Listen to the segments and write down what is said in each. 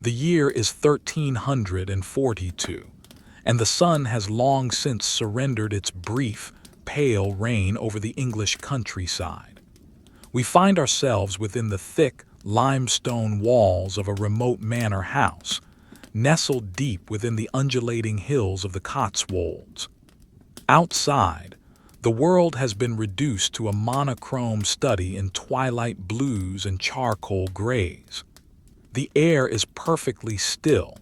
The year is 1342, and the sun has long since surrendered its brief, pale reign over the English countryside. We find ourselves within the thick, limestone walls of a remote manor house, nestled deep within the undulating hills of the Cotswolds. Outside, the world has been reduced to a monochrome study in twilight blues and charcoal grays. The air is perfectly still,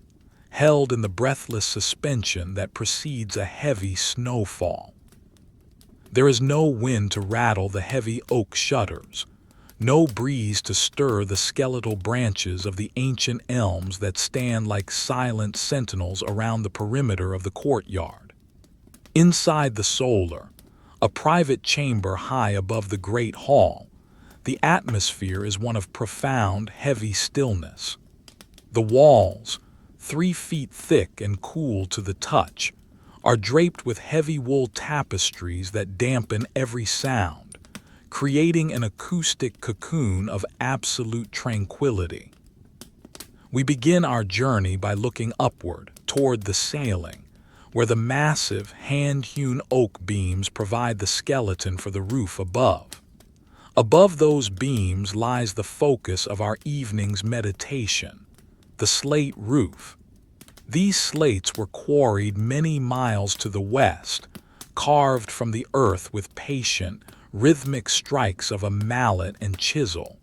held in the breathless suspension that precedes a heavy snowfall. There is no wind to rattle the heavy oak shutters, no breeze to stir the skeletal branches of the ancient elms that stand like silent sentinels around the perimeter of the courtyard. Inside the solar, a private chamber high above the great hall, the atmosphere is one of profound, heavy stillness. The walls, 3 feet thick and cool to the touch, are draped with heavy wool tapestries that dampen every sound, creating an acoustic cocoon of absolute tranquility. We begin our journey by looking upward, toward the ceiling, where the massive, hand-hewn oak beams provide the skeleton for the roof above. Above those beams lies the focus of our evening's meditation, the slate roof. These slates were quarried many miles to the west, carved from the earth with patient, rhythmic strikes of a mallet and chisel.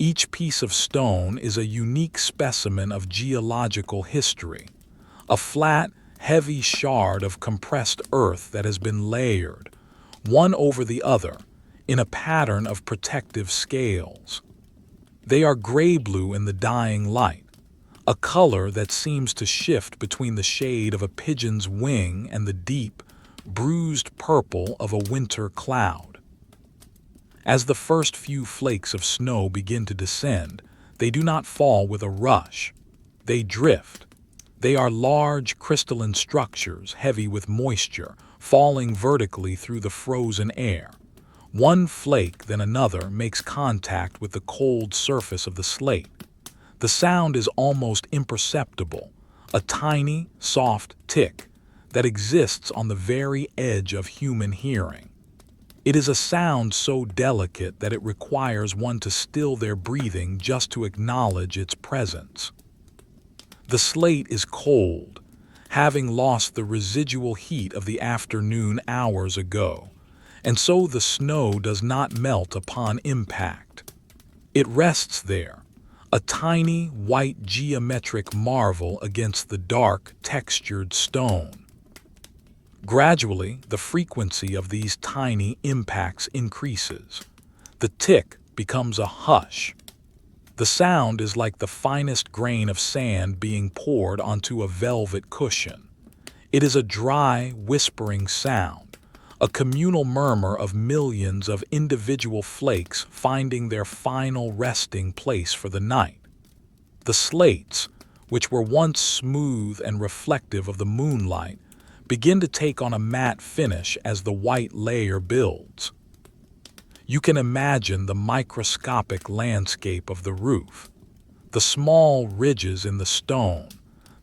Each piece of stone is a unique specimen of geological history, a flat, heavy shard of compressed earth that has been layered, one over the other, in a pattern of protective scales. They are gray-blue in the dying light, a color that seems to shift between the shade of a pigeon's wing and the deep, bruised purple of a winter cloud. As the first few flakes of snow begin to descend, they do not fall with a rush. They drift. They are large crystalline structures heavy with moisture, falling vertically through the frozen air. One flake, then another, makes contact with the cold surface of the slate. The sound is almost imperceptible, a tiny, soft tick that exists on the very edge of human hearing. It is a sound so delicate that it requires one to still their breathing just to acknowledge its presence. The slate is cold, having lost the residual heat of the afternoon hours ago, and so the snow does not melt upon impact. It rests there, a tiny, white geometric marvel against the dark, textured stone. Gradually, the frequency of these tiny impacts increases. The tick becomes a hush. The sound is like the finest grain of sand being poured onto a velvet cushion. It is a dry, whispering sound, a communal murmur of millions of individual flakes finding their final resting place for the night. The slates, which were once smooth and reflective of the moonlight, begin to take on a matte finish as the white layer builds. You can imagine the microscopic landscape of the roof, the small ridges in the stone,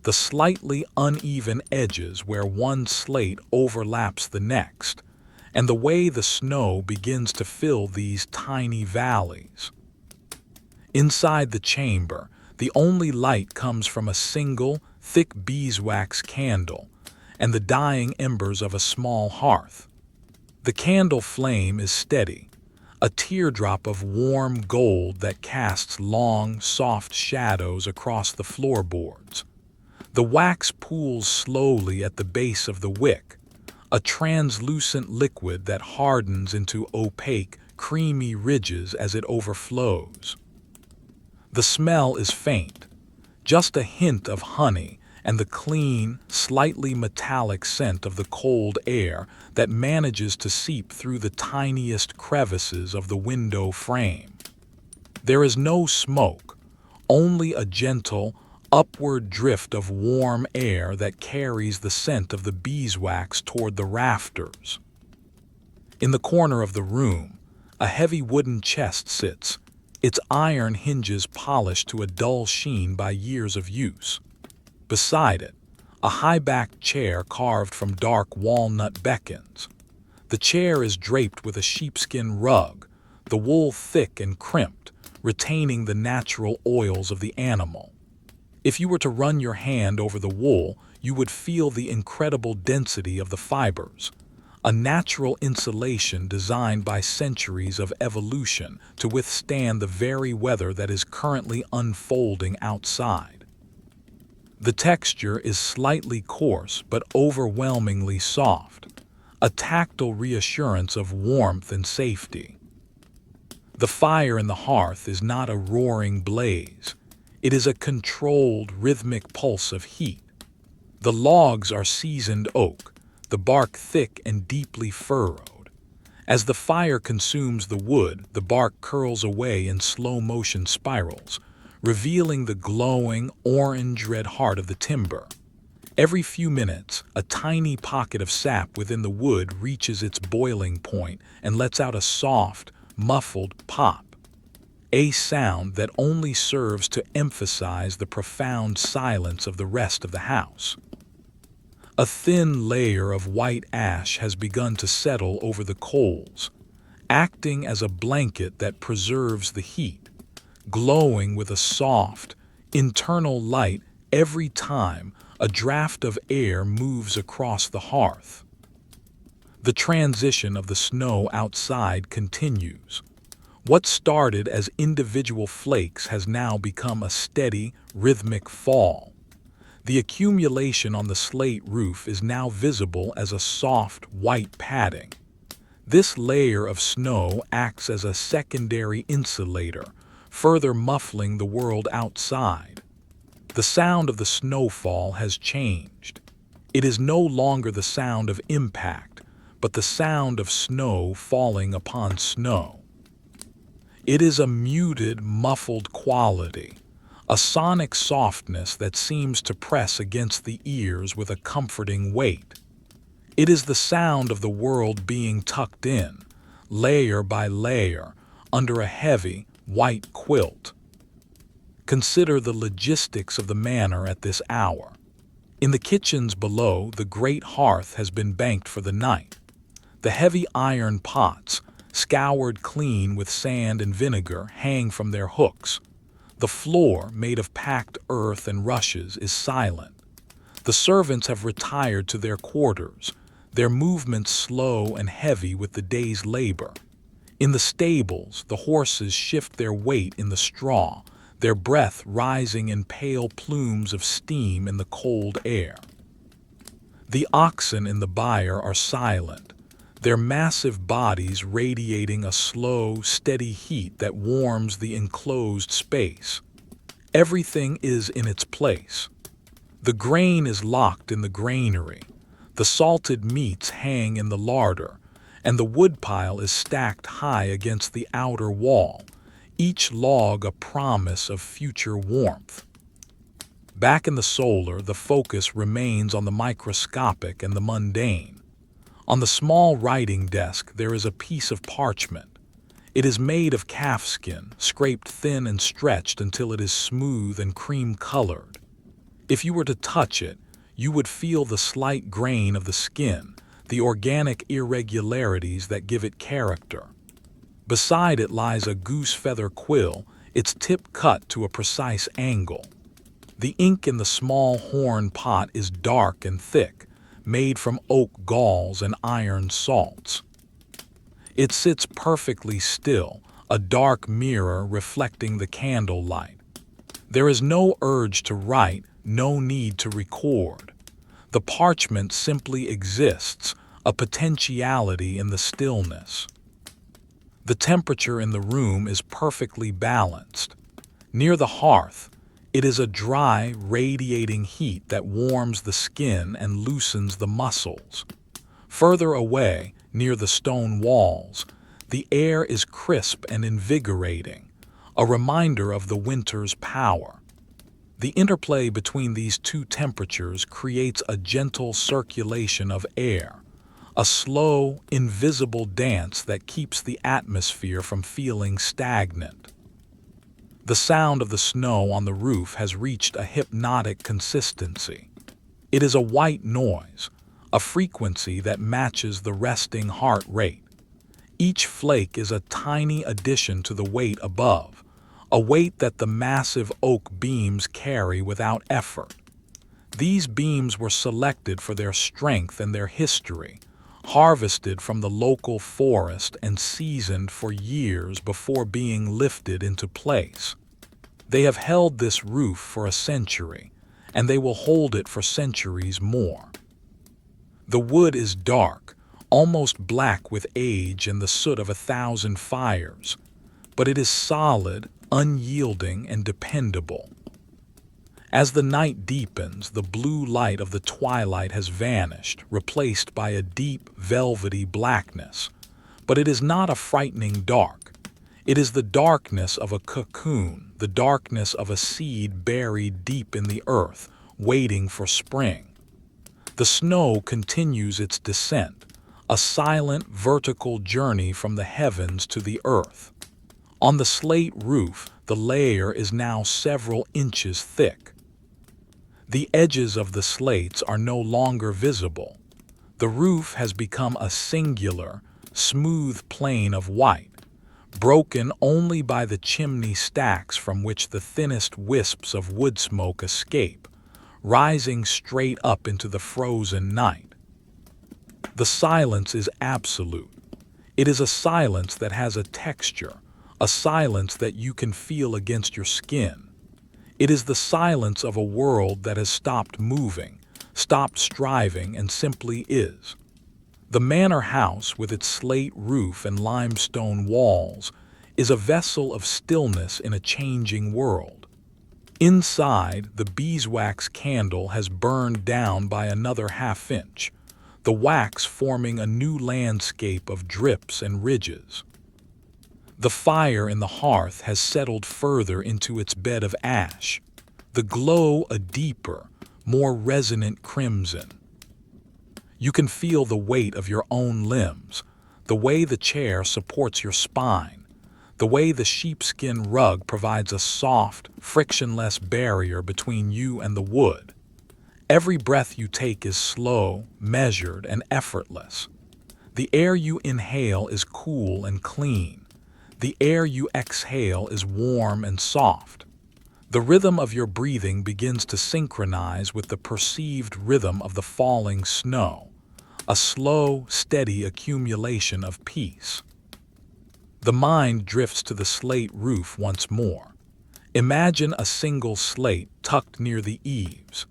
the slightly uneven edges where one slate overlaps the next, and the way the snow begins to fill these tiny valleys. Inside the chamber, the only light comes from a single, thick beeswax candle and the dying embers of a small hearth. The candle flame is steady, a teardrop of warm gold that casts long, soft shadows across the floorboards. The wax pools slowly at the base of the wick, a translucent liquid that hardens into opaque, creamy ridges as it overflows. The smell is faint, just a hint of honey and the clean, slightly metallic scent of the cold air that manages to seep through the tiniest crevices of the window frame. There is no smoke, only a gentle, upward drift of warm air that carries the scent of the beeswax toward the rafters. In the corner of the room, a heavy wooden chest sits, its iron hinges polished to a dull sheen by years of use. Beside it, a high-backed chair carved from dark walnut beckons. The chair is draped with a sheepskin rug, the wool thick and crimped, retaining the natural oils of the animal. If you were to run your hand over the wool, you would feel the incredible density of the fibers, a natural insulation designed by centuries of evolution to withstand the very weather that is currently unfolding outside. The texture is slightly coarse but overwhelmingly soft, a tactile reassurance of warmth and safety. The fire in the hearth is not a roaring blaze. It is a controlled, rhythmic pulse of heat. The logs are seasoned oak, the bark thick and deeply furrowed. As the fire consumes the wood, the bark curls away in slow-motion spirals, revealing the glowing, orange-red heart of the timber. Every few minutes, a tiny pocket of sap within the wood reaches its boiling point and lets out a soft, muffled pop, a sound that only serves to emphasize the profound silence of the rest of the house. A thin layer of white ash has begun to settle over the coals, acting as a blanket that preserves the heat, glowing with a soft, internal light every time a draft of air moves across the hearth. The transition of the snow outside continues. What started as individual flakes has now become a steady, rhythmic fall. The accumulation on the slate roof is now visible as a soft, white padding. This layer of snow acts as a secondary insulator, further muffling the world outside. The sound of the snowfall has changed. It is no longer the sound of impact, but the sound of snow falling upon snow. It is a muted, muffled quality, a sonic softness that seems to press against the ears with a comforting weight. It is the sound of the world being tucked in, layer by layer, under a heavy, white quilt. Consider the logistics of the manor at this hour. In the kitchens below, the great hearth has been banked for the night. The heavy iron pots, scoured clean with sand and vinegar, hang from their hooks. The floor, made of packed earth and rushes, is silent. The servants have retired to their quarters, their movements slow and heavy with the day's labor. In the stables, the horses shift their weight in the straw, their breath rising in pale plumes of steam in the cold air. The oxen in the byre are silent, their massive bodies radiating a slow, steady heat that warms the enclosed space. Everything is in its place. The grain is locked in the granary, the salted meats hang in the larder, and the woodpile is stacked high against the outer wall, each log a promise of future warmth. Back in the solar, the focus remains on the microscopic and the mundane. On the small writing desk, there is a piece of parchment. It is made of calfskin, scraped thin and stretched until it is smooth and cream-colored. If you were to touch it, you would feel the slight grain of the skin, the organic irregularities that give it character. Beside it lies a goose feather quill, its tip cut to a precise angle. The ink in the small horn pot is dark and thick, made from oak galls and iron salts. It sits perfectly still, a dark mirror reflecting the candlelight. There is no urge to write, no need to record. The parchment simply exists, a potentiality in the stillness. The temperature in the room is perfectly balanced. Near the hearth, it is a dry, radiating heat that warms the skin and loosens the muscles. Further away, near the stone walls, the air is crisp and invigorating, a reminder of the winter's power. The interplay between these two temperatures creates a gentle circulation of air, a slow, invisible dance that keeps the atmosphere from feeling stagnant. The sound of the snow on the roof has reached a hypnotic consistency. It is a white noise, a frequency that matches the resting heart rate. Each flake is a tiny addition to the weight above, a weight that the massive oak beams carry without effort. These beams were selected for their strength and their history, harvested from the local forest and seasoned for years before being lifted into place. They have held this roof for a century, and they will hold it for centuries more. The wood is dark, almost black with age and the soot of 1,000 fires, but it is solid, unyielding, and dependable. As the night deepens, the blue light of the twilight has vanished, replaced by a deep, velvety blackness. But it is not a frightening dark. It is the darkness of a cocoon, the darkness of a seed buried deep in the earth, waiting for spring. The snow continues its descent, a silent, vertical journey from the heavens to the earth. On the slate roof, the layer is now several inches thick. The edges of the slates are no longer visible. The roof has become a singular, smooth plane of white, broken only by the chimney stacks from which the thinnest wisps of wood smoke escape, rising straight up into the frozen night. The silence is absolute. It is a silence that has a texture, a silence that you can feel against your skin. It is the silence of a world that has stopped moving, stopped striving, and simply is. The manor house, with its slate roof and limestone walls, is a vessel of stillness in a changing world. Inside, the beeswax candle has burned down by another half-inch, the wax forming a new landscape of drips and ridges. The fire in the hearth has settled further into its bed of ash, the glow a deeper, more resonant crimson. You can feel the weight of your own limbs, the way the chair supports your spine, the way the sheepskin rug provides a soft, frictionless barrier between you and the wood. Every breath you take is slow, measured, and effortless. The air you inhale is cool and clean. The air you exhale is warm and soft. The rhythm of your breathing begins to synchronize with the perceived rhythm of the falling snow, a slow, steady accumulation of peace. The mind drifts to the slate roof once more. Imagine a single slate tucked near the eaves.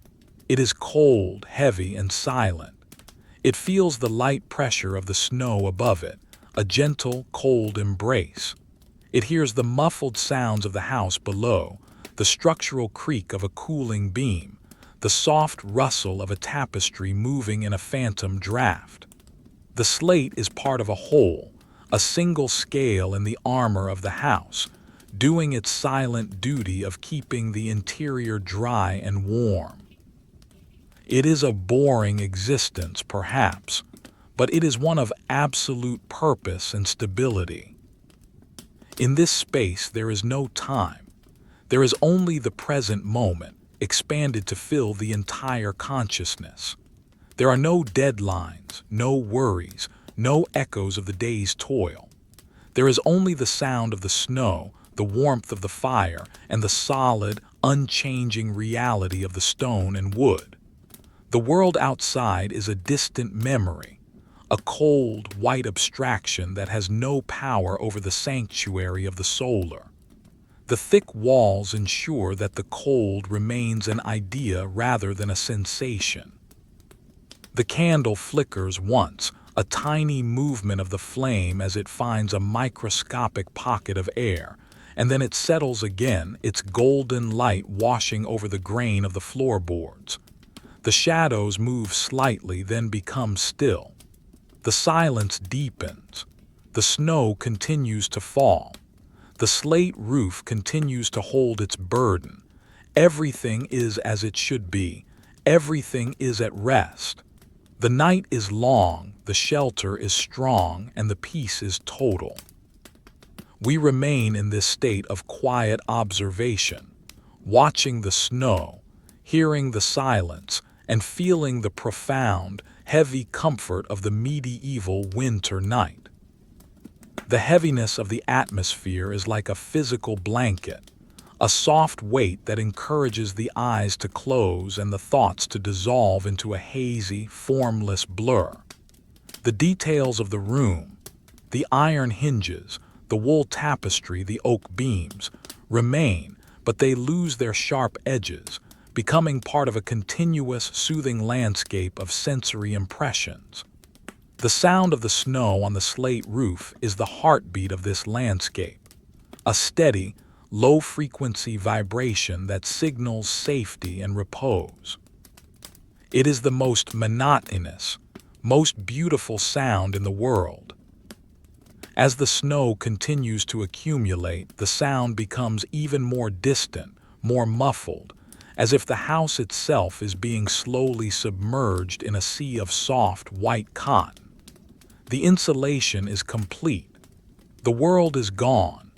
It is cold, heavy, and silent. It feels the light pressure of the snow above it, a gentle, cold embrace. It hears the muffled sounds of the house below, the structural creak of a cooling beam, the soft rustle of a tapestry moving in a phantom draft. The slate is part of a whole, a single scale in the armor of the house, doing its silent duty of keeping the interior dry and warm. It is a boring existence, perhaps, but it is one of absolute purpose and stability. In this space there is no time. There is only the present moment, expanded to fill the entire consciousness. There are no deadlines, no worries, no echoes of the day's toil. There is only the sound of the snow, the warmth of the fire, and the solid, unchanging reality of the stone and wood. The world outside is a distant memory, a cold, white abstraction that has no power over the sanctuary of the solar. The thick walls ensure that the cold remains an idea rather than a sensation. The candle flickers once, a tiny movement of the flame as it finds a microscopic pocket of air, and then it settles again, its golden light washing over the grain of the floorboards. The shadows move slightly, then become still. The silence deepens. The snow continues to fall. The slate roof continues to hold its burden. Everything is as it should be. Everything is at rest. The night is long, the shelter is strong, and the peace is total. We remain in this state of quiet observation, watching the snow, hearing the silence, and feeling the profound, heavy comfort of the medieval winter night. The heaviness of the atmosphere is like a physical blanket, a soft weight that encourages the eyes to close and the thoughts to dissolve into a hazy, formless blur. The details of the room, the iron hinges, the wool tapestry, the oak beams, remain, but they lose their sharp edges, becoming part of a continuous, soothing landscape of sensory impressions. The sound of the snow on the slate roof is the heartbeat of this landscape, a steady, low-frequency vibration that signals safety and repose. It is the most monotonous, most beautiful sound in the world. As the snow continues to accumulate, the sound becomes even more distant, more muffled, as if the house itself is being slowly submerged in a sea of soft, white cotton. The insulation is complete. The world is gone.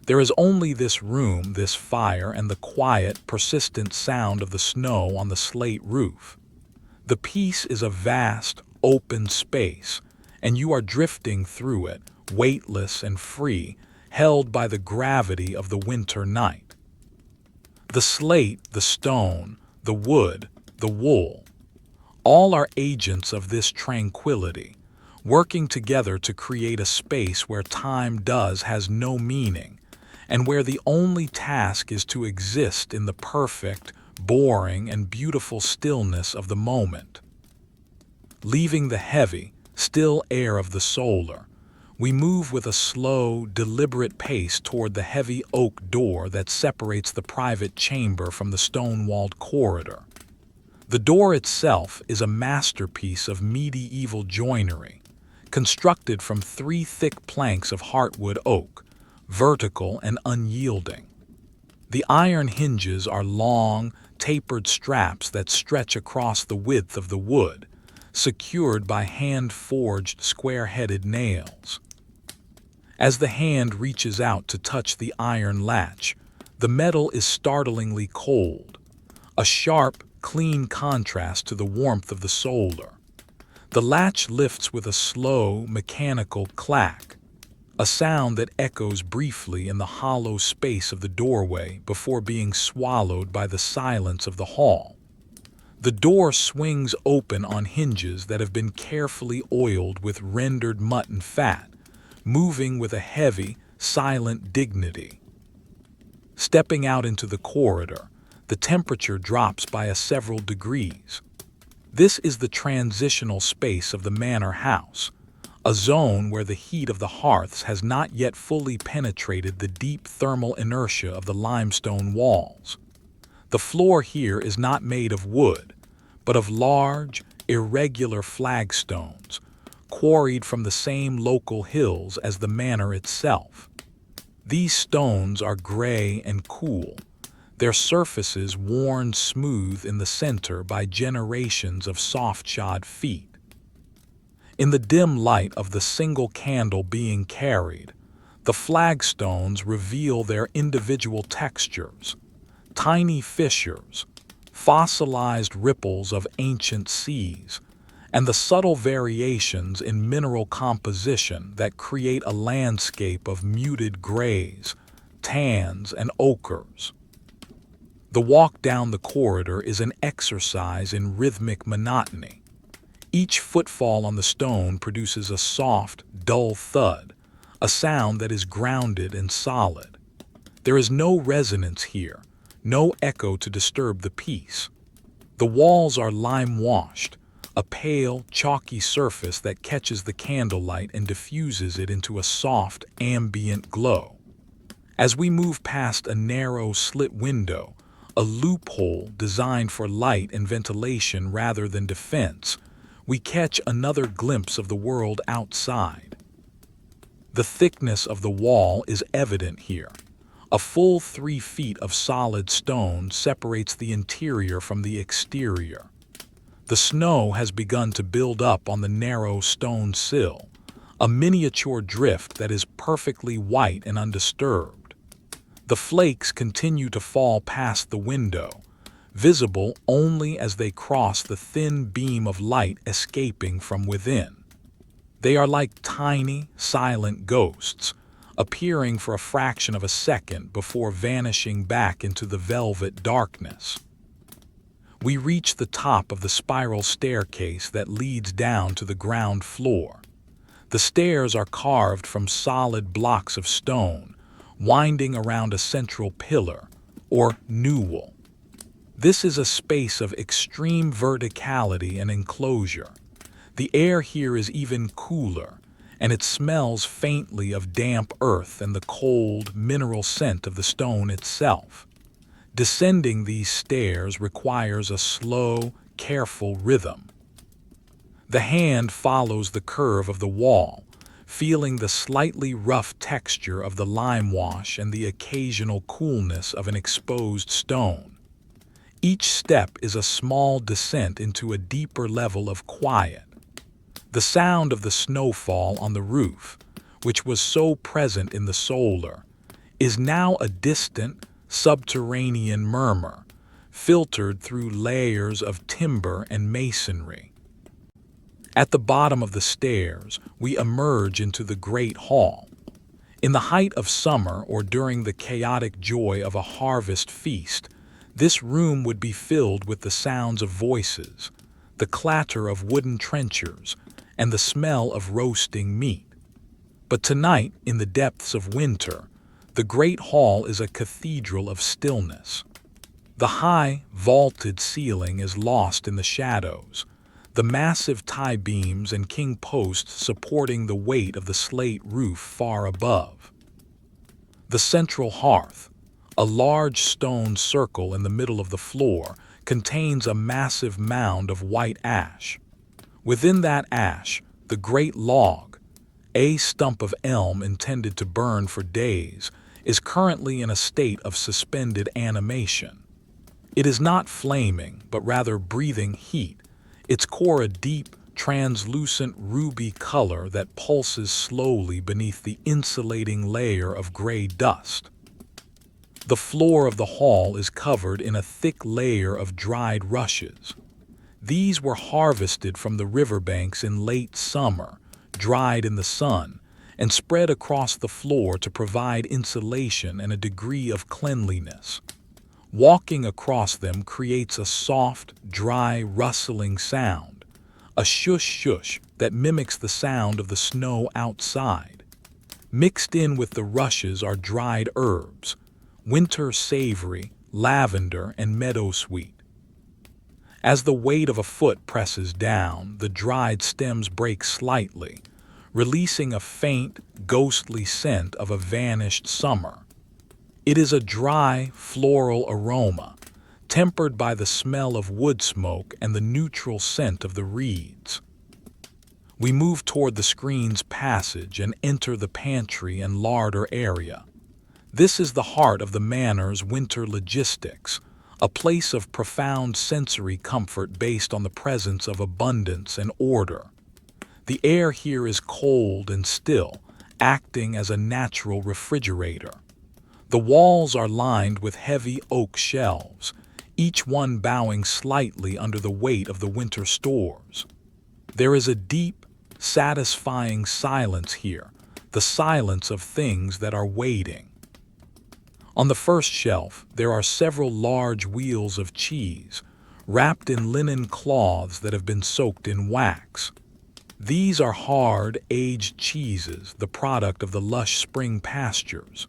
There is only this room, this fire, and the quiet, persistent sound of the snow on the slate roof. The peace is a vast, open space, and you are drifting through it, weightless and free, held by the gravity of the winter night. The slate, the stone, the wood, the wool, all are agents of this tranquility, working together to create a space where time has no meaning, and where the only task is to exist in the perfect, boring, and beautiful stillness of the moment. Leaving the heavy, still air of the solar, we move with a slow, deliberate pace toward the heavy oak door that separates the private chamber from the stone-walled corridor. The door itself is a masterpiece of medieval joinery, constructed from 3 thick planks of heartwood oak, vertical and unyielding. The iron hinges are long, tapered straps that stretch across the width of the wood, secured by hand-forged square-headed nails. As the hand reaches out to touch the iron latch, the metal is startlingly cold, a sharp, clean contrast to the warmth of the solar. The latch lifts with a slow, mechanical clack, a sound that echoes briefly in the hollow space of the doorway before being swallowed by the silence of the hall. The door swings open on hinges that have been carefully oiled with rendered mutton fat, moving with a heavy, silent dignity. Stepping out into the corridor, the temperature drops by several degrees. This is the transitional space of the manor house, a zone where the heat of the hearths has not yet fully penetrated the deep thermal inertia of the limestone walls. The floor here is not made of wood, but of large, irregular flagstones, quarried from the same local hills as the manor itself. These stones are gray and cool, their surfaces worn smooth in the center by generations of soft-shod feet. In the dim light of the single candle being carried, the flagstones reveal their individual textures, tiny fissures, fossilized ripples of ancient seas, and the subtle variations in mineral composition that create a landscape of muted grays, tans, and ochres. The walk down the corridor is an exercise in rhythmic monotony. Each footfall on the stone produces a soft, dull thud, a sound that is grounded and solid. There is no resonance here, no echo to disturb the peace. The walls are lime-washed, a pale, chalky surface that catches the candlelight and diffuses it into a soft, ambient glow. As we move past a narrow slit window, a loophole designed for light and ventilation rather than defense, we catch another glimpse of the world outside. The thickness of the wall is evident here. A full 3 feet of solid stone separates the interior from the exterior. The snow has begun to build up on the narrow stone sill, a miniature drift that is perfectly white and undisturbed. The flakes continue to fall past the window, visible only as they cross the thin beam of light escaping from within. They are like tiny, silent ghosts, appearing for a fraction of a second before vanishing back into the velvet darkness. We reach the top of the spiral staircase that leads down to the ground floor. The stairs are carved from solid blocks of stone, winding around a central pillar, or newel. This is a space of extreme verticality and enclosure. The air here is even cooler, and it smells faintly of damp earth and the cold, mineral scent of the stone itself. Descending these stairs requires a slow, careful rhythm. The hand follows the curve of the wall, feeling the slightly rough texture of the lime wash and the occasional coolness of an exposed stone. Each step is a small descent into a deeper level of quiet. The sound of the snowfall on the roof, which was so present in the solar, is now a distant, subterranean murmur, filtered through layers of timber and masonry. At the bottom of the stairs, we emerge into the great hall. In the height of summer or during the chaotic joy of a harvest feast, this room would be filled with the sounds of voices, the clatter of wooden trenchers, and the smell of roasting meat. But tonight, in the depths of winter, the great hall is a cathedral of stillness. The high, vaulted ceiling is lost in the shadows, the massive tie beams and king posts supporting the weight of the slate roof far above. The central hearth, a large stone circle in the middle of the floor, contains a massive mound of white ash. Within that ash, the great log, a stump of elm intended to burn for days, is currently in a state of suspended animation. It is not flaming, but rather breathing heat, its core a deep, translucent ruby color that pulses slowly beneath the insulating layer of gray dust. The floor of the hall is covered in a thick layer of dried rushes. These were harvested from the riverbanks in late summer, dried in the sun, and spread across the floor to provide insulation and a degree of cleanliness. Walking across them creates a soft, dry, rustling sound, a shush-shush that mimics the sound of the snow outside. Mixed in with the rushes are dried herbs, winter savory, lavender, and meadowsweet. As the weight of a foot presses down, the dried stems break slightly, releasing a faint, ghostly scent of a vanished summer. It is a dry, floral aroma, tempered by the smell of wood smoke and the neutral scent of the reeds. We move toward the screen's passage and enter the pantry and larder area. This is the heart of the manor's winter logistics, a place of profound sensory comfort based on the presence of abundance and order. The air here is cold and still, acting as a natural refrigerator. The walls are lined with heavy oak shelves, each one bowing slightly under the weight of the winter stores. There is a deep, satisfying silence here, the silence of things that are waiting. On the first shelf, there are several large wheels of cheese, wrapped in linen cloths that have been soaked in wax. These are hard, aged cheeses, the product of the lush spring pastures.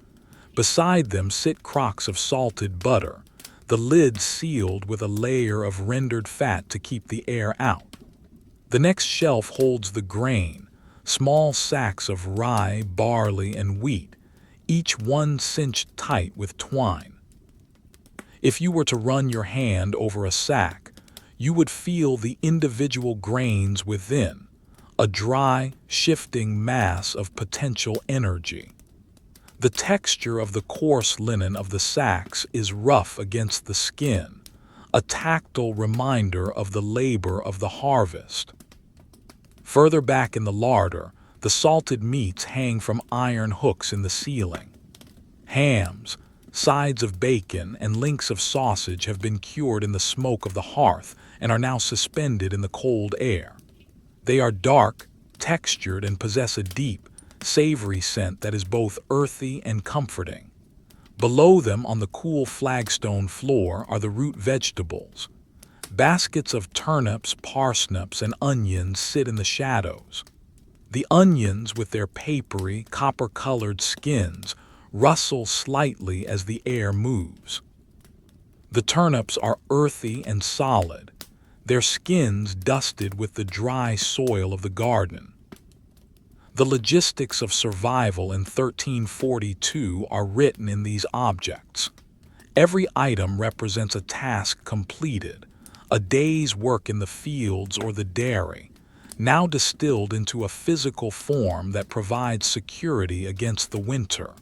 Beside them sit crocks of salted butter, the lids sealed with a layer of rendered fat to keep the air out. The next shelf holds the grain, small sacks of rye, barley, and wheat, each one cinched tight with twine. If you were to run your hand over a sack, you would feel the individual grains within, a dry, shifting mass of potential energy. The texture of the coarse linen of the sacks is rough against the skin, a tactile reminder of the labor of the harvest. Further back in the larder, The salted meats hang from iron hooks in the ceiling. Hams, sides of bacon, and links of sausage have been cured in the smoke of the hearth and are now suspended in the cold air. They are dark, textured, and possess a deep, savory scent that is both earthy and comforting. Below them, on the cool flagstone floor, are the root vegetables. Baskets of turnips, parsnips, and onions sit in the shadows. The onions, with their papery, copper-colored skins, rustle slightly as the air moves. The turnips are earthy and solid, their skins dusted with the dry soil of the garden. The logistics of survival in 1342 are written in these objects. Every item represents a task completed, a day's work in the fields or the dairy, now distilled into a physical form that provides security against the winter.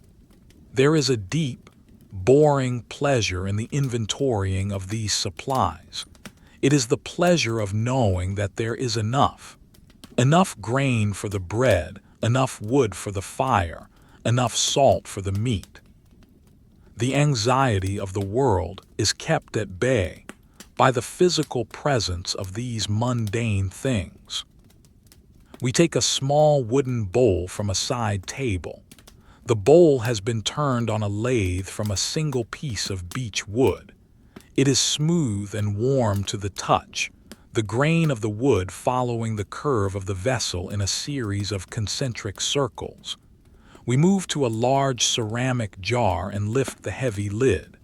There is a deep, boring pleasure in the inventorying of these supplies. It is the pleasure of knowing that there is enough. Enough grain for the bread, enough wood for the fire, enough salt for the meat. The anxiety of the world is kept at bay by the physical presence of these mundane things. We take a small wooden bowl from a side table. The bowl has been turned on a lathe from a single piece of beech wood. It is smooth and warm to the touch, the grain of the wood following the curve of the vessel in a series of concentric circles. We move to a large ceramic jar and lift the heavy lid.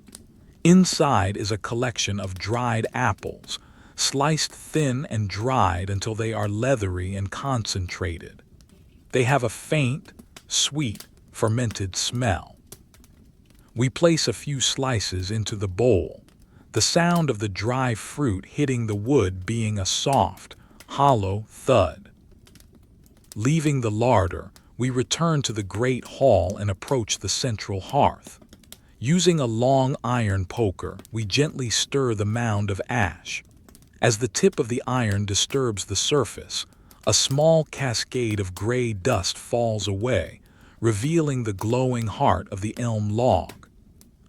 Inside is a collection of dried apples, sliced thin and dried until they are leathery and concentrated. They have a faint, sweet, fermented smell. We place a few slices into the bowl, the sound of the dry fruit hitting the wood being a soft, hollow thud. Leaving the larder, we return to the great hall and approach the central hearth. Using a long iron poker, we gently stir the mound of ash. As the tip of the iron disturbs the surface, a small cascade of gray dust falls away, revealing the glowing heart of the elm log.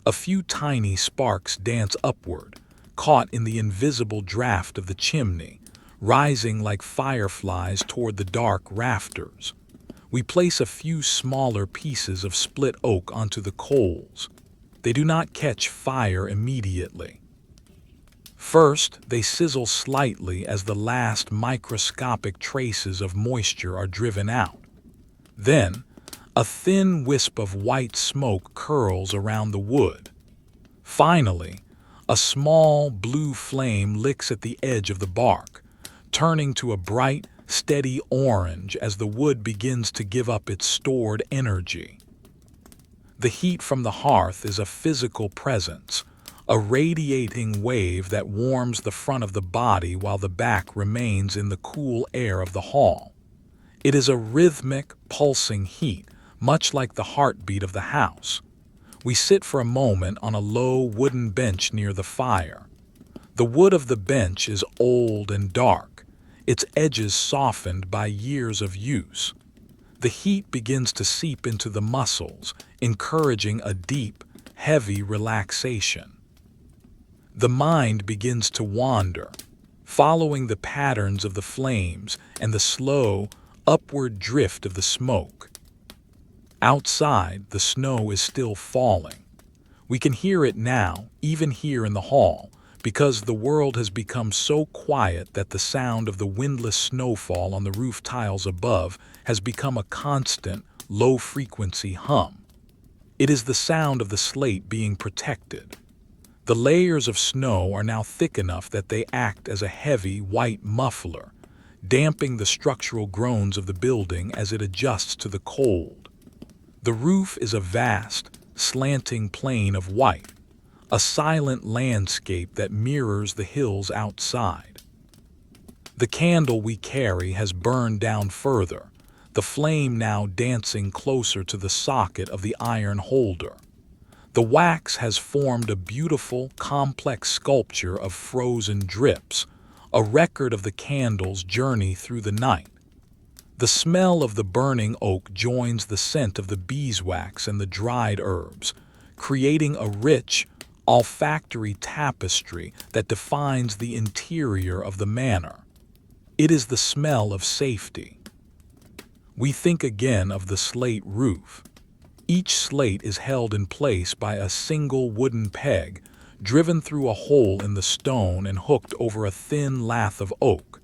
A few tiny sparks dance upward, caught in the invisible draft of the chimney, rising like fireflies toward the dark rafters. We place a few smaller pieces of split oak onto the coals. They do not catch fire immediately. First, they sizzle slightly as the last microscopic traces of moisture are driven out. Then, a thin wisp of white smoke curls around the wood. Finally, a small blue flame licks at the edge of the bark, turning to a bright, steady orange as the wood begins to give up its stored energy. The heat from the hearth is a physical presence, a radiating wave that warms the front of the body while the back remains in the cool air of the hall. It is a rhythmic, pulsing heat, much like the heartbeat of the house. We sit for a moment on a low wooden bench near the fire. The wood of the bench is old and dark, its edges softened by years of use. The heat begins to seep into the muscles, encouraging a deep, heavy relaxation. The mind begins to wander, following the patterns of the flames and the slow, upward drift of the smoke. Outside, the snow is still falling. We can hear it now, even here in the hall, because the world has become so quiet that the sound of the windless snowfall on the roof tiles above has become a constant, low-frequency hum. It is the sound of the slate being protected. The layers of snow are now thick enough that they act as a heavy, white muffler, damping the structural groans of the building as it adjusts to the cold. The roof is a vast, slanting plain of white, a silent landscape that mirrors the hills outside. The candle we carry has burned down further, the flame now dancing closer to the socket of the iron holder. The wax has formed a beautiful, complex sculpture of frozen drips, a record of the candle's journey through the night. The smell of the burning oak joins the scent of the beeswax and the dried herbs, creating a rich, olfactory tapestry that defines the interior of the manor. It is the smell of safety. We think again of the slate roof. Each slate is held in place by a single wooden peg, driven through a hole in the stone and hooked over a thin lath of oak.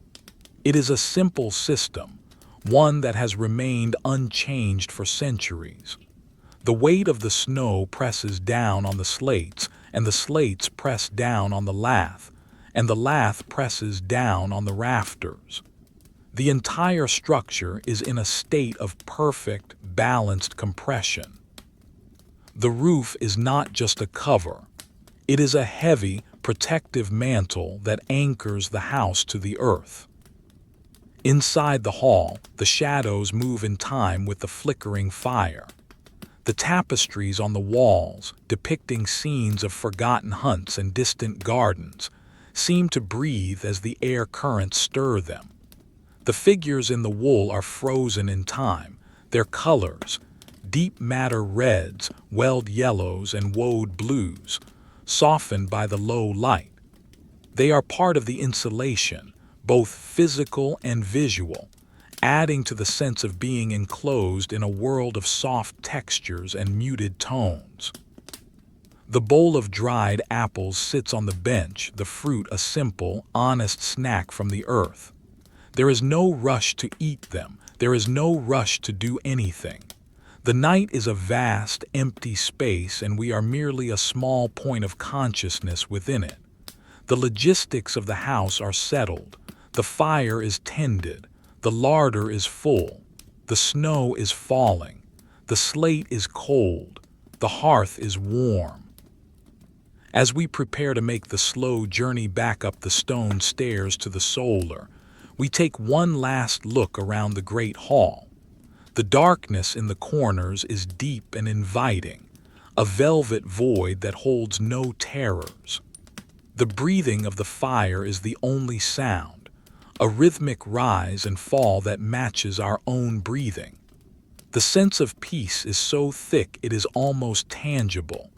It is a simple system, one that has remained unchanged for centuries. The weight of the snow presses down on the slates, and the slates press down on the lath, and the lath presses down on the rafters. The entire structure is in a state of perfect, balanced compression. The roof is not just a cover. It is a heavy, protective mantle that anchors the house to the earth. Inside the hall, the shadows move in time with the flickering fire. The tapestries on the walls, depicting scenes of forgotten hunts and distant gardens, seem to breathe as the air currents stir them. The figures in the wool are frozen in time, their colors, deep madder reds, welled yellows, and woad blues, softened by the low light. They are part of the insulation, both physical and visual, adding to the sense of being enclosed in a world of soft textures and muted tones. The bowl of dried apples sits on the bench, the fruit a simple, honest snack from the earth. There is no rush to eat them. There is no rush to do anything. The night is a vast, empty space, and we are merely a small point of consciousness within it. The logistics of the house are settled. The fire is tended. The larder is full. The snow is falling. The slate is cold. The hearth is warm. As we prepare to make the slow journey back up the stone stairs to the solar, we take one last look around the great hall. The darkness in the corners is deep and inviting, a velvet void that holds no terrors. The breathing of the fire is the only sound, a rhythmic rise and fall that matches our own breathing. The sense of peace is so thick it is almost tangible,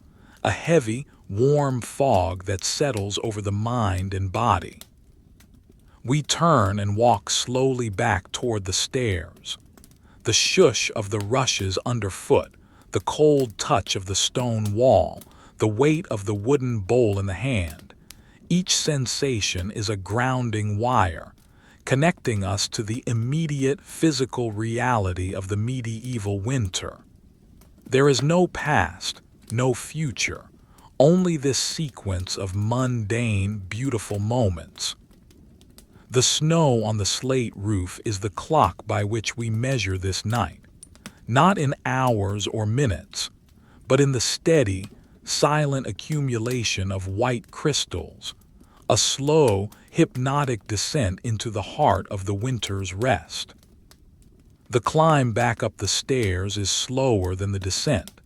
a heavy, warm fog that settles over the mind and body. We turn and walk slowly back toward the stairs. The shush of the rushes underfoot, the cold touch of the stone wall, the weight of the wooden bowl in the hand. Each sensation is a grounding wire, connecting us to the immediate physical reality of the medieval winter. There is no past, no future, only this sequence of mundane, beautiful moments. The snow on the slate roof is the clock by which we measure this night, not in hours or minutes, but in the steady, silent accumulation of white crystals, a slow, hypnotic descent into the heart of the winter's rest. The climb back up the stairs is slower than the descent.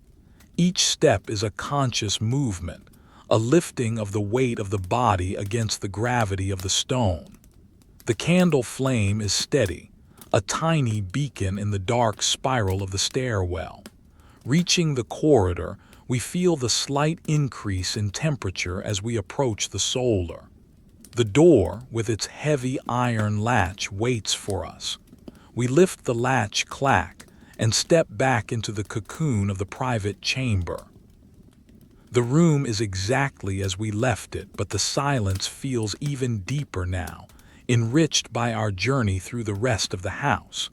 Each step is a conscious movement, a lifting of the weight of the body against the gravity of the stone. The candle flame is steady, a tiny beacon in the dark spiral of the stairwell. Reaching the corridor, we feel the slight increase in temperature as we approach the solar. The door, with its heavy iron latch, waits for us. We lift the latch clack and step back into the cocoon of the private chamber. The room is exactly as we left it, but the silence feels even deeper now, enriched by our journey through the rest of the house.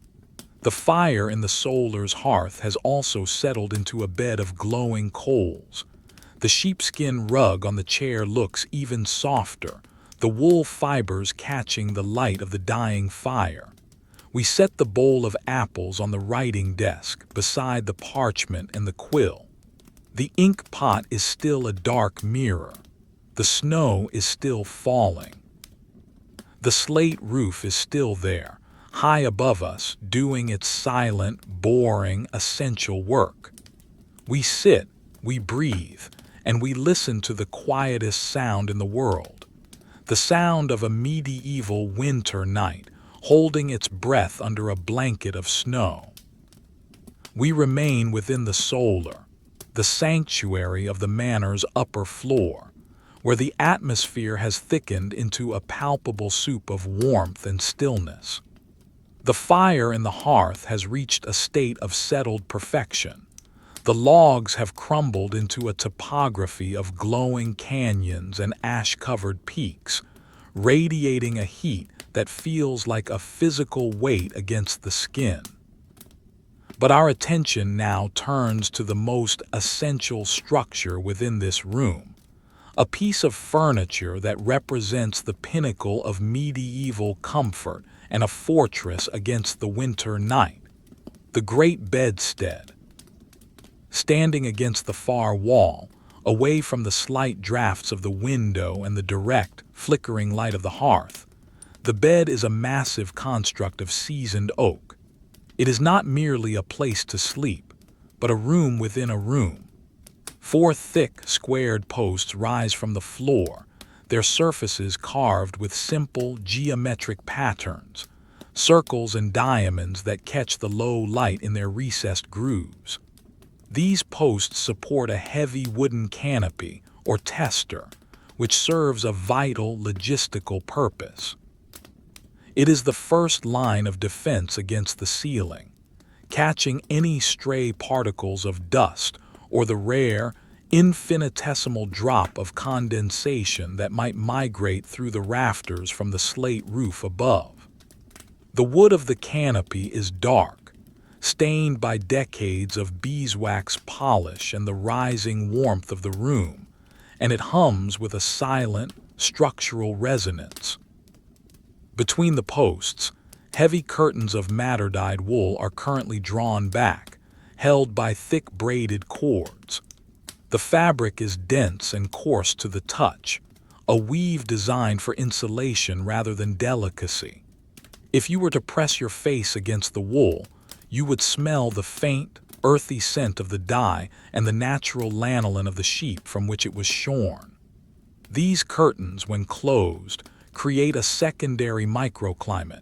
The fire in the solar's hearth has also settled into a bed of glowing coals. The sheepskin rug on the chair looks even softer, the wool fibers catching the light of the dying fire. We set the bowl of apples on the writing desk beside the parchment and the quill. The ink pot is still a dark mirror. The snow is still falling. The slate roof is still there, high above us, doing its silent, boring, essential work. We sit, we breathe, and we listen to the quietest sound in the world. The sound of a medieval winter night, holding its breath under a blanket of snow. We remain within the solar, the sanctuary of the manor's upper floor, where the atmosphere has thickened into a palpable soup of warmth and stillness. The fire in the hearth has reached a state of settled perfection. The logs have crumbled into a topography of glowing canyons and ash-covered peaks, radiating a heat that feels like a physical weight against the skin. But our attention now turns to the most essential structure within this room, a piece of furniture that represents the pinnacle of medieval comfort and a fortress against the winter night, the great bedstead. Standing against the far wall, away from the slight drafts of the window and the direct, flickering light of the hearth, the bed is a massive construct of seasoned oak. It is not merely a place to sleep, but a room within a room. 4 thick, squared posts rise from the floor, their surfaces carved with simple, geometric patterns, circles and diamonds that catch the low light in their recessed grooves. These posts support a heavy wooden canopy, or tester, which serves a vital logistical purpose. It is the first line of defense against the ceiling, catching any stray particles of dust or the rare, infinitesimal drop of condensation that might migrate through the rafters from the slate roof above. The wood of the canopy is dark, stained by decades of beeswax polish and the rising warmth of the room, and it hums with a silent, structural resonance. Between the posts, heavy curtains of madder-dyed wool are currently drawn back, held by thick braided cords. The fabric is dense and coarse to the touch, a weave designed for insulation rather than delicacy. If you were to press your face against the wool, you would smell the faint, earthy scent of the dye and the natural lanolin of the sheep from which it was shorn. These curtains, when closed, create a secondary microclimate,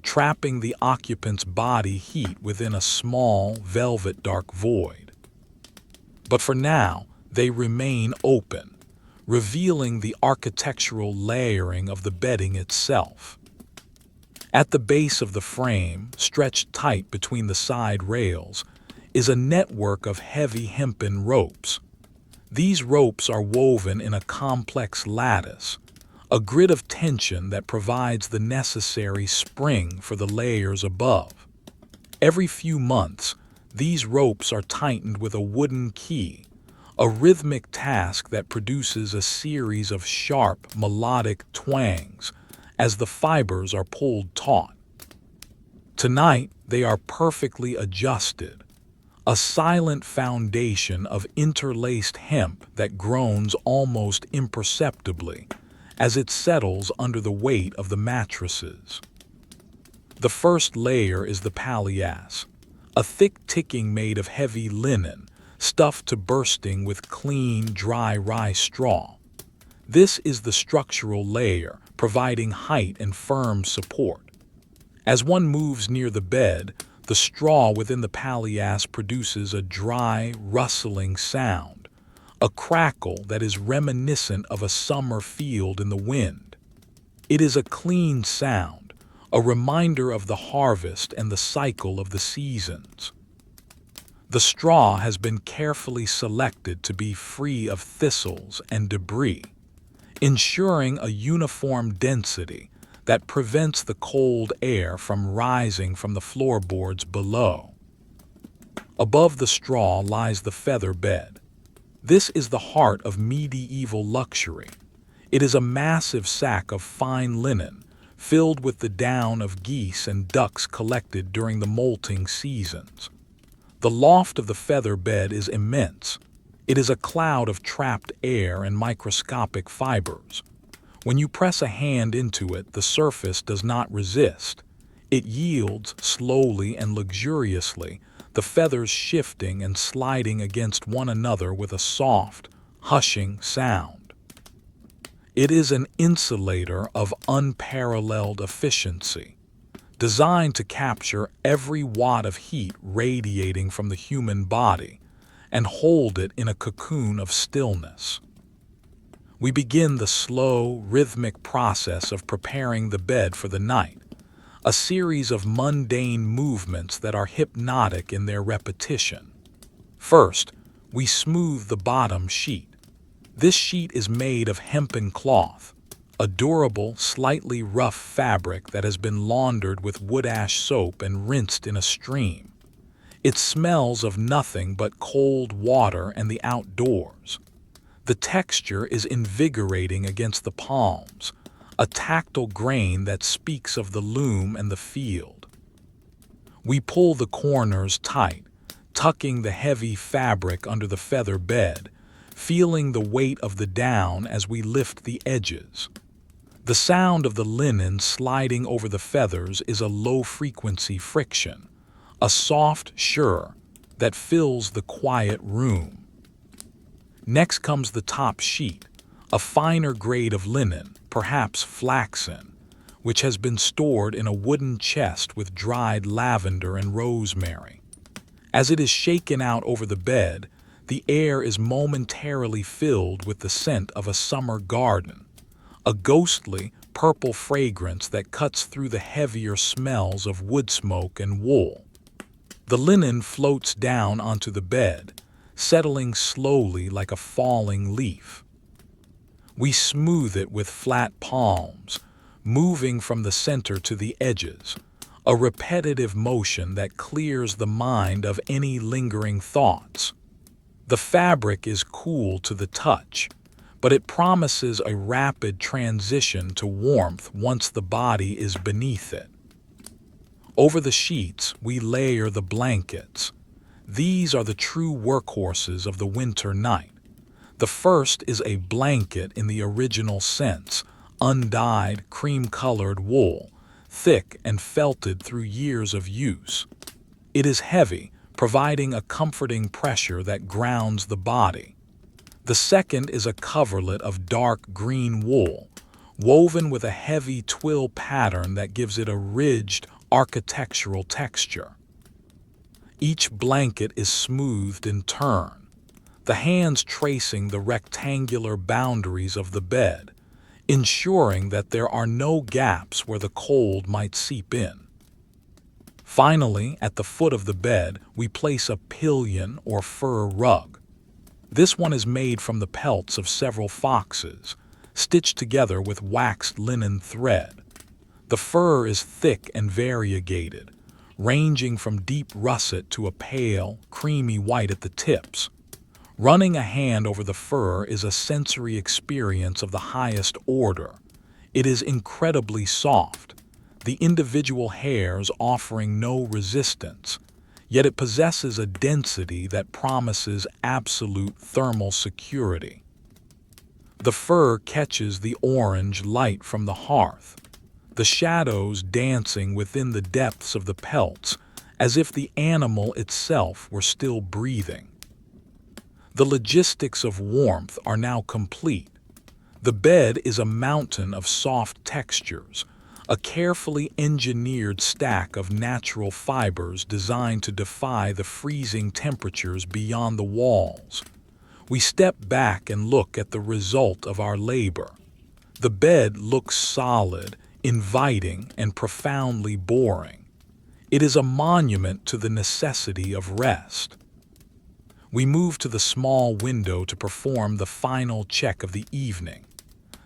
trapping the occupant's body heat within a small, velvet-dark void. But for now, they remain open, revealing the architectural layering of the bedding itself. At the base of the frame, stretched tight between the side rails, is a network of heavy hempen ropes. These ropes are woven in a complex lattice, a grid of tension that provides the necessary spring for the layers above. Every few months, these ropes are tightened with a wooden key, a rhythmic task that produces a series of sharp, melodic twangs as the fibers are pulled taut. Tonight, they are perfectly adjusted, a silent foundation of interlaced hemp that groans almost imperceptibly as it settles under the weight of the mattresses. The first layer is the palliasse, a thick ticking made of heavy linen, stuffed to bursting with clean, dry rye straw. This is the structural layer, providing height and firm support. As one moves near the bed, the straw within the palliasse produces a dry, rustling sound, a crackle that is reminiscent of a summer field in the wind. It is a clean sound, a reminder of the harvest and the cycle of the seasons. The straw has been carefully selected to be free of thistles and debris, ensuring a uniform density that prevents the cold air from rising from the floorboards below. Above the straw lies the feather bed. This is the heart of medieval luxury. It is a massive sack of fine linen, filled with the down of geese and ducks collected during the molting seasons. The loft of the feather bed is immense. It is a cloud of trapped air and microscopic fibers. When you press a hand into it, the surface does not resist. It yields slowly and luxuriously, the feathers shifting and sliding against one another with a soft, hushing sound. It is an insulator of unparalleled efficiency. designed to capture every watt of heat radiating from the human body and hold it in a cocoon of stillness. We begin the slow, rhythmic process of preparing the bed for the night, a series of mundane movements that are hypnotic in their repetition. First, we smooth the bottom sheet. This sheet is made of hempen cloth, a durable, slightly rough fabric that has been laundered with wood ash soap and rinsed in a stream. It smells of nothing but cold water and the outdoors. The texture is invigorating against the palms, a tactile grain that speaks of the loom and the field. We pull the corners tight, tucking the heavy fabric under the feather bed, feeling the weight of the down as we lift the edges. The sound of the linen sliding over the feathers is a low-frequency friction, a soft shurr that fills the quiet room. Next comes the top sheet, a finer grade of linen, perhaps flaxen, which has been stored in a wooden chest with dried lavender and rosemary. As it is shaken out over the bed, the air is momentarily filled with the scent of a summer garden, a ghostly, purple fragrance that cuts through the heavier smells of wood smoke and wool. The linen floats down onto the bed, settling slowly like a falling leaf. We smooth it with flat palms, moving from the center to the edges, a repetitive motion that clears the mind of any lingering thoughts. The fabric is cool to the touch, but it promises a rapid transition to warmth once the body is beneath it. Over the sheets, we layer the blankets. These are the true workhorses of the winter night. The first is a blanket in the original sense, undyed, cream-colored wool, thick and felted through years of use. It is heavy, providing a comforting pressure that grounds the body. The second is a coverlet of dark green wool, woven with a heavy twill pattern that gives it a ridged, architectural texture. Each blanket is smoothed in turn, the hands tracing the rectangular boundaries of the bed, ensuring that there are no gaps where the cold might seep in. Finally, at the foot of the bed, we place a pillion or fur rug. This one is made from the pelts of several foxes, stitched together with waxed linen thread. The fur is thick and variegated, ranging from deep russet to a pale, creamy white at the tips. Running a hand over the fur is a sensory experience of the highest order. It is incredibly soft, the individual hairs offering no resistance, yet it possesses a density that promises absolute thermal security. The fur catches the orange light from the hearth, the shadows dancing within the depths of the pelts, as if the animal itself were still breathing. The logistics of warmth are now complete. The bed is a mountain of soft textures, a carefully engineered stack of natural fibers designed to defy the freezing temperatures beyond the walls. We step back and look at the result of our labor. The bed looks solid, inviting, and profoundly boring. It is a monument to the necessity of rest. We move to the small window to perform the final check of the evening.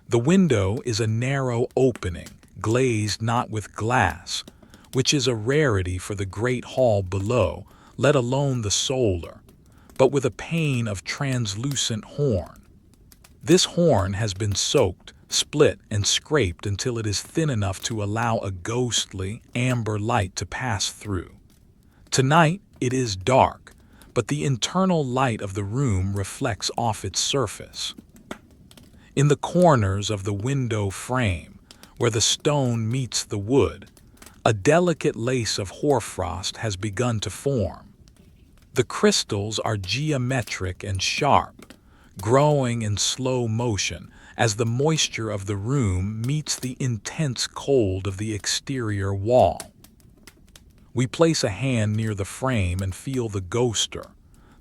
The window is a narrow opening, glazed not with glass, which is a rarity for the great hall below, let alone the solar, but with a pane of translucent horn. This horn has been soaked, split, and scraped until it is thin enough to allow a ghostly, amber light to pass through. Tonight it is dark, but the internal light of the room reflects off its surface. In the corners of the window frame, where the stone meets the wood, a delicate lace of hoarfrost has begun to form. The crystals are geometric and sharp, growing in slow motion as the moisture of the room meets the intense cold of the exterior wall. We place a hand near the frame and feel the ghoster,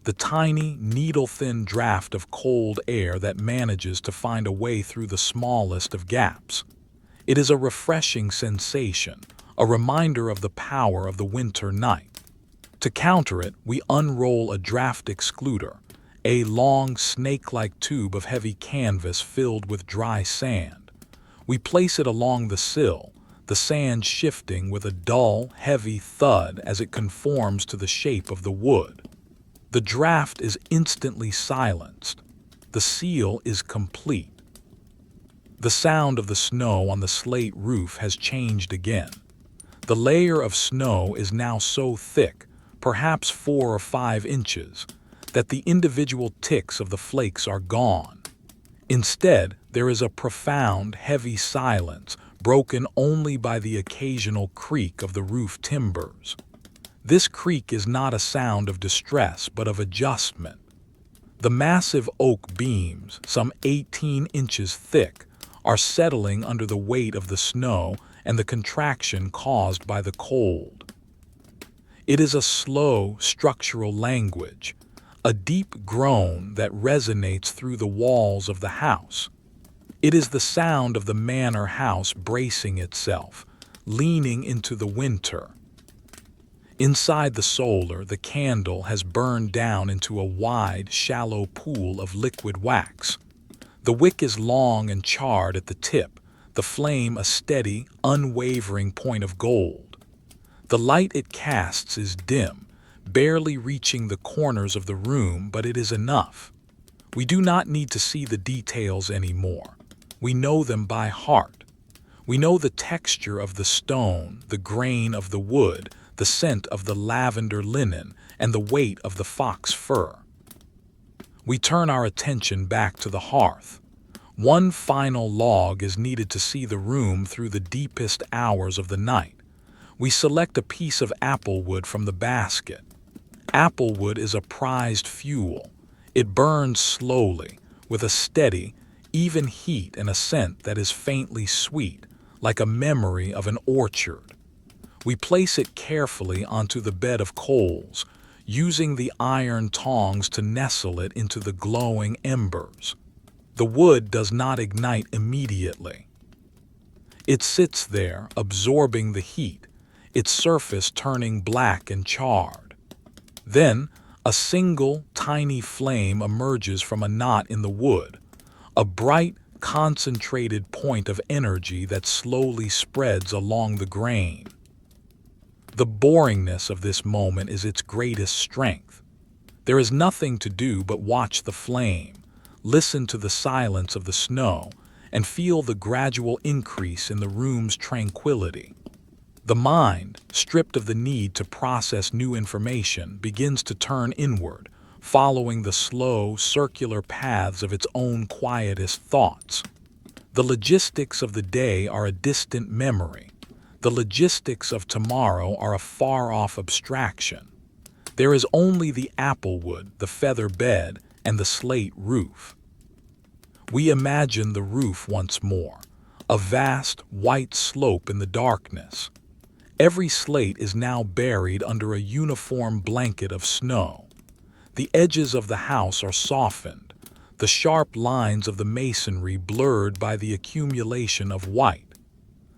the tiny, needle-thin draft of cold air that manages to find a way through the smallest of gaps. It is a refreshing sensation, a reminder of the power of the winter night. To counter it, we unroll a draft excluder, a long, snake-like tube of heavy canvas filled with dry sand. We place it along the sill, the sand shifting with a dull, heavy thud as it conforms to the shape of the wood. The draft is instantly silenced. The seal is complete. The sound of the snow on the slate roof has changed again. The layer of snow is now so thick, perhaps 4 or 5 inches, that the individual ticks of the flakes are gone. Instead, there is a profound, heavy silence, broken only by the occasional creak of the roof timbers. This creak is not a sound of distress, but of adjustment. The massive oak beams, some 18 inches thick, are settling under the weight of the snow and the contraction caused by the cold. It is a slow, structural language, a deep groan that resonates through the walls of the house. It is the sound of the manor house bracing itself, leaning into the winter. Inside the solar, the candle has burned down into a wide, shallow pool of liquid wax. The wick is long and charred at the tip, the flame a steady, unwavering point of gold. The light it casts is dim, barely reaching the corners of the room, but it is enough. We do not need to see the details anymore. We know them by heart. We know the texture of the stone, the grain of the wood, the scent of the lavender linen, and the weight of the fox fur. We turn our attention back to the hearth. One final log is needed to see the room through the deepest hours of the night. We select a piece of applewood from the basket. Applewood is a prized fuel. It burns slowly, with a steady, even heat and a scent that is faintly sweet, like a memory of an orchard. We place it carefully onto the bed of coals, using the iron tongs to nestle it into the glowing embers. The wood does not ignite immediately. It sits there, absorbing the heat, its surface turning black and charred. Then, a single, tiny flame emerges from a knot in the wood, a bright, concentrated point of energy that slowly spreads along the grain. The boringness of this moment is its greatest strength. There is nothing to do but watch the flame, listen to the silence of the snow, and feel the gradual increase in the room's tranquility. The mind, stripped of the need to process new information, begins to turn inward, following the slow, circular paths of its own quietest thoughts. The logistics of the day are a distant memory. The logistics of tomorrow are a far-off abstraction. There is only the applewood, the feather bed, and the slate roof. We imagine the roof once more, a vast, white slope in the darkness. Every slate is now buried under a uniform blanket of snow. The edges of the house are softened, the sharp lines of the masonry blurred by the accumulation of white.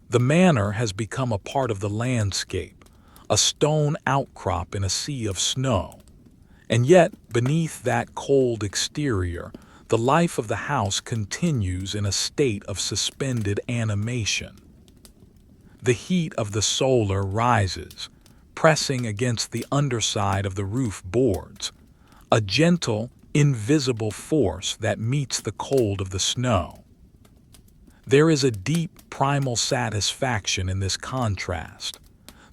The manor has become a part of the landscape, a stone outcrop in a sea of snow. And yet, beneath that cold exterior, the life of the house continues in a state of suspended animation. The heat of the solar rises, pressing against the underside of the roof boards, a gentle, invisible force that meets the cold of the snow. There is a deep, primal satisfaction in this contrast.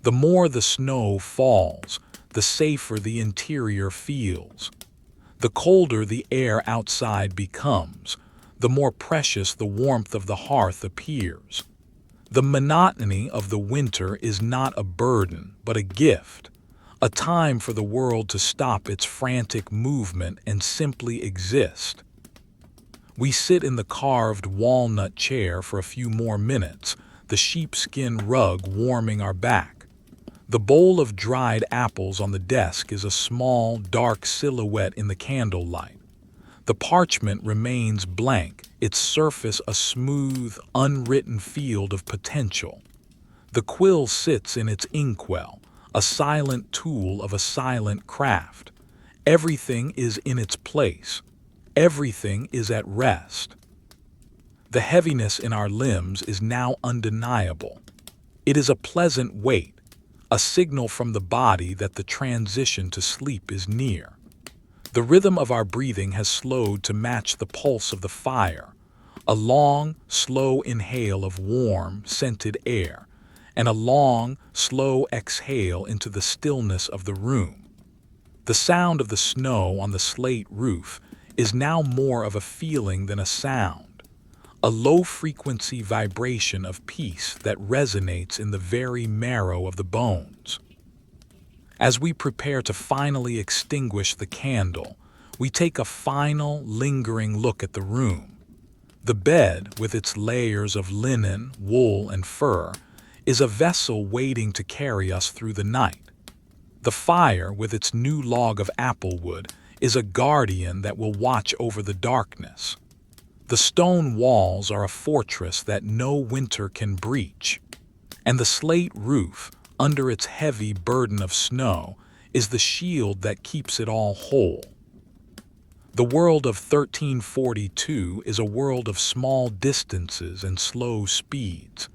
The more the snow falls, the safer the interior feels. The colder the air outside becomes, the more precious the warmth of the hearth appears. The monotony of the winter is not a burden, but a gift, a time for the world to stop its frantic movement and simply exist. We sit in the carved walnut chair for a few more minutes, the sheepskin rug warming our back. The bowl of dried apples on the desk is a small, dark silhouette in the candlelight. The parchment remains blank, its surface a smooth, unwritten field of potential. The quill sits in its inkwell, a silent tool of a silent craft. Everything is in its place. Everything is at rest. The heaviness in our limbs is now undeniable. It is a pleasant weight, a signal from the body that the transition to sleep is near. The rhythm of our breathing has slowed to match the pulse of the fire, a long, slow inhale of warm, scented air, and a long, slow exhale into the stillness of the room. The sound of the snow on the slate roof is now more of a feeling than a sound, a low-frequency vibration of peace that resonates in the very marrow of the bones. As we prepare to finally extinguish the candle, we take a final, lingering look at the room. The bed, with its layers of linen, wool, and fur, is a vessel waiting to carry us through the night. The fire, with its new log of applewood, is a guardian that will watch over the darkness. The stone walls are a fortress that no winter can breach, and the slate roof, under its heavy burden of snow, is the shield that keeps it all whole. The world of 1342 is a world of small distances and slow speeds.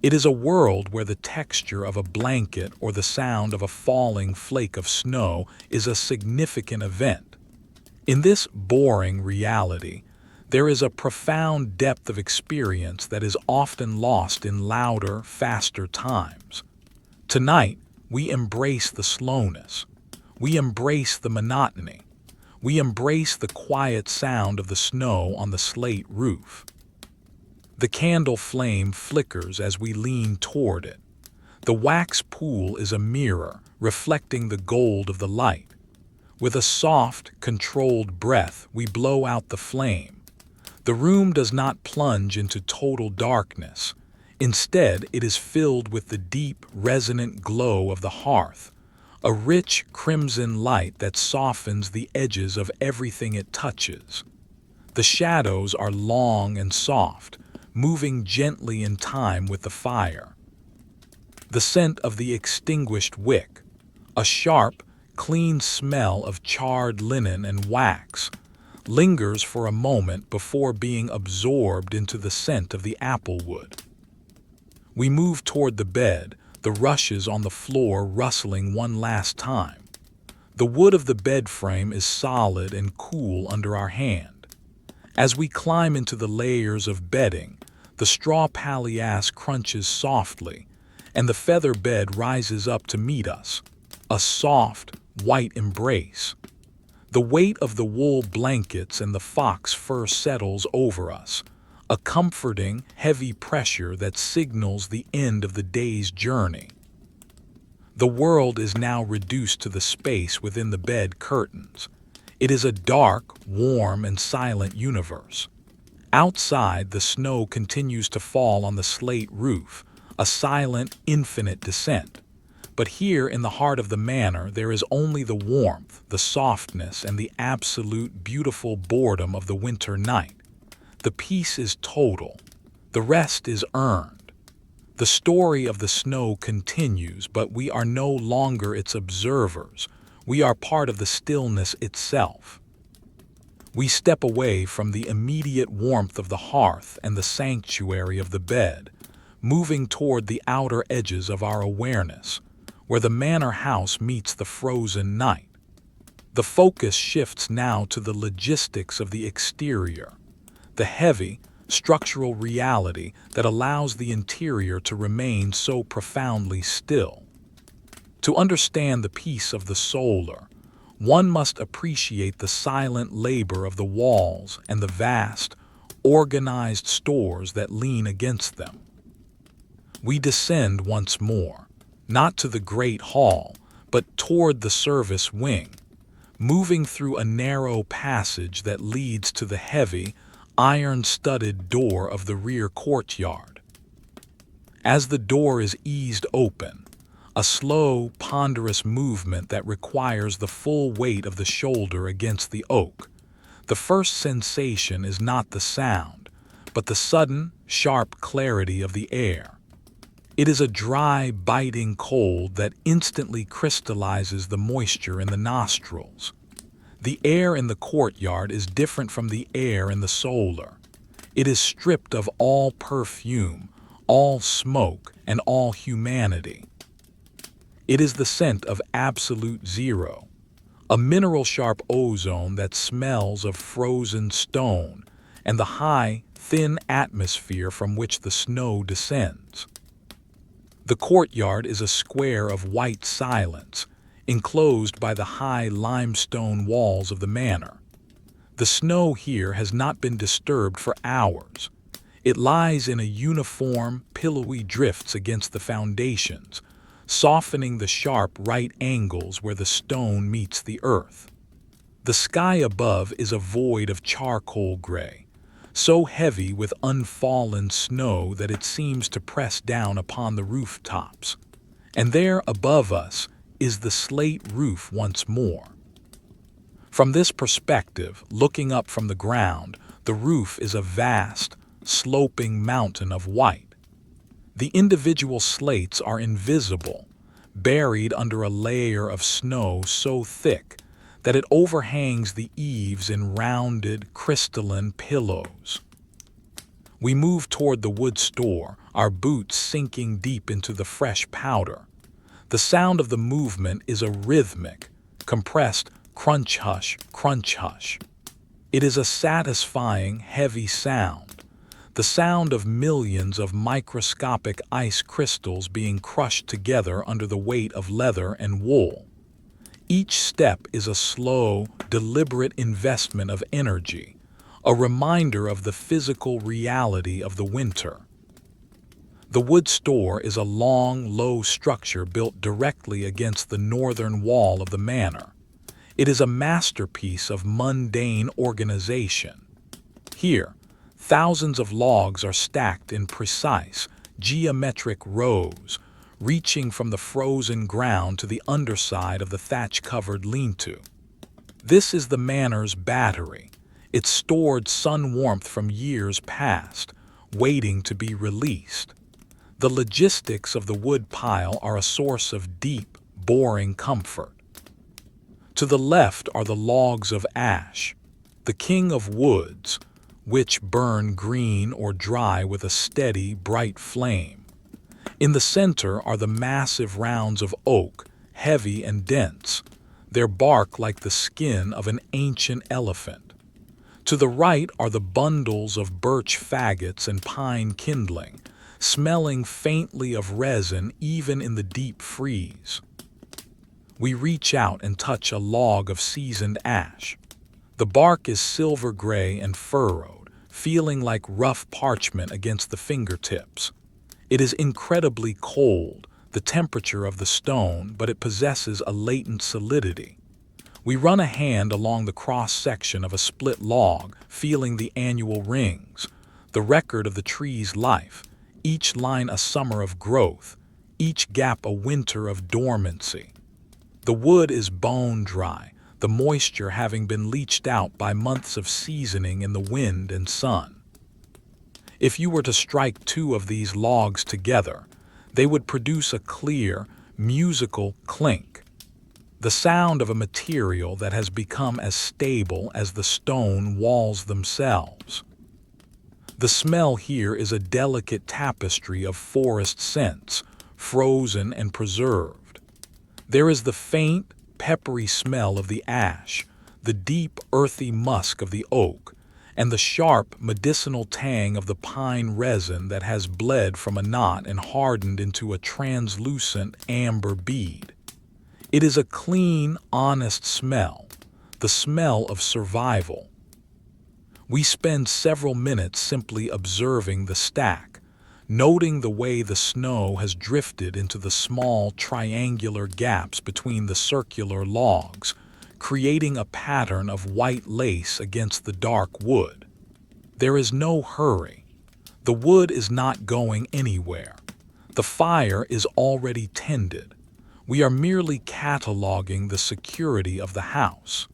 It is a world where the texture of a blanket or the sound of a falling flake of snow is a significant event. In this boring reality, there is a profound depth of experience that is often lost in louder, faster times. Tonight, we embrace the slowness. We embrace the monotony. We embrace the quiet sound of the snow on the slate roof. The candle flame flickers as we lean toward it. The wax pool is a mirror, reflecting the gold of the light. With a soft, controlled breath, we blow out the flame. The room does not plunge into total darkness. Instead, it is filled with the deep, resonant glow of the hearth, a rich crimson light that softens the edges of everything it touches. The shadows are long and soft, moving gently in time with the fire. The scent of the extinguished wick, a sharp, clean smell of charred linen and wax, lingers for a moment before being absorbed into the scent of the applewood. We move toward the bed, the rushes on the floor rustling one last time. The wood of the bed frame is solid and cool under our hand. As we climb into the layers of bedding, the straw palliasse crunches softly, and the feather bed rises up to meet us, a soft, white embrace. The weight of the wool blankets and the fox fur settles over us, a comforting, heavy pressure that signals the end of the day's journey. The world is now reduced to the space within the bed curtains. It is a dark, warm, and silent universe. Outside, the snow continues to fall on the slate roof, a silent, infinite descent. But here in the heart of the manor, there is only the warmth, the softness, and the absolute beautiful boredom of the winter night. The peace is total. The rest is earned. The story of the snow continues, but we are no longer its observers. We are part of the stillness itself. We step away from the immediate warmth of the hearth and the sanctuary of the bed, moving toward the outer edges of our awareness, where the manor house meets the frozen night. The focus shifts now to the logistics of the exterior, the heavy, structural reality that allows the interior to remain so profoundly still. To understand the peace of the solar, one must appreciate the silent labor of the walls and the vast, organized stores that lean against them. We descend once more, not to the great hall, but toward the service wing, moving through a narrow passage that leads to the heavy, iron-studded door of the rear courtyard. As the door is eased open, a slow, ponderous movement that requires the full weight of the shoulder against the oak. The first sensation is not the sound, but the sudden, sharp clarity of the air. It is a dry, biting cold that instantly crystallizes the moisture in the nostrils. The air in the courtyard is different from the air in the solar. It is stripped of all perfume, all smoke, and all humanity. It is the scent of absolute zero, a mineral-sharp ozone that smells of frozen stone and the high, thin atmosphere from which the snow descends. The courtyard is a square of white silence, enclosed by the high limestone walls of the manor. The snow here has not been disturbed for hours. It lies in a uniform, pillowy drifts against the foundations, softening the sharp right angles where the stone meets the earth. The sky above is a void of charcoal gray, so heavy with unfallen snow that it seems to press down upon the rooftops. And there above us is the slate roof once more. From this perspective, looking up from the ground, the roof is a vast, sloping mountain of white. The individual slates are invisible, buried under a layer of snow so thick that it overhangs the eaves in rounded, crystalline pillows. We move toward the wood store, our boots sinking deep into the fresh powder. The sound of the movement is a rhythmic, compressed crunch-hush, crunch-hush. It is a satisfying, heavy sound, the sound of millions of microscopic ice crystals being crushed together under the weight of leather and wool. Each step is a slow, deliberate investment of energy, a reminder of the physical reality of the winter. The wood store is a long, low structure built directly against the northern wall of the manor. It is a masterpiece of mundane organization. Here, thousands of logs are stacked in precise, geometric rows, reaching from the frozen ground to the underside of the thatch-covered lean-to. This is the manor's battery, its stored sun warmth from years past, waiting to be released. The logistics of the wood pile are a source of deep, boring comfort. To the left are the logs of ash, the king of woods, which burn green or dry with a steady, bright flame. In the center are the massive rounds of oak, heavy and dense, their bark like the skin of an ancient elephant. To the right are the bundles of birch faggots and pine kindling, smelling faintly of resin even in the deep freeze. We reach out and touch a log of seasoned ash. The bark is silver gray and furrowed, feeling like rough parchment against the fingertips. It is incredibly cold, the temperature of the stone, but it possesses a latent solidity. We run a hand along the cross-section of a split log, feeling the annual rings, the record of the tree's life, each line a summer of growth, each gap a winter of dormancy. The wood is bone dry, the moisture having been leached out by months of seasoning in the wind and sun. If you were to strike two of these logs together, they would produce a clear, musical clink, the sound of a material that has become as stable as the stone walls themselves. The smell here is a delicate tapestry of forest scents, frozen and preserved. There is the faint, peppery smell of the ash, the deep, earthy musk of the oak, and the sharp, medicinal tang of the pine resin that has bled from a knot and hardened into a translucent amber bead. It is a clean, honest smell, the smell of survival. We spend several minutes simply observing the stack, noting the way the snow has drifted into the small, triangular gaps between the circular logs, creating a pattern of white lace against the dark wood. There is no hurry. The wood is not going anywhere. The fire is already tended. We are merely cataloging the security of the house.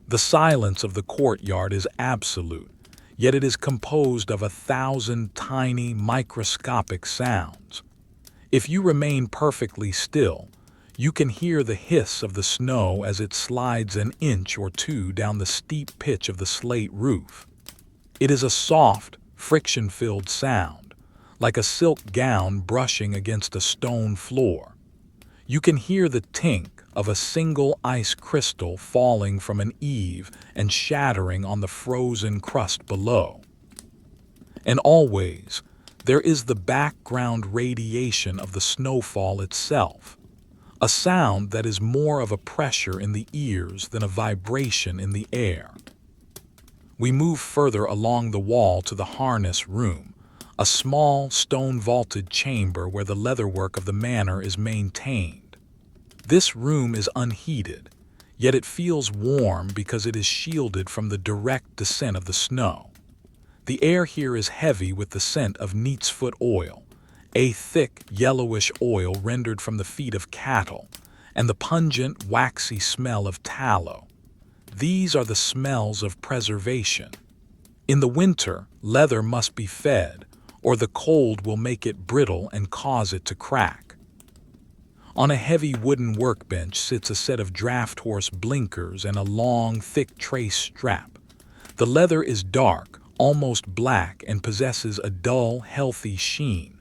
The silence of the courtyard is absolute, yet it is composed of 1,000 tiny microscopic sounds. If you remain perfectly still, you can hear the hiss of the snow as it slides an inch or two down the steep pitch of the slate roof. It is a soft, friction-filled sound, like a silk gown brushing against a stone floor. You can hear the tink of a single ice crystal falling from an eave and shattering on the frozen crust below. And always, there is the background radiation of the snowfall itself, a sound that is more of a pressure in the ears than a vibration in the air. We move further along the wall to the harness room, a small stone-vaulted chamber where the leatherwork of the manor is maintained. This room is unheated, yet it feels warm because it is shielded from the direct descent of the snow. The air here is heavy with the scent of neatsfoot oil, a thick, yellowish oil rendered from the feet of cattle, and the pungent, waxy smell of tallow. These are the smells of preservation. In the winter, leather must be fed, or the cold will make it brittle and cause it to crack. On a heavy wooden workbench sits a set of draft horse blinkers and a long, thick trace strap. The leather is dark, almost black, and possesses a dull, healthy sheen.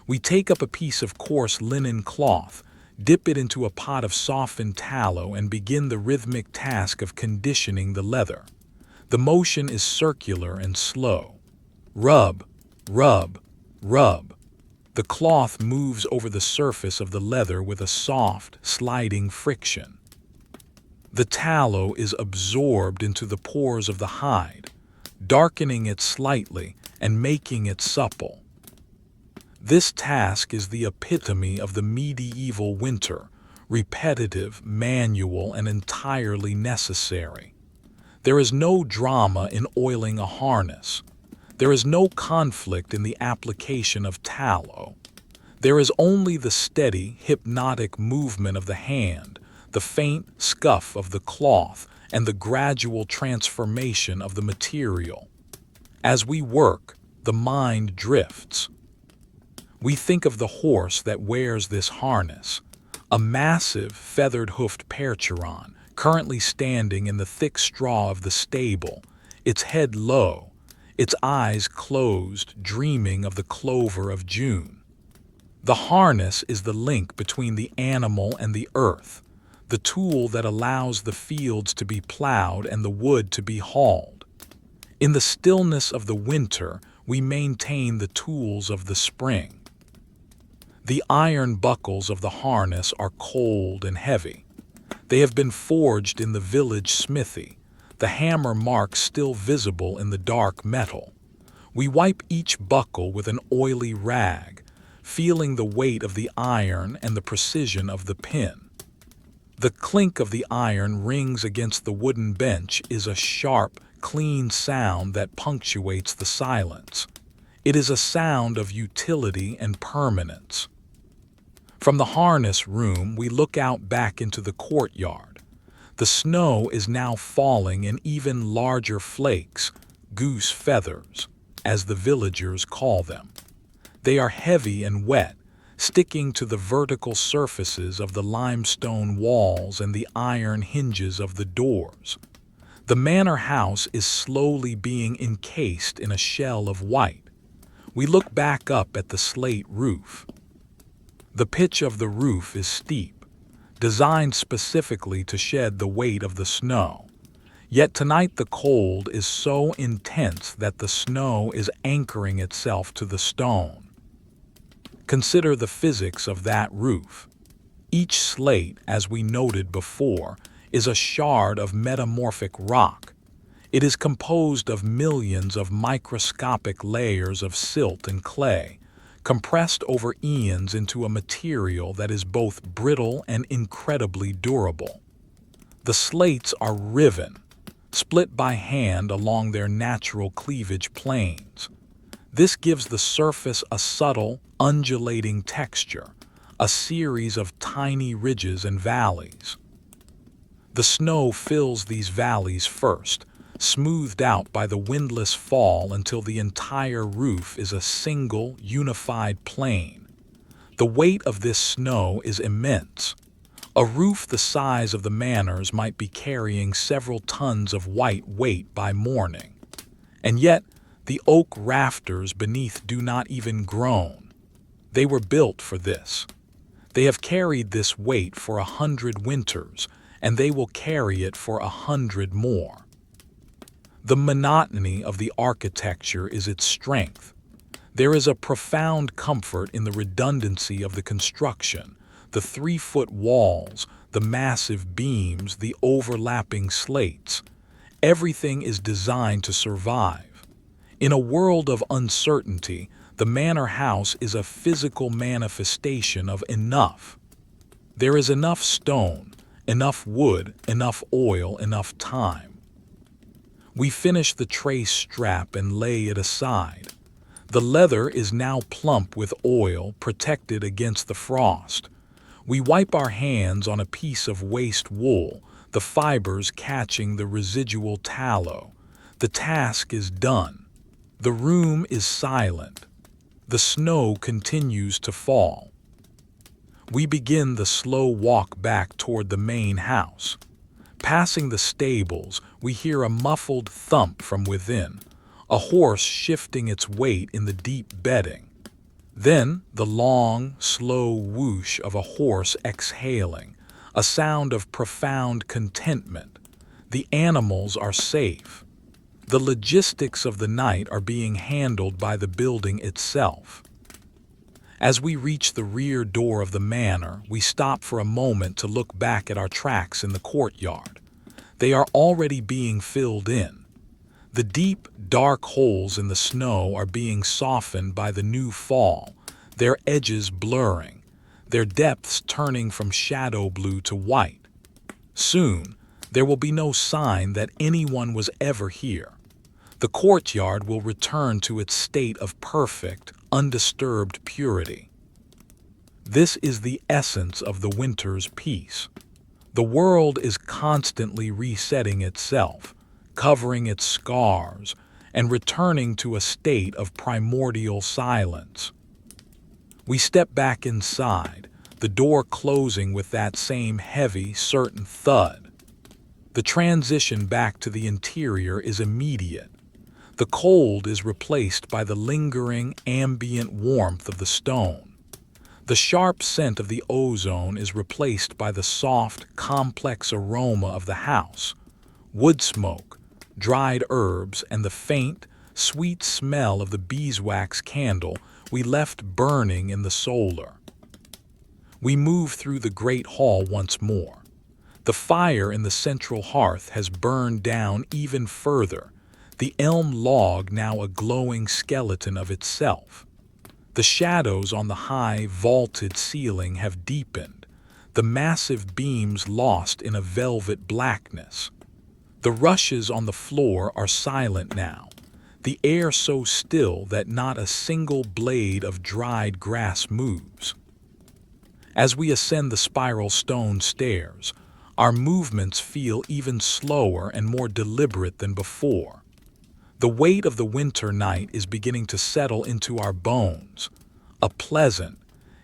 We take up a piece of coarse linen cloth, dip it into a pot of softened tallow, and begin the rhythmic task of conditioning the leather. The motion is circular and slow. Rub, rub, rub. The cloth moves over the surface of the leather with a soft, sliding friction. The tallow is absorbed into the pores of the hide, darkening it slightly and making it supple. This task is the epitome of the medieval winter, repetitive, manual, and entirely necessary. There is no drama in oiling a harness. There is no conflict in the application of tallow. There is only the steady, hypnotic movement of the hand, the faint scuff of the cloth, and the gradual transformation of the material. As we work, the mind drifts. We think of the horse that wears this harness, a massive, feathered-hoofed Percheron, currently standing in the thick straw of the stable, its head low, its eyes closed, dreaming of the clover of June. The harness is the link between the animal and the earth, the tool that allows the fields to be plowed and the wood to be hauled. In the stillness of the winter, we maintain the tools of the spring. The iron buckles of the harness are cold and heavy. They have been forged in the village smithy, the hammer marks still visible in the dark metal. We wipe each buckle with an oily rag, feeling the weight of the iron and the precision of the pin. The clink of the iron rings against the wooden bench is a sharp, clean sound that punctuates the silence. It is a sound of utility and permanence. From the harness room, we look out back into the courtyard. The snow is now falling in even larger flakes, goose feathers, as the villagers call them. They are heavy and wet, sticking to the vertical surfaces of the limestone walls and the iron hinges of the doors. The manor house is slowly being encased in a shell of white. We look back up at the slate roof. The pitch of the roof is steep, designed specifically to shed the weight of the snow. Yet tonight the cold is so intense that the snow is anchoring itself to the stone. Consider the physics of that roof. Each slate, as we noted before, is a shard of metamorphic rock. It is composed of millions of microscopic layers of silt and clay, compressed over eons into a material that is both brittle and incredibly durable. The slates are riven, split by hand along their natural cleavage planes. This gives the surface a subtle, undulating texture, a series of tiny ridges and valleys. The snow fills these valleys first, smoothed out by the windless fall until the entire roof is a single, unified plain. The weight of this snow is immense. A roof the size of the manors might be carrying several tons of white weight by morning. And yet, the oak rafters beneath do not even groan. They were built for this. They have carried this weight for 100 winters, and they will carry it for 100 more. The monotony of the architecture is its strength. There is a profound comfort in the redundancy of the construction, the 3-foot walls, the massive beams, the overlapping slates. Everything is designed to survive. In a world of uncertainty, the manor house is a physical manifestation of enough. There is enough stone, enough wood, enough oil, enough time. We finish the trace strap and lay it aside. The leather is now plump with oil, protected against the frost. We wipe our hands on a piece of waste wool, the fibers catching the residual tallow. The task is done. The room is silent. The snow continues to fall. We begin the slow walk back toward the main house. Passing the stables, we hear a muffled thump from within, a horse shifting its weight in the deep bedding. Then the long, slow whoosh of a horse exhaling, a sound of profound contentment. The animals are safe. The logistics of the night are being handled by the building itself. As we reach the rear door of the manor, we stop for a moment to look back at our tracks in the courtyard. They are already being filled in. The deep, dark holes in the snow are being softened by the new fall, their edges blurring, their depths turning from shadow blue to white. Soon, there will be no sign that anyone was ever here. The courtyard will return to its state of perfect, undisturbed purity. This is the essence of the winter's peace. The world is constantly resetting itself, covering its scars, and returning to a state of primordial silence. We step back inside, the door closing with that same heavy, certain thud. The transition back to the interior is immediate. The cold is replaced by the lingering, ambient warmth of the stone. The sharp scent of the ozone is replaced by the soft, complex aroma of the house, wood smoke, dried herbs, and the faint, sweet smell of the beeswax candle we left burning in the solar. We move through the great hall once more. The fire in the central hearth has burned down even further, the elm log now a glowing skeleton of itself. The shadows on the high, vaulted ceiling have deepened, the massive beams lost in a velvet blackness. The rushes on the floor are silent now, the air so still that not a single blade of dried grass moves. As we ascend the spiral stone stairs, our movements feel even slower and more deliberate than before. The weight of the winter night is beginning to settle into our bones, a pleasant,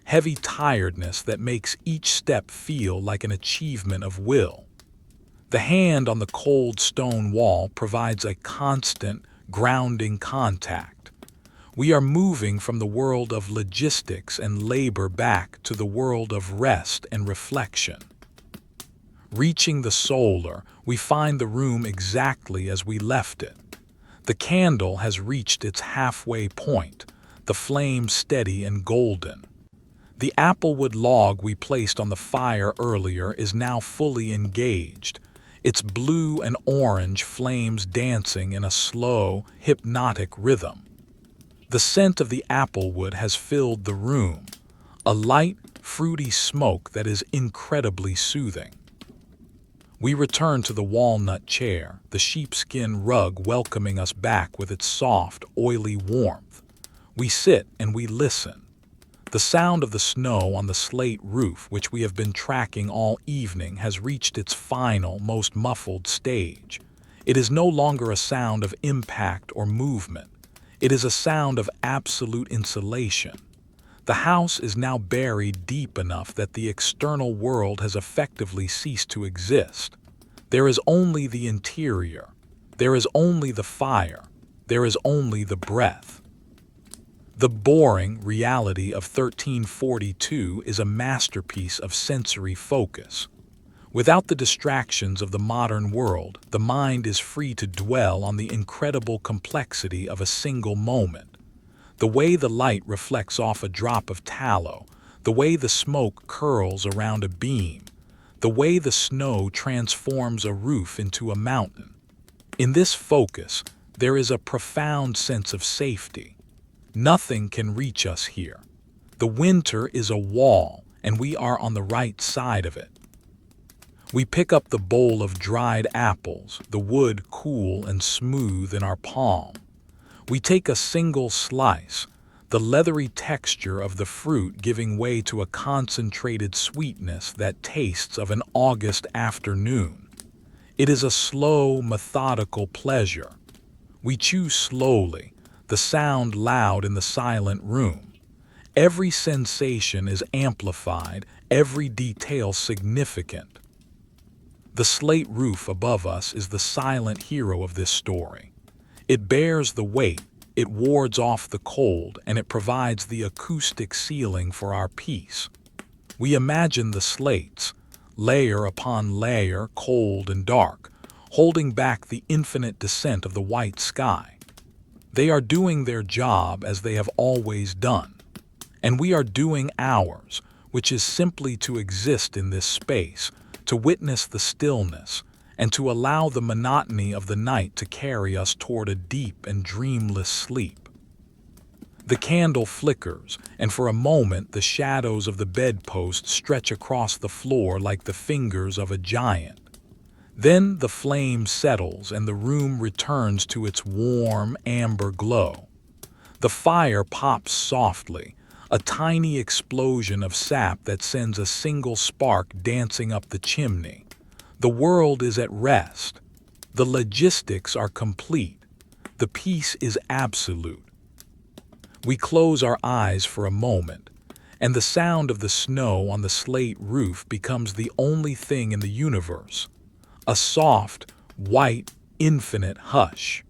heavy tiredness that makes each step feel like an achievement of will. The hand on the cold stone wall provides a constant, grounding contact. We are moving from the world of logistics and labor back to the world of rest and reflection. Reaching the solar, we find the room exactly as we left it. The candle has reached its halfway point, the flame steady and golden. The applewood log we placed on the fire earlier is now fully engaged, its blue and orange flames dancing in a slow, hypnotic rhythm. The scent of the applewood has filled the room, a light, fruity smoke that is incredibly soothing. We return to the walnut chair, the sheepskin rug welcoming us back with its soft, oily warmth. We sit and we listen. The sound of the snow on the slate roof, which we have been tracking all evening, has reached its final, most muffled stage. It is no longer a sound of impact or movement. It is a sound of absolute insulation. The house is now buried deep enough that the external world has effectively ceased to exist. There is only the interior. There is only the fire. There is only the breath. The boring reality of 1342 is a masterpiece of sensory focus. Without the distractions of the modern world, the mind is free to dwell on the incredible complexity of a single moment. The way the light reflects off a drop of tallow, the way the smoke curls around a beam, the way the snow transforms a roof into a mountain. In this focus, there is a profound sense of safety. Nothing can reach us here. The winter is a wall, and we are on the right side of it. We pick up the bowl of dried apples, the wood cool and smooth in our palm. We take a single slice, the leathery texture of the fruit giving way to a concentrated sweetness that tastes of an August afternoon. It is a slow, methodical pleasure. We chew slowly, the sound loud in the silent room. Every sensation is amplified, every detail significant. The slate roof above us is the silent hero of this story. It bears the weight, it wards off the cold, and it provides the acoustic ceiling for our peace. We imagine the slates, layer upon layer, cold and dark, holding back the infinite descent of the white sky. They are doing their job as they have always done. And we are doing ours, which is simply to exist in this space, to witness the stillness, and to allow the monotony of the night to carry us toward a deep and dreamless sleep. The candle flickers, and for a moment the shadows of the bedpost stretch across the floor like the fingers of a giant. Then the flame settles and the room returns to its warm, amber glow. The fire pops softly, a tiny explosion of sap that sends a single spark dancing up the chimney. The world is at rest. The logistics are complete. The peace is absolute. We close our eyes for a moment, and the sound of the snow on the slate roof becomes the only thing in the universe. A soft, white, infinite hush.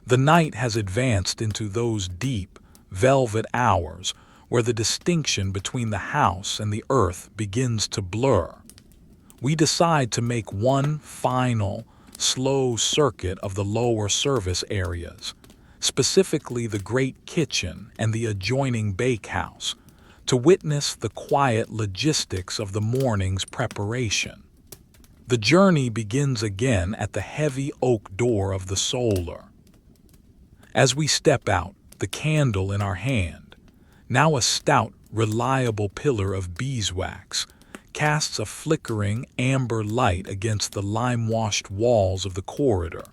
The night has advanced into those deep, velvet hours where the distinction between the house and the earth begins to blur. We decide to make one final, slow circuit of the lower service areas, specifically the great kitchen and the adjoining bakehouse, to witness the quiet logistics of the morning's preparation. The journey begins again at the heavy oak door of the solar. As we step out, the candle in our hand, now a stout, reliable pillar of beeswax, casts a flickering amber light against the lime-washed walls of the corridor.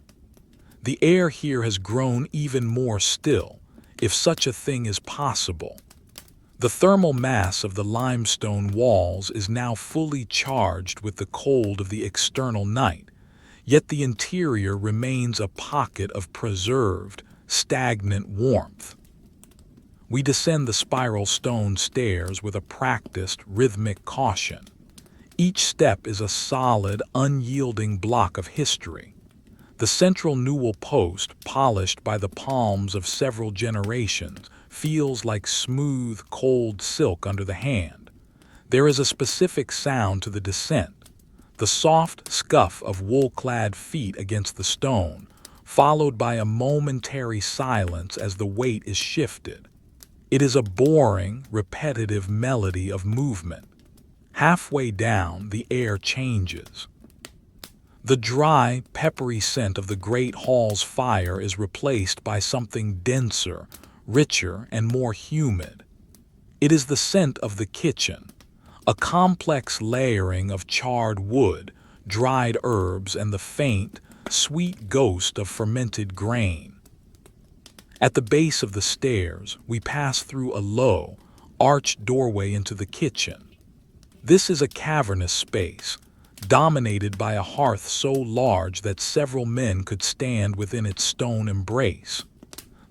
The air here has grown even more still, if such a thing is possible. The thermal mass of the limestone walls is now fully charged with the cold of the external night, yet the interior remains a pocket of preserved, stagnant warmth. We descend the spiral stone stairs with a practiced, rhythmic caution. Each step is a solid, unyielding block of history. The central newel post, polished by the palms of several generations, feels like smooth, cold silk under the hand. There is a specific sound to the descent, the soft scuff of wool-clad feet against the stone, followed by a momentary silence as the weight is shifted. It is a boring, repetitive melody of movement. Halfway down, the air changes. The dry, peppery scent of the great hall's fire is replaced by something denser, richer, and more humid. It is the scent of the kitchen, a complex layering of charred wood, dried herbs, and the faint, sweet ghost of fermented grain. At the base of the stairs, we pass through a low, arched doorway into the kitchen. This is a cavernous space, dominated by a hearth so large that several men could stand within its stone embrace.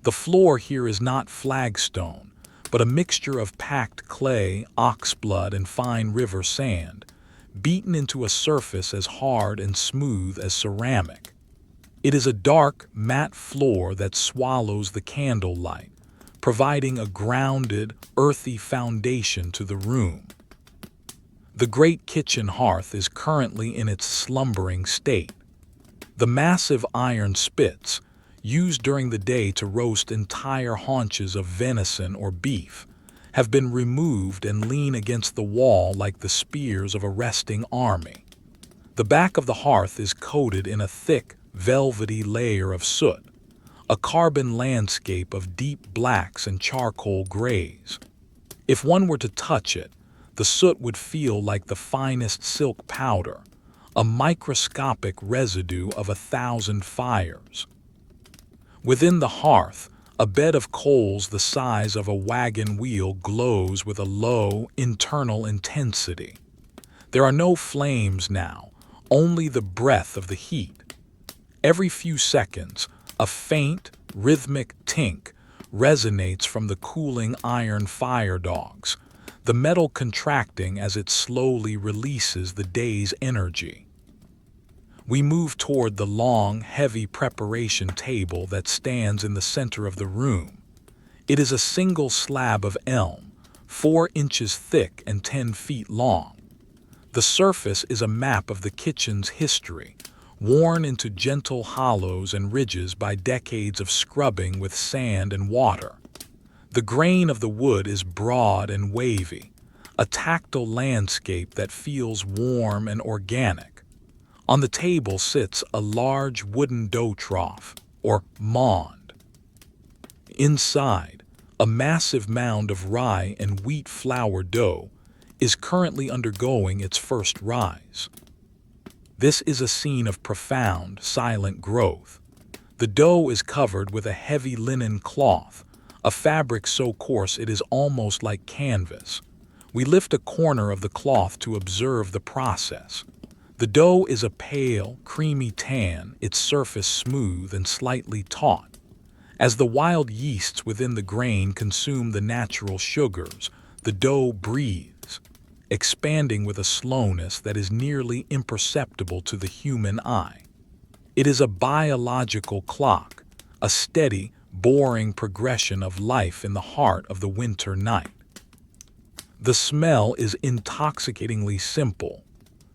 The floor here is not flagstone, but a mixture of packed clay, oxblood, and fine river sand, beaten into a surface as hard and smooth as ceramic. It is a dark, matte floor that swallows the candlelight, providing a grounded, earthy foundation to the room. The great kitchen hearth is currently in its slumbering state. The massive iron spits, used during the day to roast entire haunches of venison or beef, have been removed and lean against the wall like the spears of a resting army. The back of the hearth is coated in a thick, velvety layer of soot, a carbon landscape of deep blacks and charcoal grays. If one were to touch it, the soot would feel like the finest silk powder, a microscopic residue of 1,000 fires. Within the hearth, a bed of coals the size of a wagon wheel glows with a low, internal intensity. There are no flames now, only the breath of the heat. Every few seconds, a faint, rhythmic tink resonates from the cooling iron fire dogs, the metal contracting as it slowly releases the day's energy. We move toward the long, heavy preparation table that stands in the center of the room. It is a single slab of elm, 4 inches thick and 10 feet long. The surface is a map of the kitchen's history, worn into gentle hollows and ridges by decades of scrubbing with sand and water. The grain of the wood is broad and wavy, a tactile landscape that feels warm and organic. On the table sits a large wooden dough trough, or mound. Inside, a massive mound of rye and wheat flour dough is currently undergoing its first rise. This is a scene of profound, silent growth. The dough is covered with a heavy linen cloth, a fabric so coarse it is almost like canvas. We lift a corner of the cloth to observe the process. The dough is a pale, creamy tan, its surface smooth and slightly taut. As the wild yeasts within the grain consume the natural sugars, the dough breathes, expanding with a slowness that is nearly imperceptible to the human eye. It is a biological clock, a steady, boring progression of life in the heart of the winter night. The smell is intoxicatingly simple.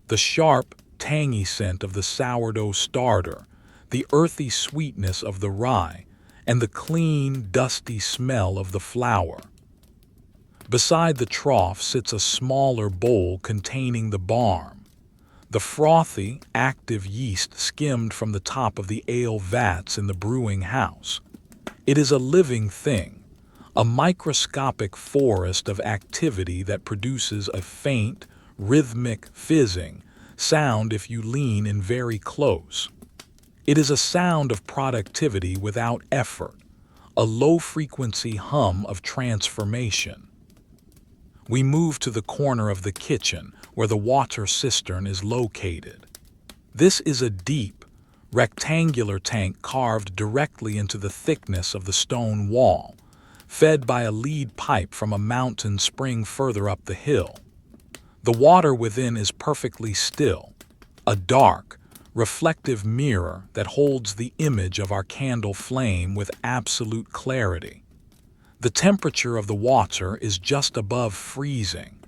The sharp, tangy scent of the sourdough starter, the earthy sweetness of the rye, and the clean, dusty smell of the flour. Beside the trough sits a smaller bowl containing the barm. The frothy, active yeast skimmed from the top of the ale vats in the brewing house. It is a living thing, a microscopic forest of activity that produces a faint, rhythmic fizzing sound if you lean in very close. It is a sound of productivity without effort, a low-frequency hum of transformation. We move to the corner of the kitchen where the water cistern is located. This is a deep, rectangular tank carved directly into the thickness of the stone wall, fed by a lead pipe from a mountain spring further up the hill. The water within is perfectly still, a dark, reflective mirror that holds the image of our candle flame with absolute clarity. The temperature of the water is just above freezing,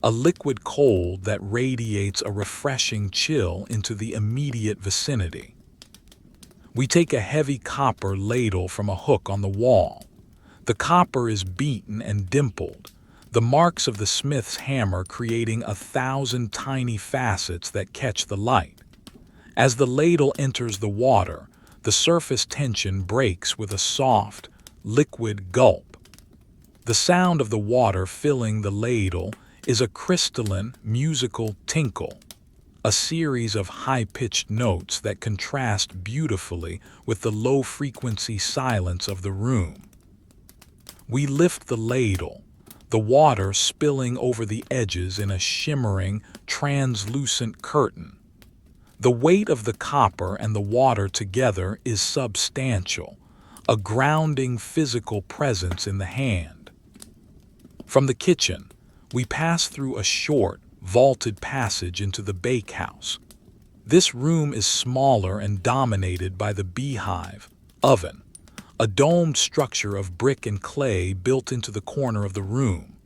a liquid cold that radiates a refreshing chill into the immediate vicinity. We take a heavy copper ladle from a hook on the wall. The copper is beaten and dimpled, the marks of the smith's hammer creating 1,000 tiny facets that catch the light. As the ladle enters the water, the surface tension breaks with a soft, liquid gulp. The sound of the water filling the ladle is a crystalline, musical tinkle, a series of high-pitched notes that contrast beautifully with the low-frequency silence of the room. We lift the ladle, the water spilling over the edges in a shimmering, translucent curtain. The weight of the copper and the water together is substantial, a grounding physical presence in the hand. From the kitchen, we pass through a short, vaulted passage into the bakehouse. This room is smaller and dominated by the beehive, oven, a domed structure of brick and clay built into the corner of the room.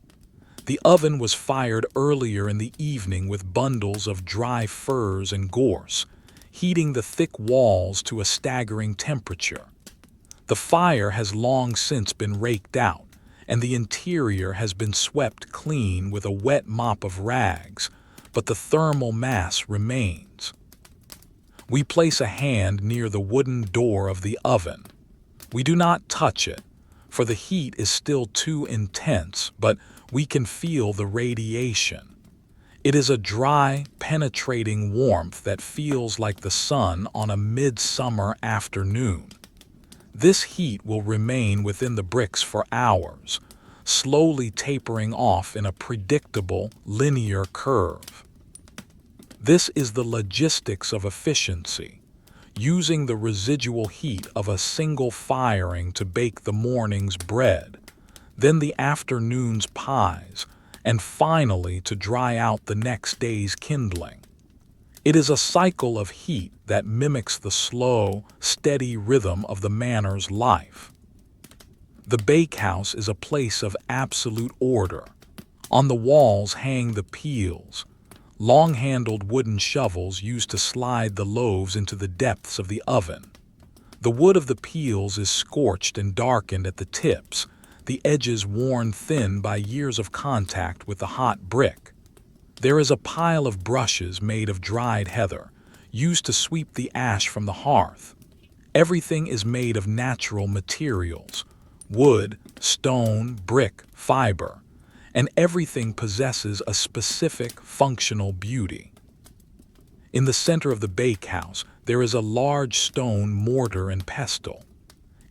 The oven was fired earlier in the evening with bundles of dry furs and gorse, heating the thick walls to a staggering temperature. The fire has long since been raked out, and the interior has been swept clean with a wet mop of rags, but the thermal mass remains. We place a hand near the wooden door of the oven. We do not touch it, for the heat is still too intense, but we can feel the radiation. It is a dry, penetrating warmth that feels like the sun on a midsummer afternoon. This heat will remain within the bricks for hours, slowly tapering off in a predictable, linear curve. This is the logistics of efficiency, using the residual heat of a single firing to bake the morning's bread, then the afternoon's pies, and finally to dry out the next day's kindling. It is a cycle of heat that mimics the slow, steady rhythm of the manor's life. The bakehouse is a place of absolute order. On the walls hang the peels, long-handled wooden shovels used to slide the loaves into the depths of the oven. The wood of the peels is scorched and darkened at the tips, the edges worn thin by years of contact with the hot brick. There is a pile of brushes made of dried heather, used to sweep the ash from the hearth. Everything is made of natural materials: wood, stone, brick, fiber, and everything possesses a specific functional beauty. In the center of the bakehouse, there is a large stone mortar and pestle.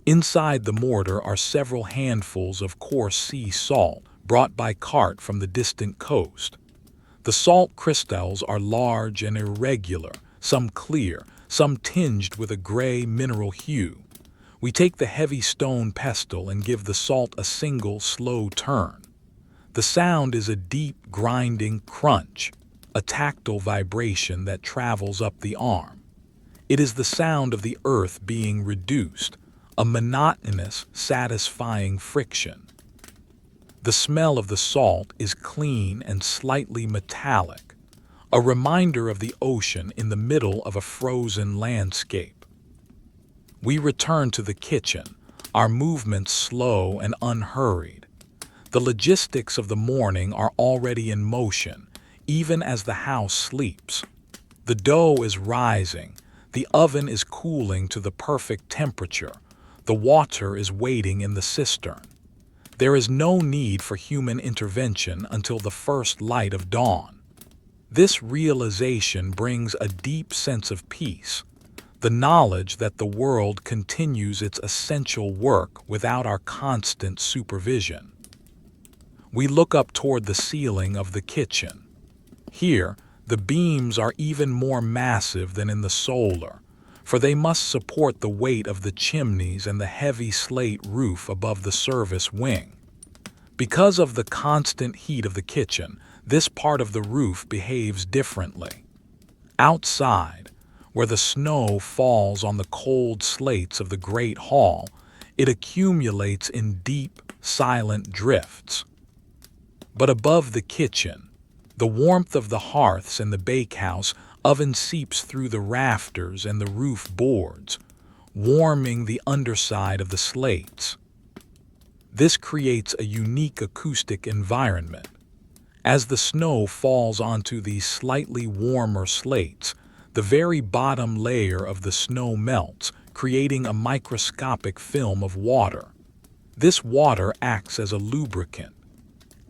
Inside the mortar are several handfuls of coarse sea salt brought by cart from the distant coast. The salt crystals are large and irregular, some clear, some tinged with a gray mineral hue. We take the heavy stone pestle and give the salt a single, slow turn. The sound is a deep, grinding crunch, a tactile vibration that travels up the arm. It is the sound of the earth being reduced, a monotonous, satisfying friction. The smell of the salt is clean and slightly metallic, a reminder of the ocean in the middle of a frozen landscape. We return to the kitchen, our movements slow and unhurried. The logistics of the morning are already in motion, even as the house sleeps. The dough is rising, the oven is cooling to the perfect temperature, the water is waiting in the cistern. There is no need for human intervention until the first light of dawn. This realization brings a deep sense of peace, the knowledge that the world continues its essential work without our constant supervision. We look up toward the ceiling of the kitchen. Here, the beams are even more massive than in the solar, for they must support the weight of the chimneys and the heavy slate roof above the service wing. Because of the constant heat of the kitchen, this part of the roof behaves differently. Outside, where the snow falls on the cold slates of the great hall, it accumulates in deep, silent drifts. But above the kitchen, the warmth of the hearths in the bakehouse oven seeps through the rafters and the roof boards, warming the underside of the slates. This creates a unique acoustic environment. As the snow falls onto these slightly warmer slates, the very bottom layer of the snow melts, creating a microscopic film of water. This water acts as a lubricant.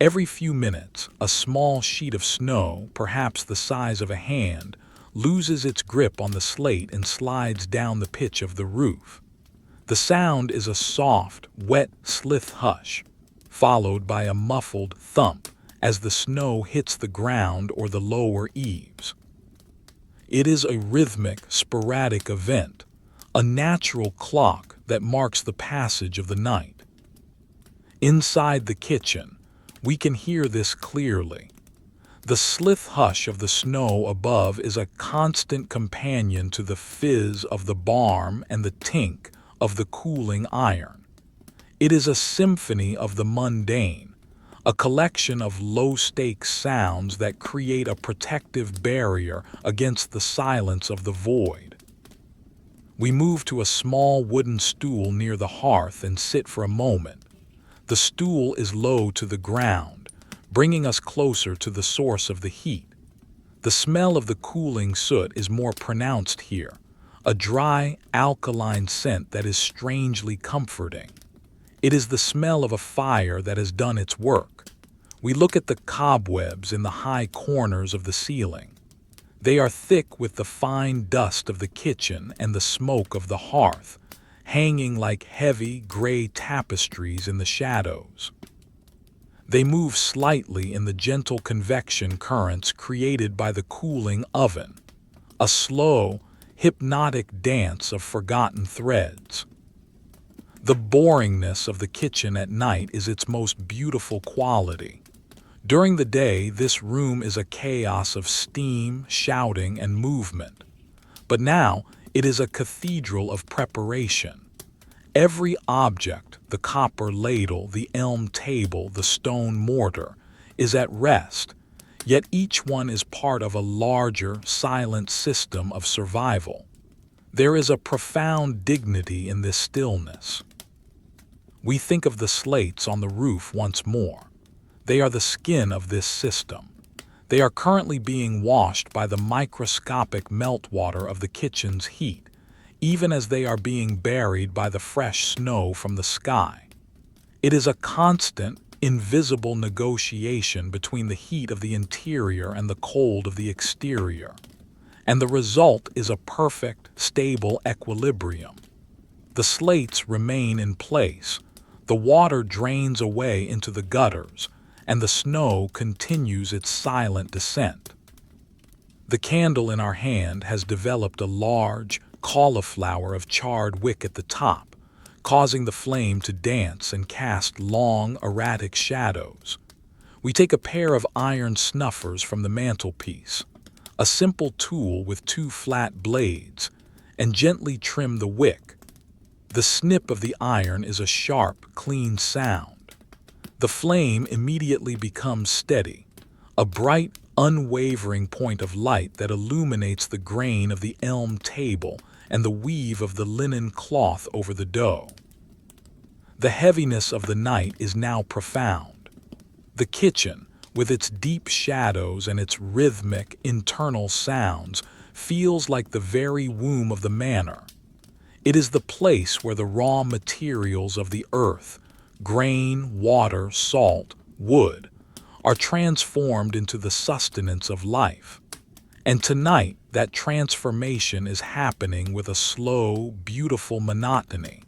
Every few minutes, a small sheet of snow, perhaps the size of a hand, loses its grip on the slate and slides down the pitch of the roof. The sound is a soft, wet slith hush, followed by a muffled thump as the snow hits the ground or the lower eaves. It is a rhythmic, sporadic event, a natural clock that marks the passage of the night. Inside the kitchen, we can hear this clearly. The slith hush of the snow above is a constant companion to the fizz of the barm and the tink of the cooling iron. It is a symphony of the mundane, a collection of low-stakes sounds that create a protective barrier against the silence of the void. We move to a small wooden stool near the hearth and sit for a moment. The stool is low to the ground, bringing us closer to the source of the heat. The smell of the cooling soot is more pronounced here, a dry, alkaline scent that is strangely comforting. It is the smell of a fire that has done its work. We look at the cobwebs in the high corners of the ceiling. They are thick with the fine dust of the kitchen and the smoke of the hearth, hanging like heavy, gray tapestries in the shadows. They move slightly in the gentle convection currents created by the cooling oven, a slow, hypnotic dance of forgotten threads. The boringness of the kitchen at night is its most beautiful quality. During the day, this room is a chaos of steam, shouting, and movement. But now, it is a cathedral of preparation. Every object, the copper ladle, the elm table, the stone mortar, is at rest, yet each one is part of a larger, silent system of survival. There is a profound dignity in this stillness. We think of the slates on the roof once more. They are the skin of this system. They are currently being washed by the microscopic meltwater of the kitchen's heat, even as they are being buried by the fresh snow from the sky. It is a constant, invisible negotiation between the heat of the interior and the cold of the exterior, and the result is a perfect, stable equilibrium. The slates remain in place, the water drains away into the gutters, and the snow continues its silent descent. The candle in our hand has developed a large, cauliflower of charred wick at the top, causing the flame to dance and cast long, erratic shadows. We take a pair of iron snuffers from the mantelpiece, a simple tool with two flat blades, and gently trim the wick. The snip of the iron is a sharp, clean sound. The flame immediately becomes steady, a bright, unwavering point of light that illuminates the grain of the elm table and the weave of the linen cloth over the dough. The heaviness of the night is now profound. The kitchen, with its deep shadows and its rhythmic, internal sounds, feels like the very womb of the manor. It is the place where the raw materials of the earth, grain, water, salt, wood, are transformed into the sustenance of life. And tonight, that transformation is happening with a slow, beautiful monotony.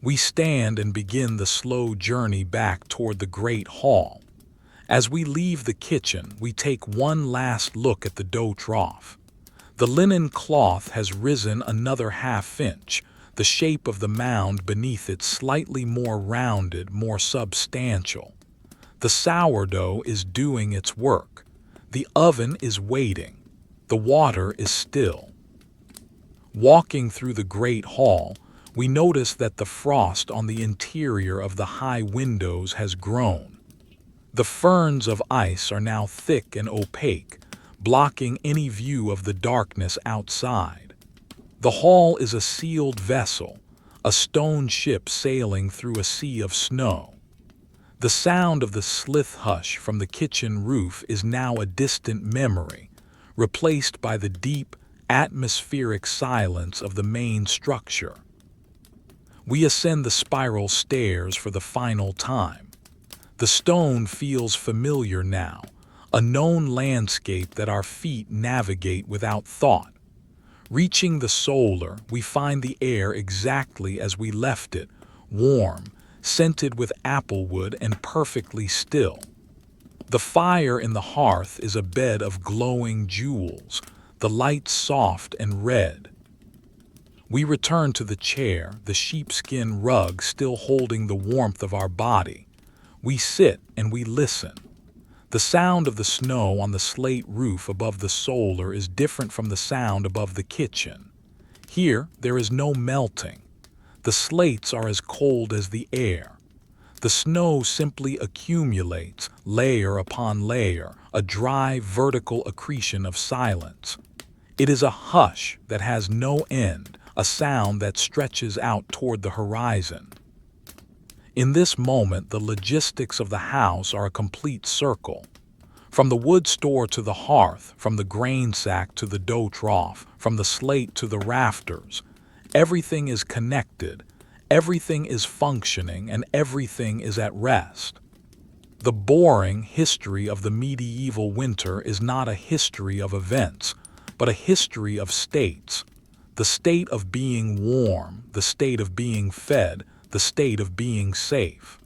We stand and begin the slow journey back toward the great hall. As we leave the kitchen, we take one last look at the dough trough. The linen cloth has risen another half-inch, the shape of the mound beneath it slightly more rounded, more substantial. The sourdough is doing its work. The oven is waiting. The water is still. Walking through the great hall, we notice that the frost on the interior of the high windows has grown. The ferns of ice are now thick and opaque, blocking any view of the darkness outside. The hall is a sealed vessel, a stone ship sailing through a sea of snow. The sound of the slith hush from the kitchen roof is now a distant memory, replaced by the deep, atmospheric silence of the main structure. We ascend the spiral stairs for the final time. The stone feels familiar now, a known landscape that our feet navigate without thought. Reaching the solar, we find the air exactly as we left it, warm, scented with applewood and perfectly still. The fire in the hearth is a bed of glowing jewels, the light soft and red. We return to the chair, the sheepskin rug still holding the warmth of our body. We sit and we listen. The sound of the snow on the slate roof above the solar is different from the sound above the kitchen. Here, there is no melting. The slates are as cold as the air. The snow simply accumulates, layer upon layer, a dry, vertical accretion of silence. It is a hush that has no end, a sound that stretches out toward the horizon. In this moment, the logistics of the house are a complete circle. From the wood store to the hearth, from the grain sack to the dough trough, from the slate to the rafters, everything is connected, everything is functioning, and everything is at rest. The boring history of the medieval winter is not a history of events, but a history of states. The state of being warm, the state of being fed, the state of being safe.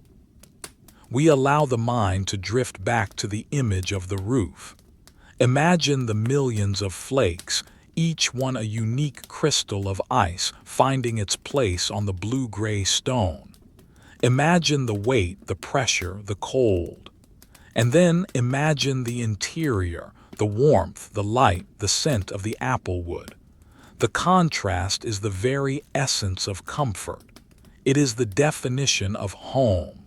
We allow the mind to drift back to the image of the roof. Imagine the millions of flakes, each one a unique crystal of ice finding its place on the blue-gray stone. Imagine the weight, the pressure, the cold. And then imagine the interior, the warmth, the light, the scent of the applewood. The contrast is the very essence of comfort. It is the definition of home.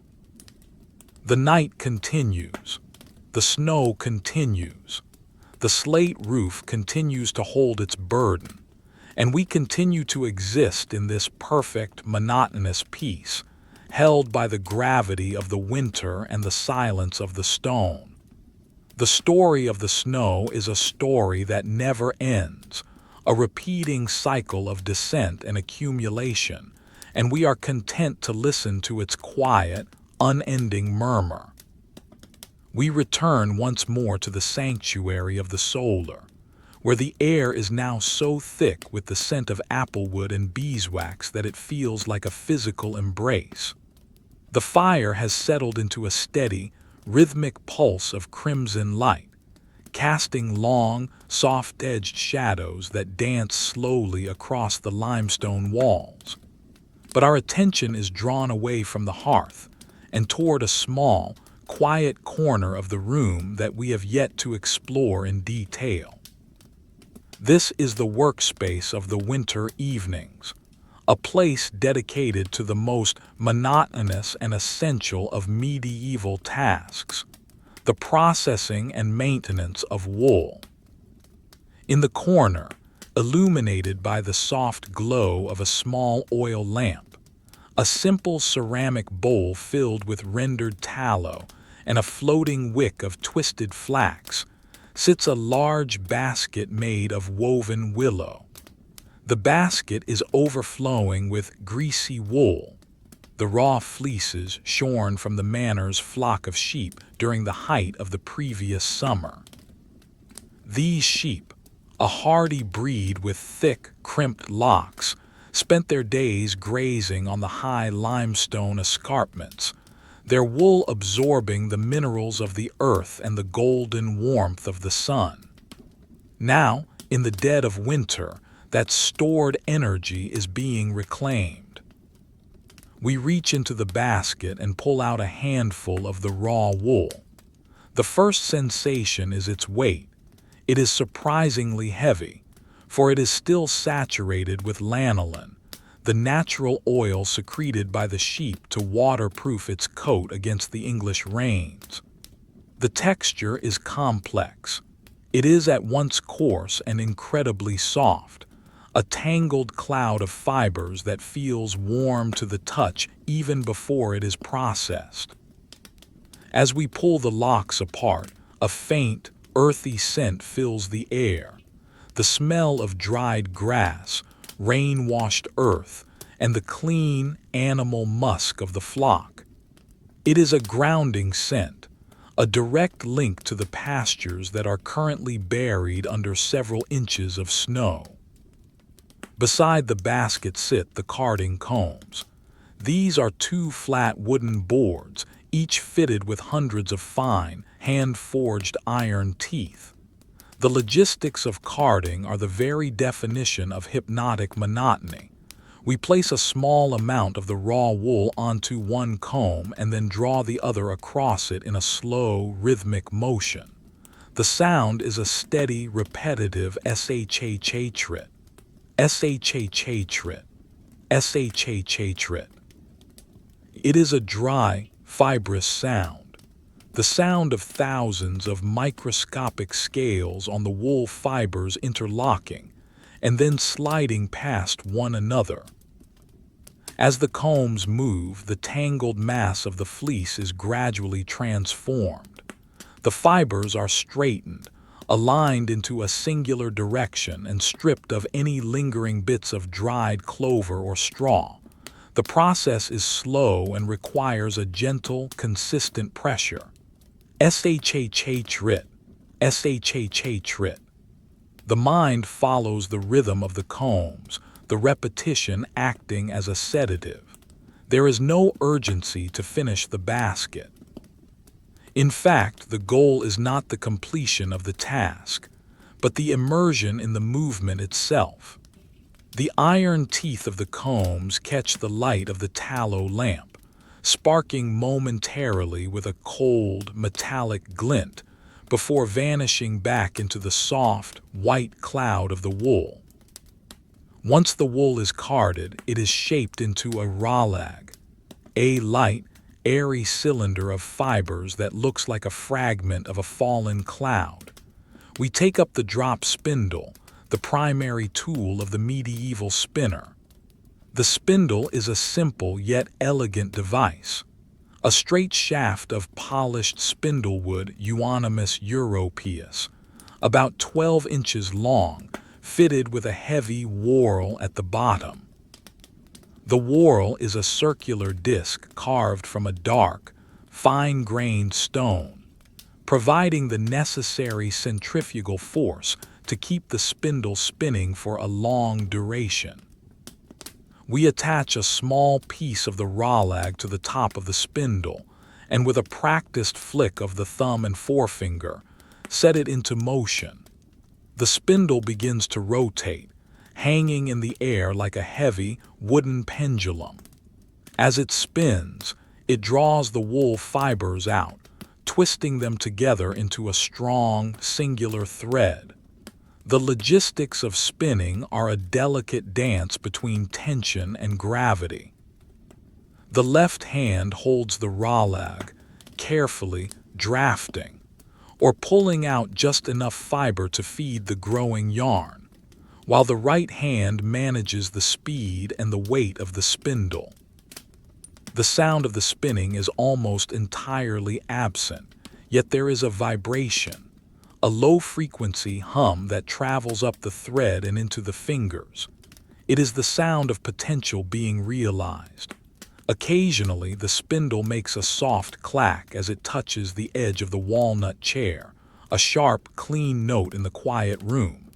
The night continues. The snow continues. The slate roof continues to hold its burden. And we continue to exist in this perfect, monotonous peace, held by the gravity of the winter and the silence of the stone. The story of the snow is a story that never ends, a repeating cycle of descent and accumulation, and we are content to listen to its quiet, unending murmur. We return once more to the sanctuary of the solar, where the air is now so thick with the scent of applewood and beeswax that it feels like a physical embrace. The fire has settled into a steady, rhythmic pulse of crimson light, casting long, soft-edged shadows that dance slowly across the limestone walls. But our attention is drawn away from the hearth and toward a small, quiet corner of the room that we have yet to explore in detail. This is the workspace of the winter evenings, a place dedicated to the most monotonous and essential of medieval tasks, the processing and maintenance of wool. In the corner, illuminated by the soft glow of a small oil lamp, a simple ceramic bowl filled with rendered tallow and a floating wick of twisted flax, sits a large basket made of woven willow. The basket is overflowing with greasy wool, the raw fleeces shorn from the manor's flock of sheep during the height of the previous summer. These sheep, a hardy breed with thick, crimped locks, spent their days grazing on the high limestone escarpments, their wool absorbing the minerals of the earth and the golden warmth of the sun. Now, in the dead of winter, that stored energy is being reclaimed. We reach into the basket and pull out a handful of the raw wool. The first sensation is its weight. It is surprisingly heavy, for it is still saturated with lanolin, the natural oil secreted by the sheep to waterproof its coat against the English rains. The texture is complex. It is at once coarse and incredibly soft, a tangled cloud of fibers that feels warm to the touch even before it is processed. As we pull the locks apart, a faint, earthy scent fills the air, the smell of dried grass, rain-washed earth, and the clean, animal musk of the flock. It is a grounding scent, a direct link to the pastures that are currently buried under several inches of snow. Beside the basket sit the carding combs. These are two flat wooden boards, each fitted with hundreds of fine, hand-forged iron teeth. The logistics of carding are the very definition of hypnotic monotony. We place a small amount of the raw wool onto one comb and then draw the other across it in a slow, rhythmic motion. The sound is a steady, repetitive sh-trit, sh-trit, sh-trit. It is a dry, fibrous sound, the sound of thousands of microscopic scales on the wool fibers interlocking and then sliding past one another. As the combs move, the tangled mass of the fleece is gradually transformed. The fibers are straightened, aligned into a singular direction and stripped of any lingering bits of dried clover or straw. The process is slow and requires a gentle, consistent pressure. Sh-trit, sh-trit. The mind follows the rhythm of the combs, the repetition acting as a sedative. There is no urgency to finish the basket. In fact, the goal is not the completion of the task, but the immersion in the movement itself. The iron teeth of the combs catch the light of the tallow lamp, sparking momentarily with a cold, metallic glint before vanishing back into the soft, white cloud of the wool. Once the wool is carded, it is shaped into a ralag, a light, airy cylinder of fibers that looks like a fragment of a fallen cloud. We take up the drop spindle, the primary tool of the medieval spinner. The spindle is a simple yet elegant device, a straight shaft of polished spindlewood unanimous europaeus, about 12 inches long, fitted with a heavy whorl at the bottom. The whorl is a circular disc carved from a dark, fine-grained stone, providing the necessary centrifugal force to keep the spindle spinning for a long duration. We attach a small piece of the ralag to the top of the spindle, and with a practiced flick of the thumb and forefinger, set it into motion. The spindle begins to rotate, hanging in the air like a heavy, wooden pendulum. As it spins, it draws the wool fibers out, twisting them together into a strong, singular thread. The logistics of spinning are a delicate dance between tension and gravity. The left hand holds the ralag, carefully drafting, or pulling out just enough fiber to feed the growing yarn, while the right hand manages the speed and the weight of the spindle. The sound of the spinning is almost entirely absent, yet there is a vibration, a low-frequency hum that travels up the thread and into the fingers. It is the sound of potential being realized. Occasionally, the spindle makes a soft clack as it touches the edge of the walnut chair, a sharp, clean note in the quiet room.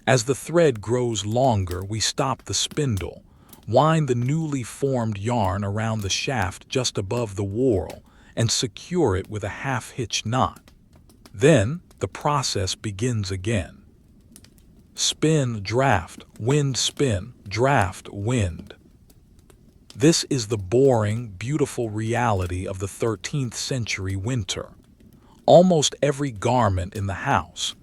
As the thread grows longer, we stop the spindle, wind the newly formed yarn around the shaft just above the whorl, and secure it with a half-hitch knot. Then, the process begins again. Spin, draft, wind, spin, draft, wind. This is the boring, beautiful reality of the 13th century winter. Almost every garment in the house,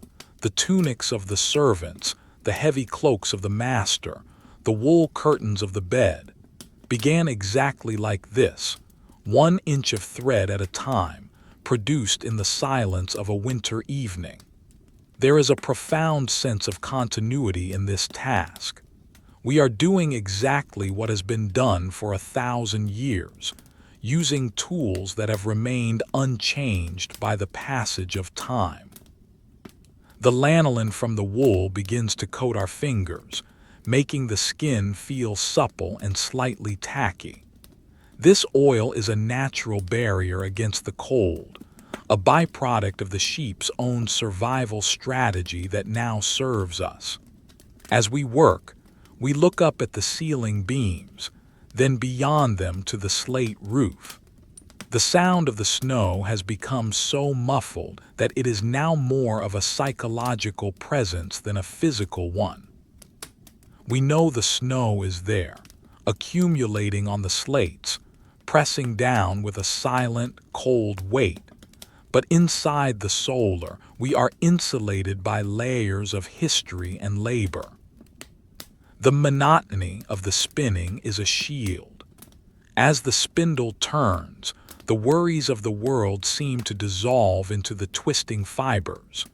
the tunics of the servants, the heavy cloaks of the master, the wool curtains of the bed, began exactly like this, 1 inch of thread at a time, produced in the silence of a winter evening. There is a profound sense of continuity in this task. We are doing exactly what has been done for 1,000 years, using tools that have remained unchanged by the passage of time. The lanolin from the wool begins to coat our fingers, making the skin feel supple and slightly tacky. This oil is a natural barrier against the cold, a byproduct of the sheep's own survival strategy that now serves us. As we work, we look up at the ceiling beams, then beyond them to the slate roof. The sound of the snow has become so muffled that it is now more of a psychological presence than a physical one. We know the snow is there, accumulating on the slates, pressing down with a silent, cold weight. But inside the solar, we are insulated by layers of history and labor. The monotony of the spinning is a shield. As the spindle turns, the worries of the world seem to dissolve into the twisting fibers.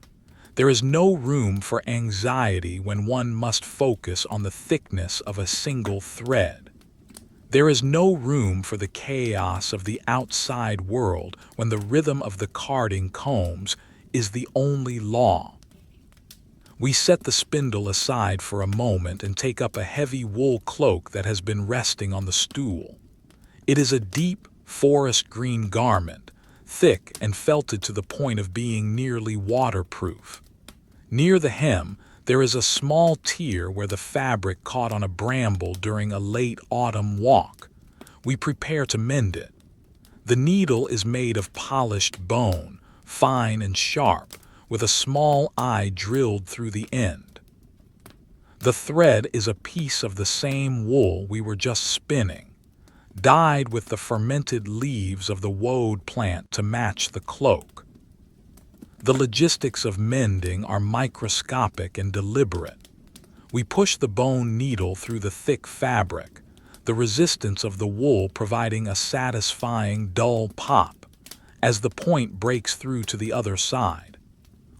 There is no room for anxiety when one must focus on the thickness of a single thread. There is no room for the chaos of the outside world when the rhythm of the carding combs is the only law. We set the spindle aside for a moment and take up a heavy wool cloak that has been resting on the stool. It is a deep, forest green garment, thick and felted to the point of being nearly waterproof. Near the hem, there is a small tear where the fabric caught on a bramble during a late autumn walk. We prepare to mend it. The needle is made of polished bone, fine and sharp, with a small eye drilled through the end. The thread is a piece of the same wool we were just spinning, dyed with the fermented leaves of the woad plant to match the cloak. The logistics of mending are microscopic and deliberate. We push the bone needle through the thick fabric, the resistance of the wool providing a satisfying dull pop, as the point breaks through to the other side.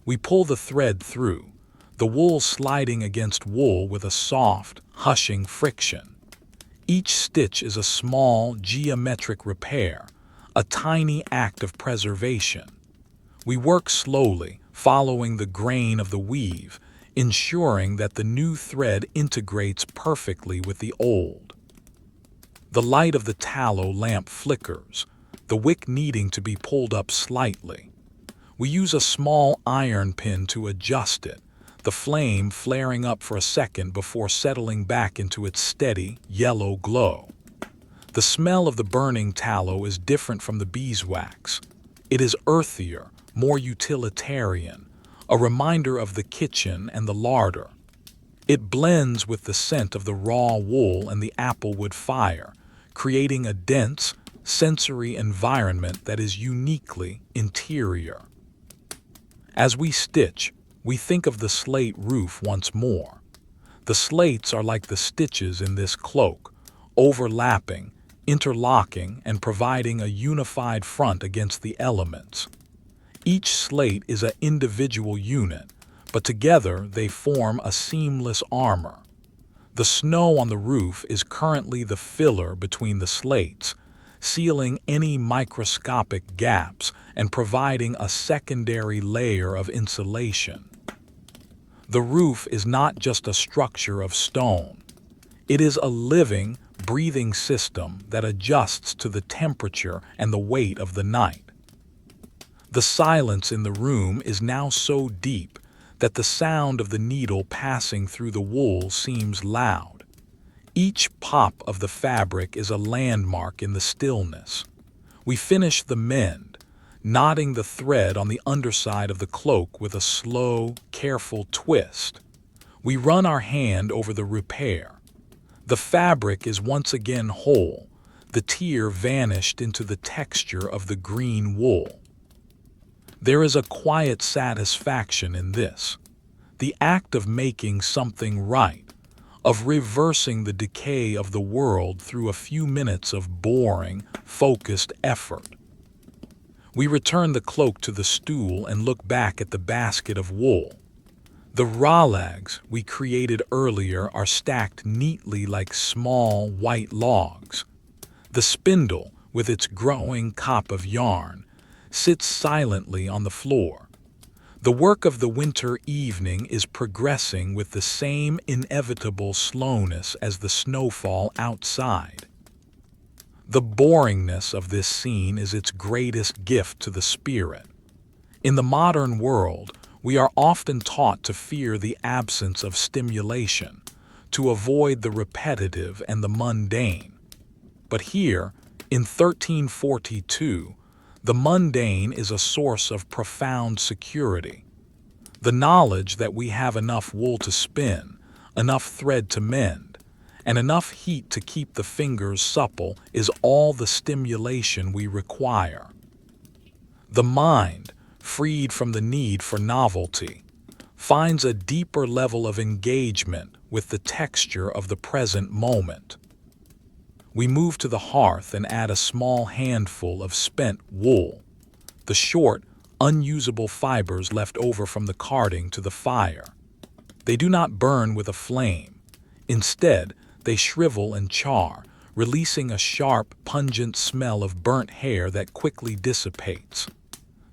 We pull the thread through, the wool sliding against wool with a soft, hushing friction. Each stitch is a small, geometric repair, a tiny act of preservation. We work slowly, following the grain of the weave, ensuring that the new thread integrates perfectly with the old. The light of the tallow lamp flickers, the wick needing to be pulled up slightly. We use a small iron pin to adjust it, the flame flaring up for a second before settling back into its steady, yellow glow. The smell of the burning tallow is different from the beeswax. It is earthier, more utilitarian, a reminder of the kitchen and the larder. It blends with the scent of the raw wool and the applewood fire, creating a dense, sensory environment that is uniquely interior. As we stitch, we think of the slate roof once more. The slates are like the stitches in this cloak, overlapping, interlocking, and providing a unified front against the elements. Each slate is an individual unit, but together they form a seamless armor. The snow on the roof is currently the filler between the slates, sealing any microscopic gaps and providing a secondary layer of insulation. The roof is not just a structure of stone. It is a living, breathing system that adjusts to the temperature and the weight of the night. The silence in the room is now so deep that the sound of the needle passing through the wool seems loud. Each pop of the fabric is a landmark in the stillness. We finish the mend, knotting the thread on the underside of the cloak with a slow, careful twist. We run our hand over the repair. The fabric is once again whole, the tear vanished into the texture of the green wool. There is a quiet satisfaction in this, the act of making something right, of reversing the decay of the world through a few minutes of boring, focused effort. We return the cloak to the stool and look back at the basket of wool. The ralags we created earlier are stacked neatly like small, white logs. The spindle, with its growing cop of yarn, sits silently on the floor. The work of the winter evening is progressing with the same inevitable slowness as the snowfall outside. The boringness of this scene is its greatest gift to the spirit. In the modern world, we are often taught to fear the absence of stimulation, to avoid the repetitive and the mundane. But here, in 1342, the mundane is a source of profound security. The knowledge that we have enough wool to spin, enough thread to mend, and enough heat to keep the fingers supple is all the stimulation we require. The mind, freed from the need for novelty, finds a deeper level of engagement with the texture of the present moment. We move to the hearth and add a small handful of spent wool, the short, unusable fibers left over from the carding to the fire. They do not burn with a flame. Instead, they shrivel and char, releasing a sharp, pungent smell of burnt hair that quickly dissipates.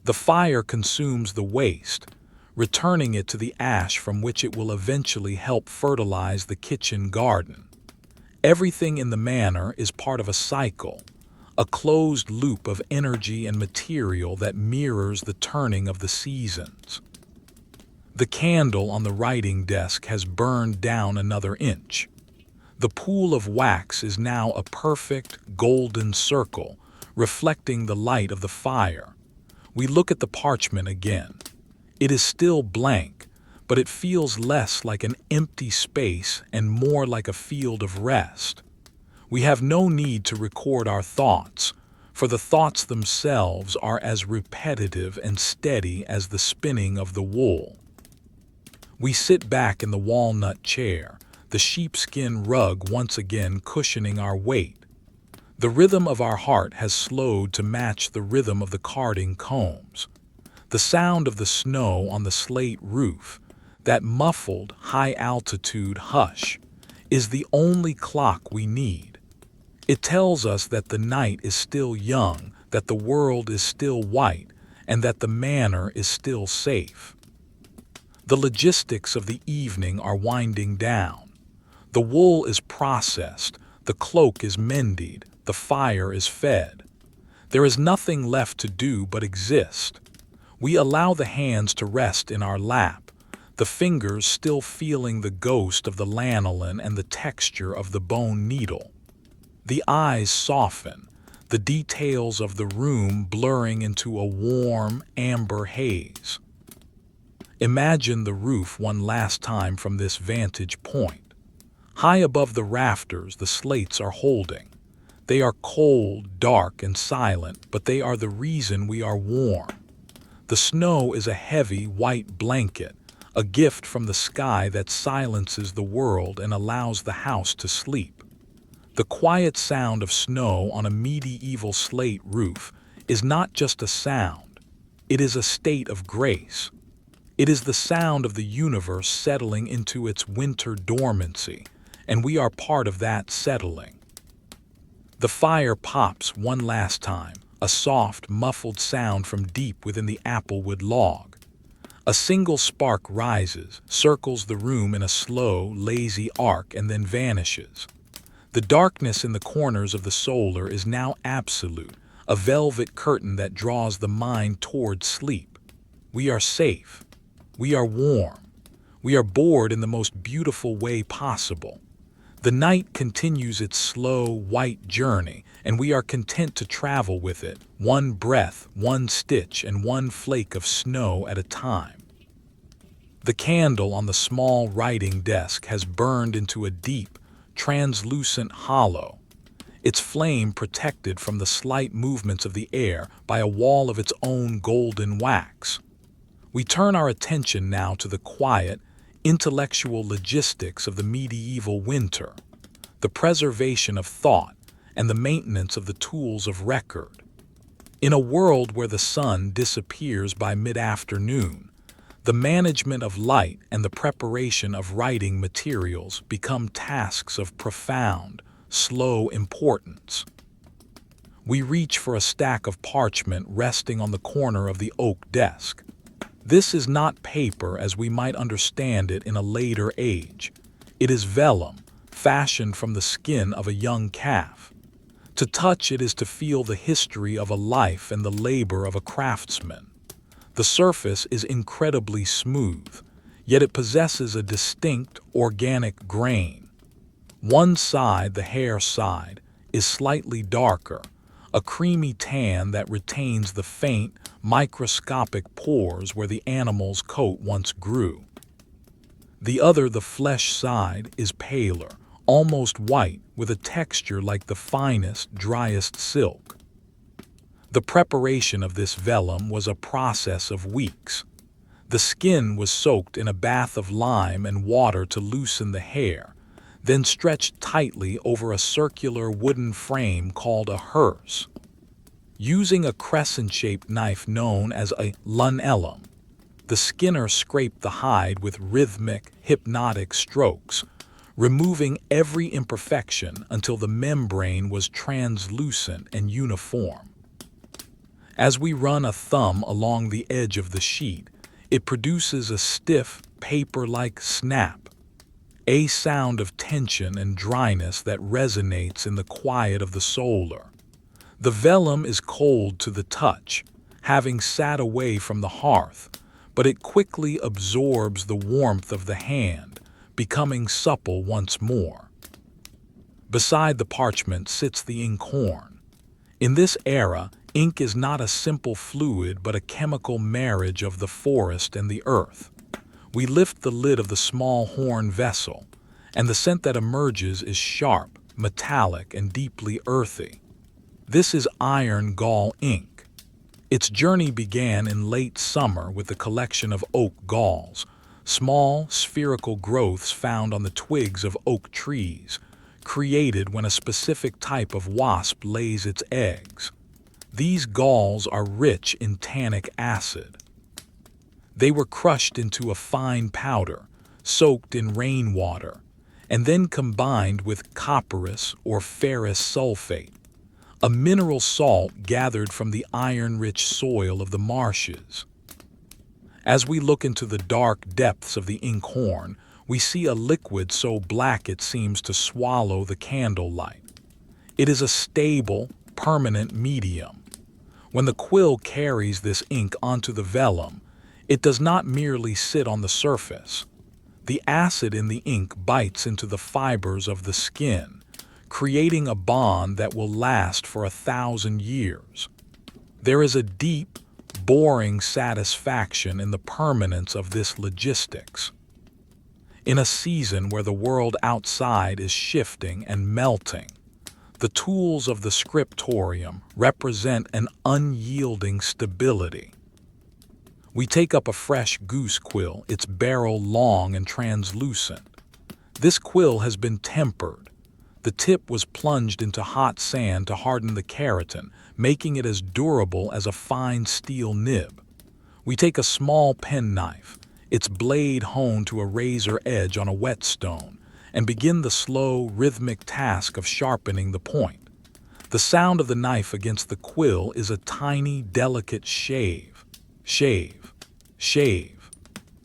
The fire consumes the waste, returning it to the ash from which it will eventually help fertilize the kitchen garden. Everything in the manor is part of a cycle, a closed loop of energy and material that mirrors the turning of the seasons. The candle on the writing desk has burned down another inch. The pool of wax is now a perfect, golden circle, reflecting the light of the fire. We look at the parchment again. It is still blank, but it feels less like an empty space and more like a field of rest. We have no need to record our thoughts, for the thoughts themselves are as repetitive and steady as the spinning of the wool. We sit back in the walnut chair, the sheepskin rug once again cushioning our weight. The rhythm of our heart has slowed to match the rhythm of the carding combs. The sound of the snow on the slate roof, that muffled, high-altitude hush, is the only clock we need. It tells us that the night is still young, that the world is still white, and that the manor is still safe. The logistics of the evening are winding down. The wool is processed, the cloak is mended, the fire is fed. There is nothing left to do but exist. We allow the hands to rest in our lap, the fingers still feeling the ghost of the lanolin and the texture of the bone needle. The eyes soften, the details of the room blurring into a warm, amber haze. Imagine the roof one last time from this vantage point. High above the rafters, the slates are holding. They are cold, dark, and silent, but they are the reason we are warm. The snow is a heavy, white blanket, a gift from the sky that silences the world and allows the house to sleep. The quiet sound of snow on a medieval slate roof is not just a sound, it is a state of grace. It is the sound of the universe settling into its winter dormancy, and we are part of that settling. The fire pops one last time, a soft, muffled sound from deep within the applewood log. A single spark rises, circles the room in a slow, lazy arc, and then vanishes. The darkness in the corners of the solar is now absolute, a velvet curtain that draws the mind toward sleep. We are safe. We are warm. We are bored in the most beautiful way possible. The night continues its slow, white journey, and we are content to travel with it, one breath, one stitch, and one flake of snow at a time. The candle on the small writing desk has burned into a deep, translucent hollow, its flame protected from the slight movements of the air by a wall of its own golden wax. We turn our attention now to the quiet, intellectual logistics of the medieval winter, the preservation of thought, and the maintenance of the tools of record. In a world where the sun disappears by mid-afternoon, the management of light and the preparation of writing materials become tasks of profound, slow importance. We reach for a stack of parchment resting on the corner of the oak desk. This is not paper as we might understand it in a later age. It is vellum, fashioned from the skin of a young calf. To touch it is to feel the history of a life and the labor of a craftsman. The surface is incredibly smooth, yet it possesses a distinct, organic grain. One side, the hair side, is slightly darker, a creamy tan that retains the faint, microscopic pores where the animal's coat once grew. The other, the flesh side, is paler, almost white, with a texture like the finest, driest silk. The preparation of this vellum was a process of weeks. The skin was soaked in a bath of lime and water to loosen the hair, then stretched tightly over a circular wooden frame called a hearse. Using a crescent-shaped knife known as a lunellum, the skinner scraped the hide with rhythmic, hypnotic strokes, removing every imperfection until the membrane was translucent and uniform. As we run a thumb along the edge of the sheet, it produces a stiff, paper-like snap, a sound of tension and dryness that resonates in the quiet of the solar. The vellum is cold to the touch, having sat away from the hearth, but it quickly absorbs the warmth of the hand, becoming supple once more. Beside the parchment sits the inkhorn. In this era, ink is not a simple fluid but a chemical marriage of the forest and the earth. We lift the lid of the small horn vessel, and the scent that emerges is sharp, metallic, and deeply earthy. This is iron gall ink. Its journey began in late summer with the collection of oak galls, small, spherical growths found on the twigs of oak trees, created when a specific type of wasp lays its eggs. These galls are rich in tannic acid. They were crushed into a fine powder, soaked in rainwater, and then combined with copperas or ferrous sulfate, a mineral salt gathered from the iron-rich soil of the marshes. As we look into the dark depths of the inkhorn, we see a liquid so black it seems to swallow the candlelight. It is a stable, permanent medium. When the quill carries this ink onto the vellum, it does not merely sit on the surface. The acid in the ink bites into the fibers of the skin, creating a bond that will last for 1,000 years. There is a deep, boring satisfaction in the permanence of this logistics. In a season where the world outside is shifting and melting, the tools of the scriptorium represent an unyielding stability. We take up a fresh goose quill, its barrel long and translucent. This quill has been tempered. The tip was plunged into hot sand to harden the keratin, making it as durable as a fine steel nib. We take a small penknife, its blade honed to a razor edge on a whetstone, and begin the slow, rhythmic task of sharpening the point. The sound of the knife against the quill is a tiny, delicate shave. Shave. Shave.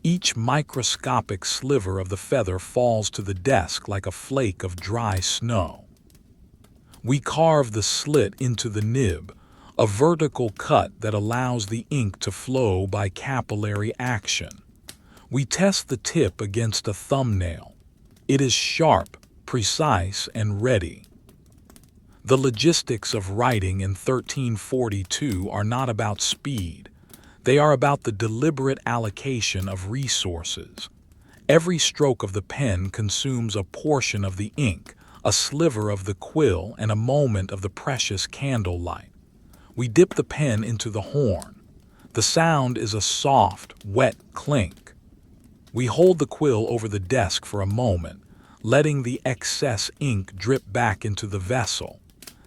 Each microscopic sliver of the feather falls to the desk like a flake of dry snow. We carve the slit into the nib, a vertical cut that allows the ink to flow by capillary action. We test the tip against a thumbnail. It is sharp, precise, and ready. The logistics of writing in 1342 are not about speed. They are about the deliberate allocation of resources. Every stroke of the pen consumes a portion of the ink, a sliver of the quill, and a moment of the precious candlelight. We dip the pen into the horn. The sound is a soft, wet clink. We hold the quill over the desk for a moment, letting the excess ink drip back into the vessel.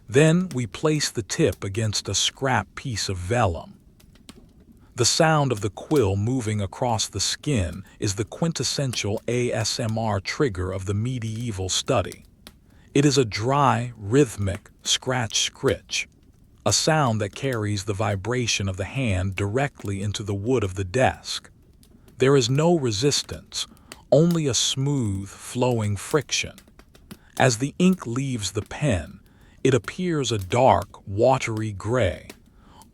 Then we place the tip against a scrap piece of vellum. The sound of the quill moving across the skin is the quintessential ASMR trigger of the medieval study. It is a dry, rhythmic scratch-scritch, a sound that carries the vibration of the hand directly into the wood of the desk. There is no resistance, only a smooth, flowing friction. As the ink leaves the pen, it appears a dark, watery gray.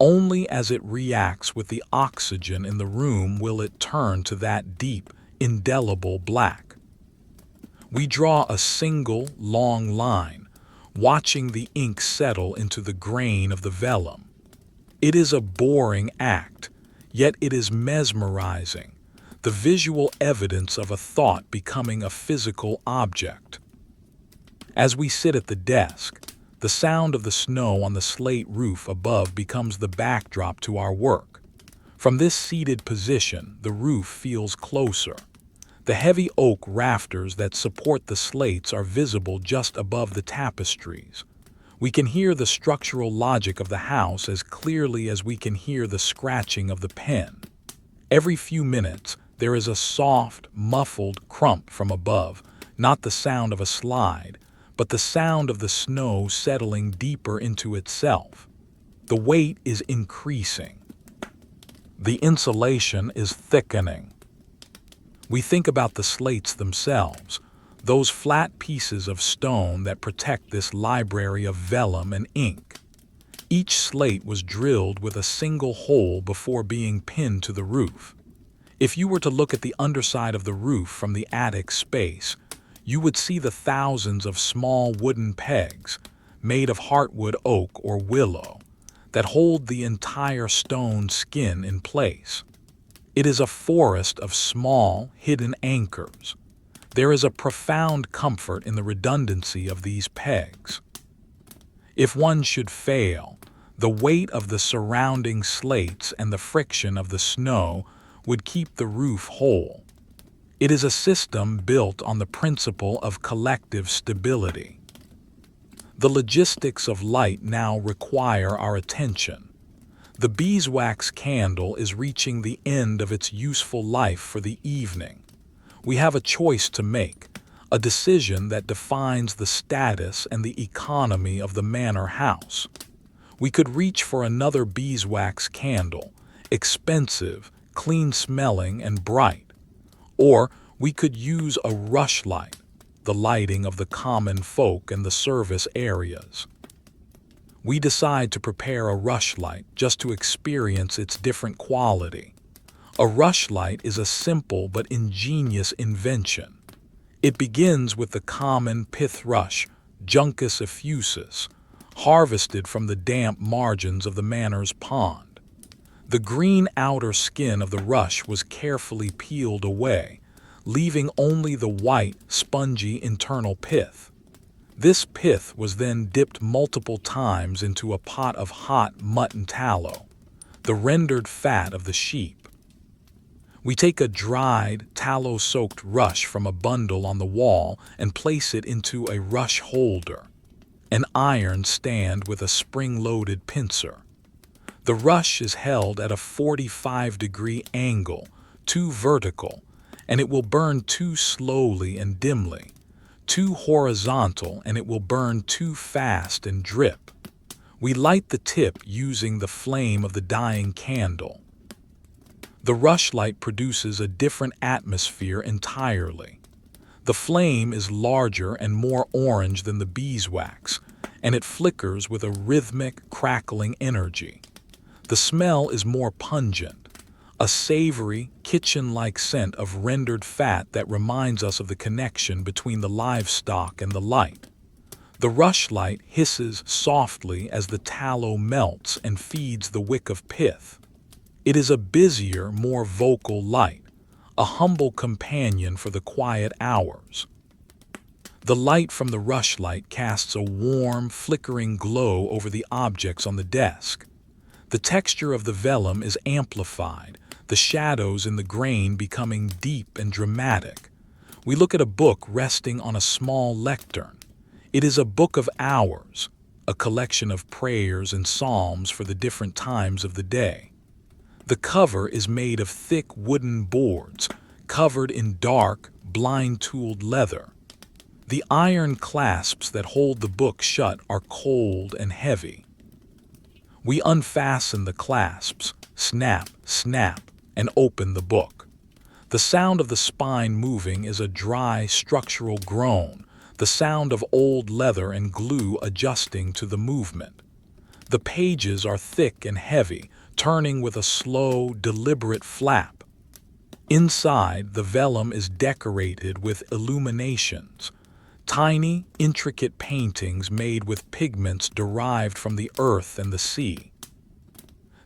Only as it reacts with the oxygen in the room will it turn to that deep, indelible black. We draw a single, long line, watching the ink settle into the grain of the vellum. It is a boring act, yet it is mesmerizing, the visual evidence of a thought becoming a physical object. As we sit at the desk, the sound of the snow on the slate roof above becomes the backdrop to our work. From this seated position, the roof feels closer. The heavy oak rafters that support the slates are visible just above the tapestries. We can hear the structural logic of the house as clearly as we can hear the scratching of the pen. Every few minutes, there is a soft, muffled crump from above, not the sound of a slide, but the sound of the snow settling deeper into itself. The weight is increasing. The insulation is thickening. We think about the slates themselves, those flat pieces of stone that protect this library of vellum and ink. Each slate was drilled with a single hole before being pinned to the roof. If you were to look at the underside of the roof from the attic space, you would see the thousands of small wooden pegs, made of heartwood oak or willow, that hold the entire stone skin in place. It is a forest of small, hidden anchors. There is a profound comfort in the redundancy of these pegs. If one should fail, the weight of the surrounding slates and the friction of the snow would keep the roof whole. It is a system built on the principle of collective stability. The logistics of light now require our attention. The beeswax candle is reaching the end of its useful life for the evening. We have a choice to make, a decision that defines the status and the economy of the manor house. We could reach for another beeswax candle, expensive, clean-smelling, and bright. Or we could use a rushlight, the lighting of the common folk and the service areas. We decide to prepare a rushlight just to experience its different quality. A rushlight is a simple but ingenious invention. It begins with the common pith rush, Juncus effusus, harvested from the damp margins of the manor's pond. The green outer skin of the rush was carefully peeled away, leaving only the white, spongy internal pith. This pith was then dipped multiple times into a pot of hot mutton tallow, the rendered fat of the sheep. We take a dried, tallow-soaked rush from a bundle on the wall and place it into a rush holder, an iron stand with a spring-loaded pincer. The rush is held at a 45-degree angle, too vertical, and it will burn too slowly and dimly. Too horizontal, and it will burn too fast and drip. We light the tip using the flame of the dying candle. The rushlight produces a different atmosphere entirely. The flame is larger and more orange than the beeswax, and it flickers with a rhythmic, crackling energy. The smell is more pungent, a savory, kitchen-like scent of rendered fat that reminds us of the connection between the livestock and the light. The rushlight hisses softly as the tallow melts and feeds the wick of pith. It is a busier, more vocal light, a humble companion for the quiet hours. The light from the rushlight casts a warm, flickering glow over the objects on the desk. The texture of the vellum is amplified, the shadows in the grain becoming deep and dramatic. We look at a book resting on a small lectern. It is a book of hours, a collection of prayers and psalms for the different times of the day. The cover is made of thick wooden boards, covered in dark, blind-tooled leather. The iron clasps that hold the book shut are cold and heavy. We unfasten the clasps, snap, snap, and open the book. The sound of the spine moving is a dry, structural groan, the sound of old leather and glue adjusting to the movement. The pages are thick and heavy, turning with a slow, deliberate flap. Inside, the vellum is decorated with illuminations, tiny, intricate paintings made with pigments derived from the earth and the sea.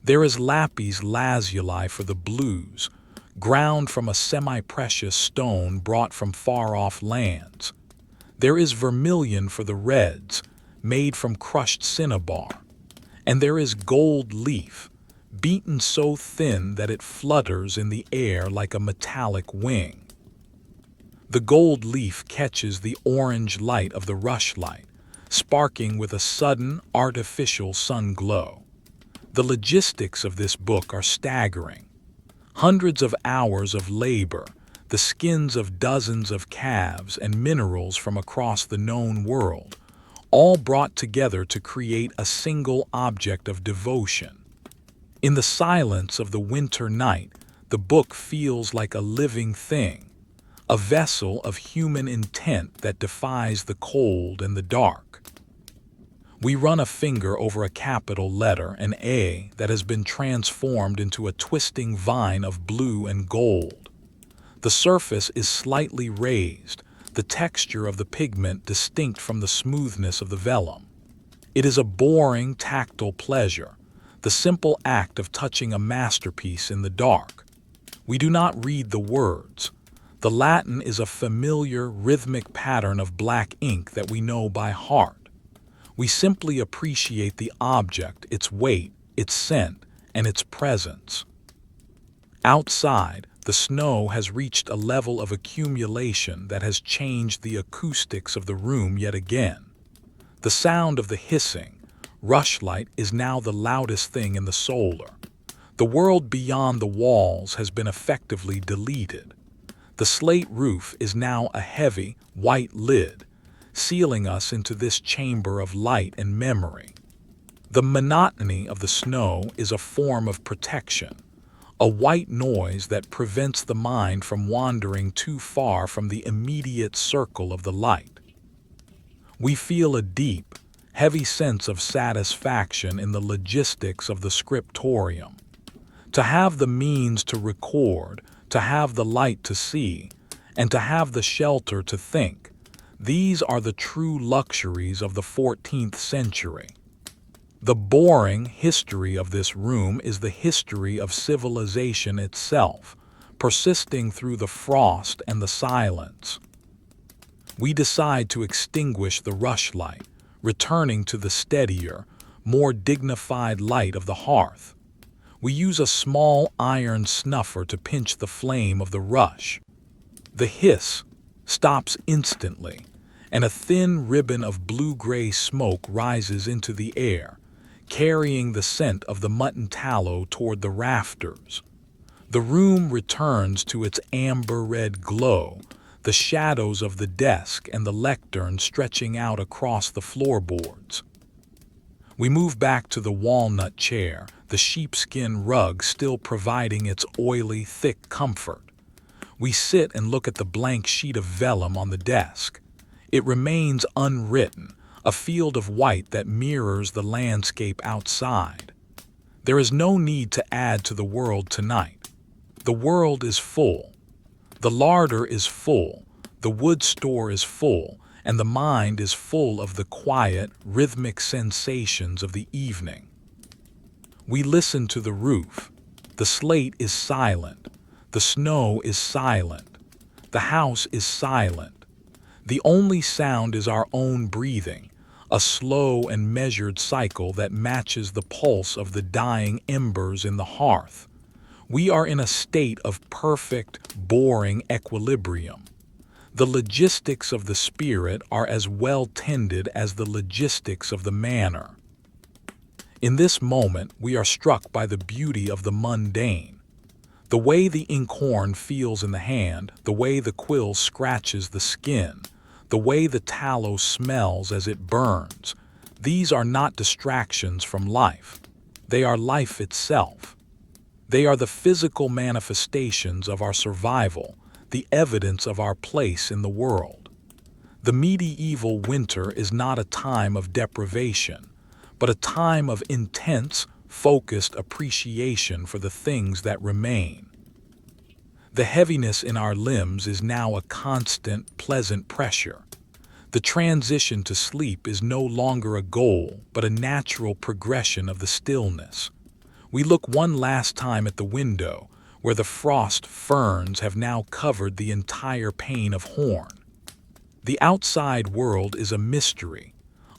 There is lapis lazuli for the blues, ground from a semi-precious stone brought from far-off lands. There is vermilion for the reds, made from crushed cinnabar. And there is gold leaf, beaten so thin that it flutters in the air like a metallic wing. The gold leaf catches the orange light of the rushlight, sparking with a sudden, artificial sun glow. The logistics of this book are staggering. Hundreds of hours of labor, the skins of dozens of calves and minerals from across the known world, all brought together to create a single object of devotion. In the silence of the winter night, the book feels like a living thing, a vessel of human intent that defies the cold and the dark. We run a finger over a capital letter, an A, that has been transformed into a twisting vine of blue and gold. The surface is slightly raised, the texture of the pigment distinct from the smoothness of the vellum. It is a boring, tactile pleasure, the simple act of touching a masterpiece in the dark. We do not read the words. The Latin is a familiar, rhythmic pattern of black ink that we know by heart. We simply appreciate the object, its weight, its scent, and its presence. Outside, the snow has reached a level of accumulation that has changed the acoustics of the room yet again. The sound of the hissing, rushlight is now the loudest thing in the solar. The world beyond the walls has been effectively deleted. The slate roof is now a heavy, white lid, sealing us into this chamber of light and memory. The monotony of the snow is a form of protection, a white noise that prevents the mind from wandering too far from the immediate circle of the light. We feel a deep, heavy sense of satisfaction in the logistics of the scriptorium. To have the means to record, to have the light to see, and to have the shelter to think, these are the true luxuries of the 14th century. The boring history of this room is the history of civilization itself, persisting through the frost and the silence. We decide to extinguish the rushlight, returning to the steadier, more dignified light of the hearth. We use a small iron snuffer to pinch the flame of the rush. The hiss stops instantly, and a thin ribbon of blue-gray smoke rises into the air, carrying the scent of the mutton tallow toward the rafters. The room returns to its amber-red glow, the shadows of the desk and the lectern stretching out across the floorboards. We move back to the walnut chair, the sheepskin rug still providing its oily, thick comfort. We sit and look at the blank sheet of vellum on the desk. It remains unwritten, a field of white that mirrors the landscape outside. There is no need to add to the world tonight. The world is full. The larder is full, the wood store is full, and the mind is full of the quiet, rhythmic sensations of the evening. We listen to the roof. The slate is silent. The snow is silent. The house is silent. The only sound is our own breathing, a slow and measured cycle that matches the pulse of the dying embers in the hearth. We are in a state of perfect, boring equilibrium. The logistics of the spirit are as well tended as the logistics of the manner. In this moment, we are struck by the beauty of the mundane. The way the inkhorn feels in the hand, the way the quill scratches the skin, the way the tallow smells as it burns, these are not distractions from life. They are life itself. They are the physical manifestations of our survival, the evidence of our place in the world. The medieval winter is not a time of deprivation, but a time of intense, focused appreciation for the things that remain. The heaviness in our limbs is now a constant, pleasant pressure. The transition to sleep is no longer a goal, but a natural progression of the stillness. We look one last time at the window, where the frost ferns have now covered the entire pane of horn. The outside world is a mystery,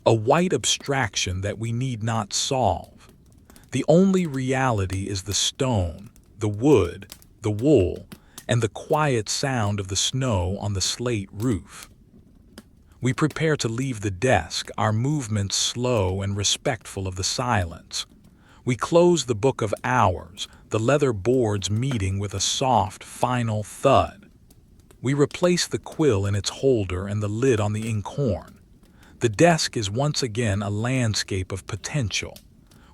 a white abstraction that we need not solve. The only reality is the stone, the wood, the wool, and the quiet sound of the snow on the slate roof. We prepare to leave the desk, our movements slow and respectful of the silence. We close the book of hours, the leather boards meeting with a soft, final thud. We replace the quill in its holder and the lid on the inkhorn. The desk is once again a landscape of potential.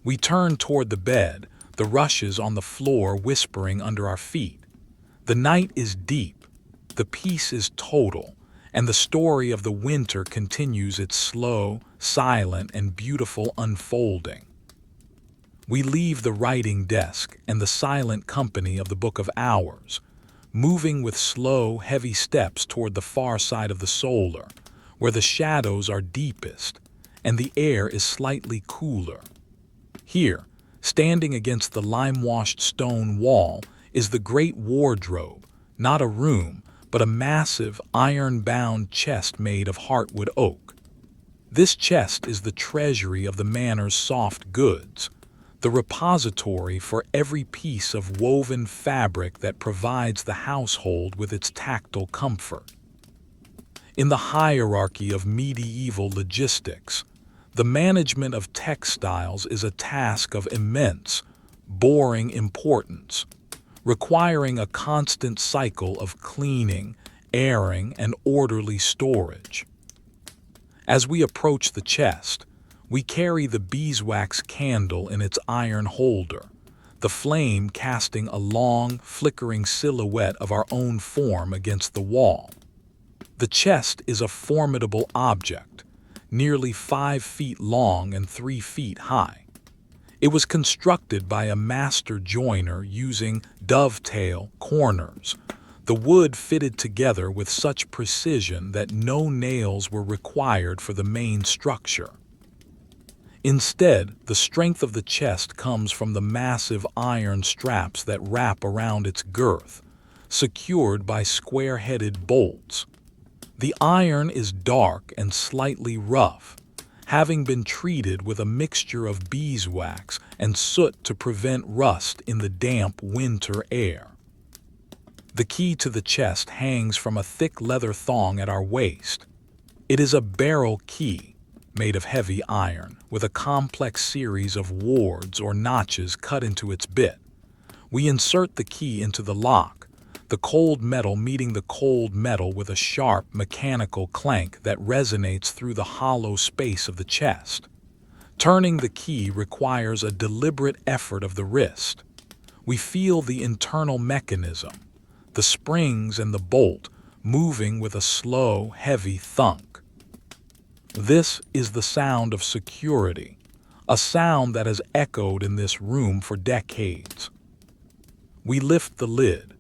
We turn toward the bed, the rushes on the floor whispering under our feet. The night is deep, the peace is total, and the story of the winter continues its slow, silent, and beautiful unfolding. We leave the writing desk and the silent company of the book of hours, moving with slow, heavy steps toward the far side of the solar, where the shadows are deepest and the air is slightly cooler. Here, standing against the lime-washed stone wall, is the great wardrobe, not a room, but a massive, iron-bound chest made of heartwood oak. This chest is the treasury of the manor's soft goods, the repository for every piece of woven fabric that provides the household with its tactile comfort. In the hierarchy of medieval logistics, the management of textiles is a task of immense, boring importance, requiring a constant cycle of cleaning, airing, and orderly storage. As we approach the chest, we carry the beeswax candle in its iron holder, the flame casting a long, flickering silhouette of our own form against the wall. The chest is a formidable object, nearly 5 feet long and 3 feet high. It was constructed by a master joiner using dovetail corners, the wood fitted together with such precision that no nails were required for the main structure. Instead, the strength of the chest comes from the massive iron straps that wrap around its girth, secured by square-headed bolts. The iron is dark and slightly rough, having been treated with a mixture of beeswax and soot to prevent rust in the damp winter air. The key to the chest hangs from a thick leather thong at our waist. It is a barrel key, made of heavy iron, with a complex series of wards or notches cut into its bit. We insert the key into the lock, the cold metal meeting the cold metal with a sharp mechanical clank that resonates through the hollow space of the chest. Turning the key requires a deliberate effort of the wrist. We feel the internal mechanism, the springs and the bolt, moving with a slow, heavy thunk. This is the sound of security, a sound that has echoed in this room for decades. We lift the lid.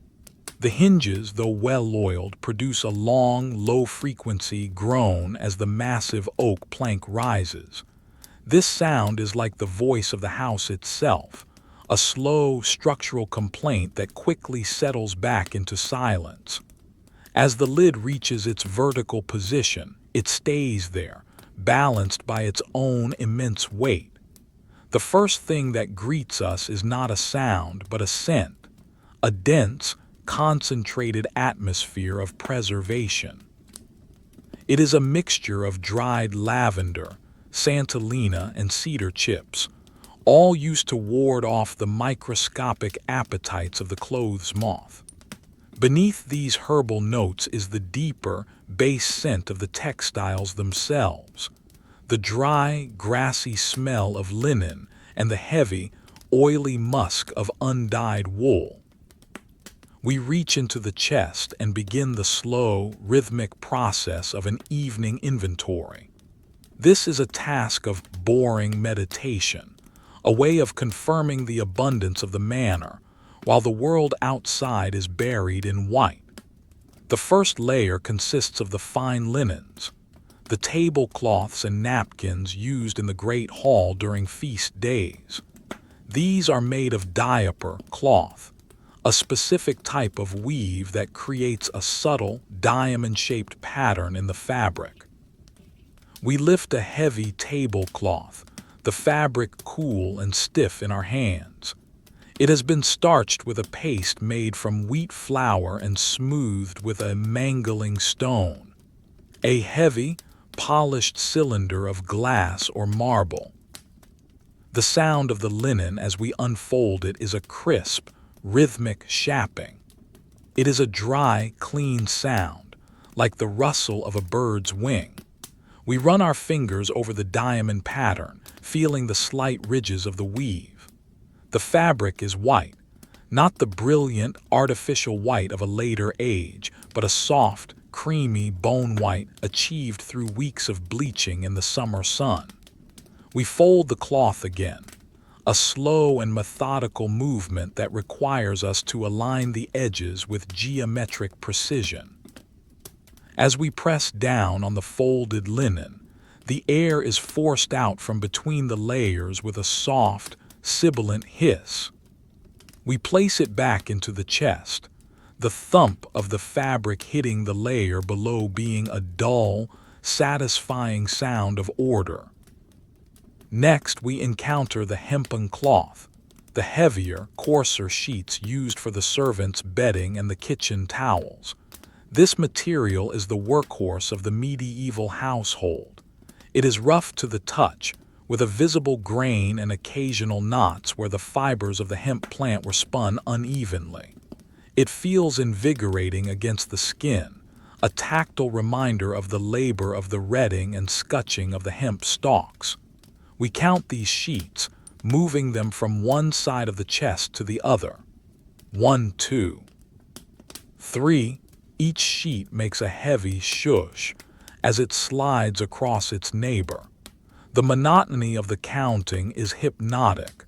The hinges, though well-oiled, produce a long, low-frequency groan as the massive oak plank rises. This sound is like the voice of the house itself, a slow, structural complaint that quickly settles back into silence. As the lid reaches its vertical position, it stays there, balanced by its own immense weight. The first thing that greets us is not a sound, but a scent, a dense, concentrated atmosphere of preservation. It is a mixture of dried lavender, santalina, and cedar chips, all used to ward off the microscopic appetites of the clothes moth. Beneath these herbal notes is the deeper, base scent of the textiles themselves, the dry, grassy smell of linen and the heavy, oily musk of undyed wool. We reach into the chest and begin the slow, rhythmic process of an evening inventory. This is a task of boring meditation, a way of confirming the abundance of the manor, while the world outside is buried in white. The first layer consists of the fine linens, the tablecloths and napkins used in the Great Hall during feast days. These are made of diaper cloth, a specific type of weave that creates a subtle, diamond-shaped pattern in the fabric. We lift a heavy tablecloth, the fabric cool and stiff in our hands. It has been starched with a paste made from wheat flour and smoothed with a mangling stone, a heavy, polished cylinder of glass or marble. The sound of the linen as we unfold it is a crisp, rhythmic shapping. It is a dry, clean sound, like the rustle of a bird's wing. We run our fingers over the diamond pattern, feeling the slight ridges of the weave. The fabric is white, not the brilliant, artificial white of a later age, but a soft, creamy bone white achieved through weeks of bleaching in the summer sun. We fold the cloth again, a slow and methodical movement that requires us to align the edges with geometric precision. As we press down on the folded linen, the air is forced out from between the layers with a soft, sibilant hiss. We place it back into the chest, the thump of the fabric hitting the layer below being a dull, satisfying sound of order. Next, we encounter the hempen cloth, the heavier, coarser sheets used for the servants' bedding and the kitchen towels. This material is the workhorse of the medieval household. It is rough to the touch, with a visible grain and occasional knots where the fibers of the hemp plant were spun unevenly. It feels invigorating against the skin, a tactile reminder of the labor of the retting and scutching of the hemp stalks. We count these sheets, moving them from one side of the chest to the other. 1, 2, 3. Each sheet makes a heavy shush as it slides across its neighbor. The monotony of the counting is hypnotic,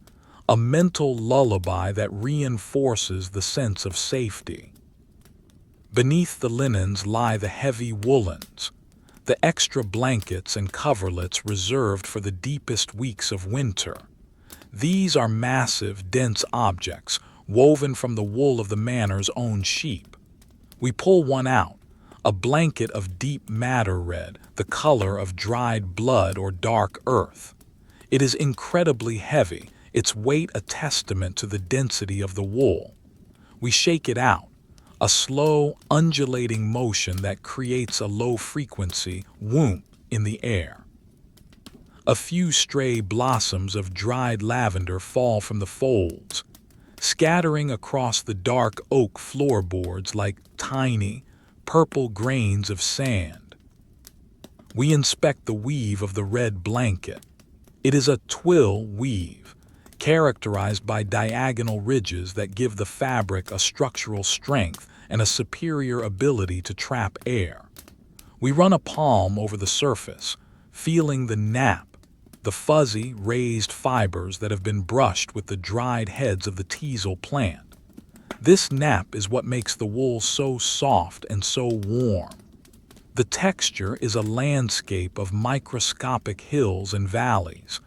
a mental lullaby that reinforces the sense of safety. Beneath the linens lie the heavy woolens, the extra blankets and coverlets reserved for the deepest weeks of winter. These are massive, dense objects woven from the wool of the manor's own sheep. We pull one out, a blanket of deep madder red, the color of dried blood or dark earth. It is incredibly heavy, its weight a testament to the density of the wool. We shake it out, a slow, undulating motion that creates a low-frequency whoomp in the air. A few stray blossoms of dried lavender fall from the folds, scattering across the dark oak floorboards like tiny, purple grains of sand. We inspect the weave of the red blanket. It is a twill weave, characterized by diagonal ridges that give the fabric a structural strength and a superior ability to trap air. We run a palm over the surface, feeling the nap, the fuzzy, raised fibers that have been brushed with the dried heads of the teasel plant. This nap is what makes the wool so soft and so warm. The texture is a landscape of microscopic hills and valleys,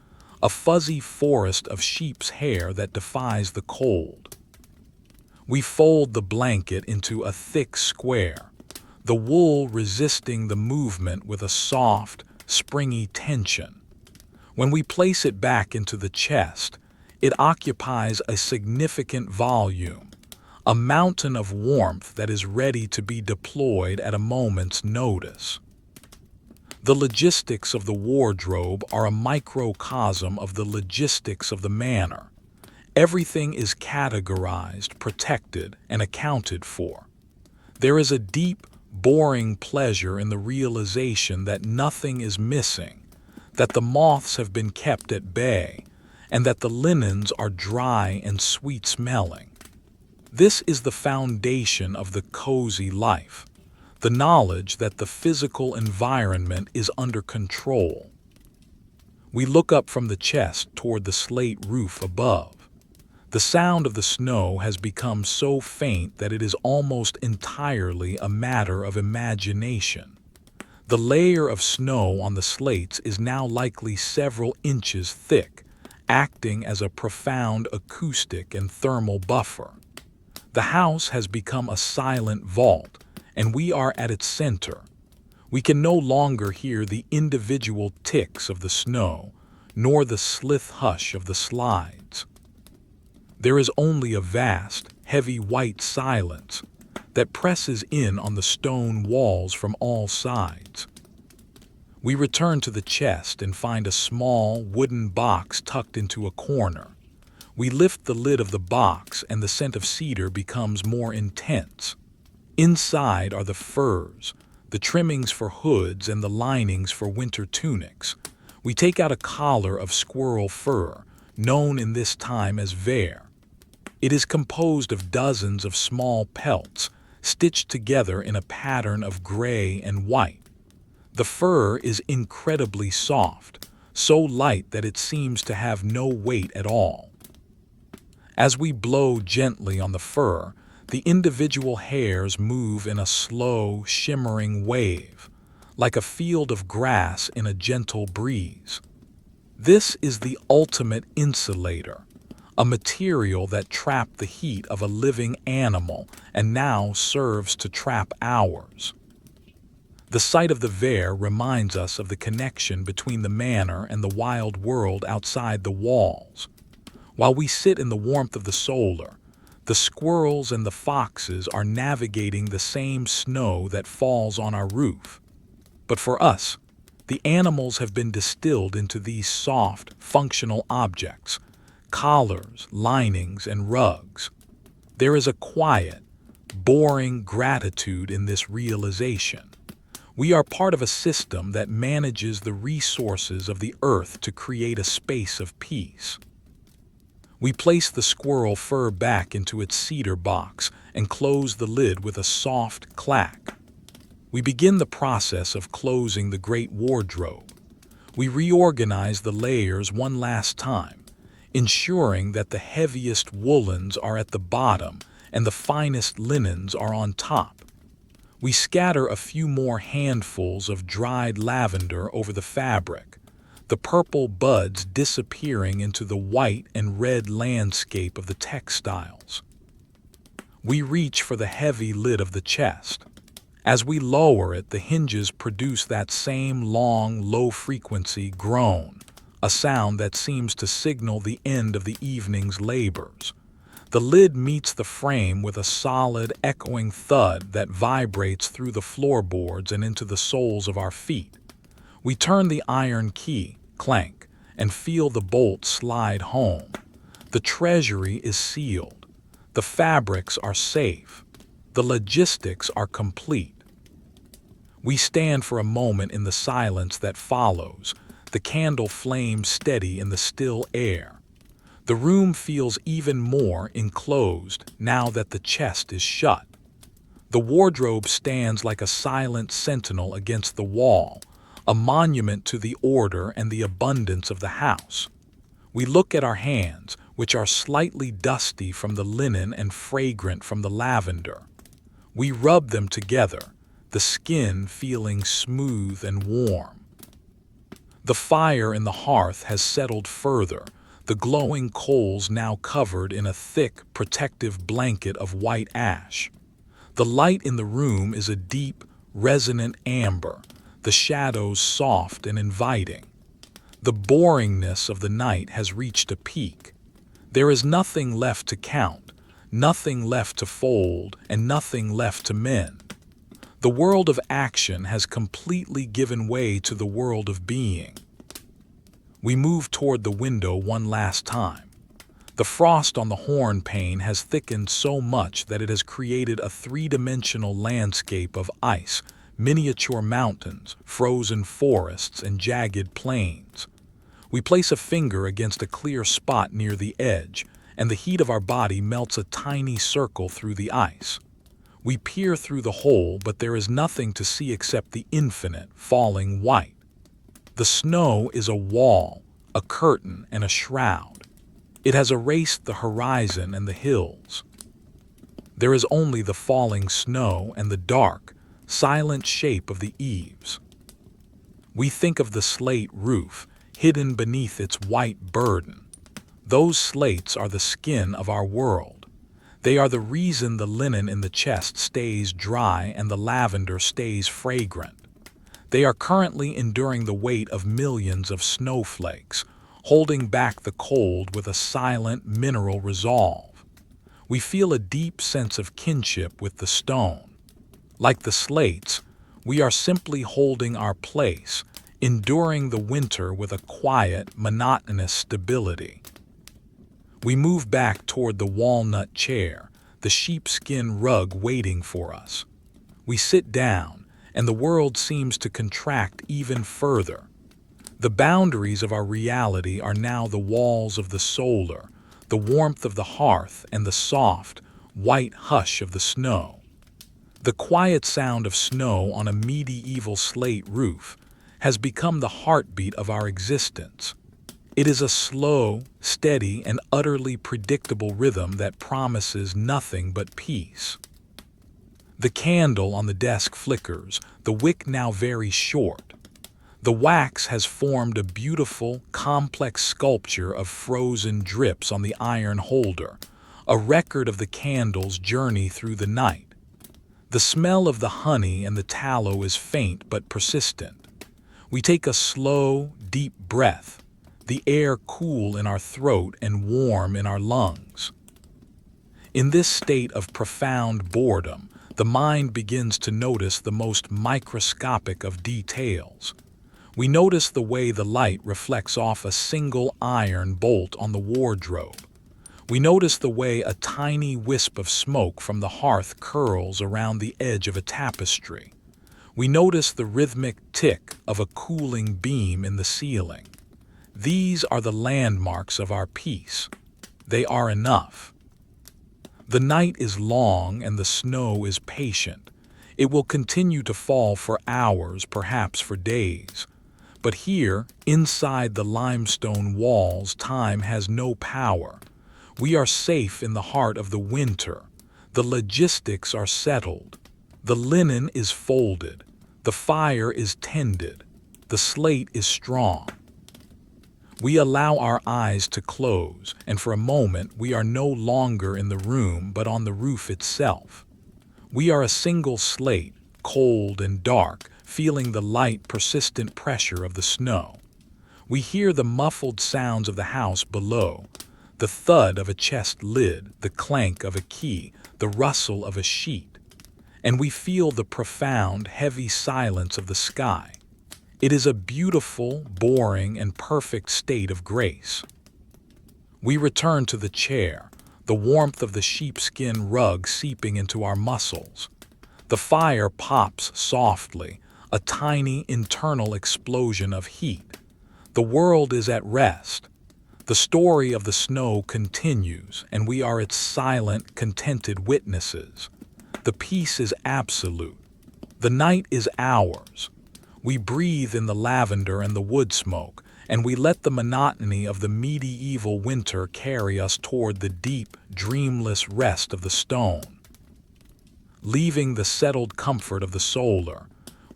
a fuzzy forest of sheep's hair that defies the cold. We fold the blanket into a thick square, the wool resisting the movement with a soft, springy tension. When we place it back into the chest, it occupies a significant volume, a mountain of warmth that is ready to be deployed at a moment's notice. The logistics of the wardrobe are a microcosm of the logistics of the manor. Everything is categorized, protected, and accounted for. There is a deep, boring pleasure in the realization that nothing is missing, that the moths have been kept at bay, and that the linens are dry and sweet-smelling. This is the foundation of the cozy life, the knowledge that the physical environment is under control. We look up from the chest toward the slate roof above. The sound of the snow has become so faint that it is almost entirely a matter of imagination. The layer of snow on the slates is now likely several inches thick, acting as a profound acoustic and thermal buffer. The house has become a silent vault, and we are at its center. We can no longer hear the individual ticks of the snow, nor the slith hush of the slides. There is only a vast, heavy white silence that presses in on the stone walls from all sides. We return to the chest and find a small, wooden box tucked into a corner. We lift the lid of the box and the scent of cedar becomes more intense. Inside are the furs, the trimmings for hoods and the linings for winter tunics. We take out a collar of squirrel fur, known in this time as vair. It is composed of dozens of small pelts, stitched together in a pattern of gray and white. The fur is incredibly soft, so light that it seems to have no weight at all. As we blow gently on the fur, the individual hairs move in a slow, shimmering wave, like a field of grass in a gentle breeze. This is the ultimate insulator, a material that trapped the heat of a living animal and now serves to trap ours. The sight of the vair reminds us of the connection between the manor and the wild world outside the walls. While we sit in the warmth of the solar, the squirrels and the foxes are navigating the same snow that falls on our roof. But for us, the animals have been distilled into these soft, functional objects, collars, linings, and rugs. There is a quiet, boring gratitude in this realization. We are part of a system that manages the resources of the earth to create a space of peace. We place the squirrel fur back into its cedar box and close the lid with a soft clack. We begin the process of closing the great wardrobe. We reorganize the layers one last time, ensuring that the heaviest woolens are at the bottom and the finest linens are on top. We scatter a few more handfuls of dried lavender over the fabric, the purple buds disappearing into the white and red landscape of the textiles. We reach for the heavy lid of the chest. As we lower it, the hinges produce that same long, low-frequency groan, a sound that seems to signal the end of the evening's labors. The lid meets the frame with a solid, echoing thud that vibrates through the floorboards and into the soles of our feet. We turn the iron key, clank, and feel the bolt slide home. The treasury is sealed. The fabrics are safe. The logistics are complete. We stand for a moment in the silence that follows, the candle flame steady in the still air. The room feels even more enclosed now that the chest is shut. The wardrobe stands like a silent sentinel against the wall, a monument to the order and the abundance of the house. We look at our hands, which are slightly dusty from the linen and fragrant from the lavender. We rub them together, the skin feeling smooth and warm. The fire in the hearth has settled further, the glowing coals now covered in a thick, protective blanket of white ash. The light in the room is a deep, resonant amber, the shadows soft and inviting. The boringness of the night has reached a peak. There is nothing left to count, nothing left to fold, and nothing left to mend. The world of action has completely given way to the world of being. We move toward the window one last time. The frost on the horn pane has thickened so much that it has created a three-dimensional landscape of ice, miniature mountains, frozen forests, and jagged plains. We place a finger against a clear spot near the edge, and the heat of our body melts a tiny circle through the ice. We peer through the hole, but there is nothing to see except the infinite, falling white. The snow is a wall, a curtain, and a shroud. It has erased the horizon and the hills. There is only the falling snow and the dark, silent shape of the eaves. We think of the slate roof, hidden beneath its white burden. Those slates are the skin of our world. They are the reason the linen in the chest stays dry and the lavender stays fragrant. They are currently enduring the weight of millions of snowflakes, holding back the cold with a silent mineral resolve. We feel a deep sense of kinship with the stone. Like the slates, we are simply holding our place, enduring the winter with a quiet, monotonous stability. We move back toward the walnut chair, the sheepskin rug waiting for us. We sit down, and the world seems to contract even further. The boundaries of our reality are now the walls of the solar, the warmth of the hearth, and the soft, white hush of the snow. The quiet sound of snow on a medieval slate roof has become the heartbeat of our existence. It is a slow, steady, and utterly predictable rhythm that promises nothing but peace. The candle on the desk flickers, the wick now very short. The wax has formed a beautiful, complex sculpture of frozen drips on the iron holder, a record of the candle's journey through the night. The smell of the honey and the tallow is faint but persistent. We take a slow, deep breath, the air cool in our throat and warm in our lungs. In this state of profound boredom, the mind begins to notice the most microscopic of details. We notice the way the light reflects off a single iron bolt on the wardrobe. We notice the way a tiny wisp of smoke from the hearth curls around the edge of a tapestry. We notice the rhythmic tick of a cooling beam in the ceiling. These are the landmarks of our peace. They are enough. The night is long and the snow is patient. It will continue to fall for hours, perhaps for days. But here, inside the limestone walls, time has no power. We are safe in the heart of the winter. The logistics are settled. The linen is folded. The fire is tended. The slate is strong. We allow our eyes to close, and for a moment we are no longer in the room but on the roof itself. We are a single slate, cold and dark, feeling the light, persistent pressure of the snow. We hear the muffled sounds of the house below, the thud of a chest lid, the clank of a key, the rustle of a sheet. And we feel the profound, heavy silence of the sky. It is a beautiful, boring, and perfect state of grace. We return to the chair, the warmth of the sheepskin rug seeping into our muscles. The fire pops softly, a tiny internal explosion of heat. The world is at rest. The story of the snow continues, and we are its silent, contented witnesses. The peace is absolute. The night is ours. We breathe in the lavender and the wood smoke, and we let the monotony of the medieval winter carry us toward the deep, dreamless rest of the stone. Leaving the settled comfort of the solar,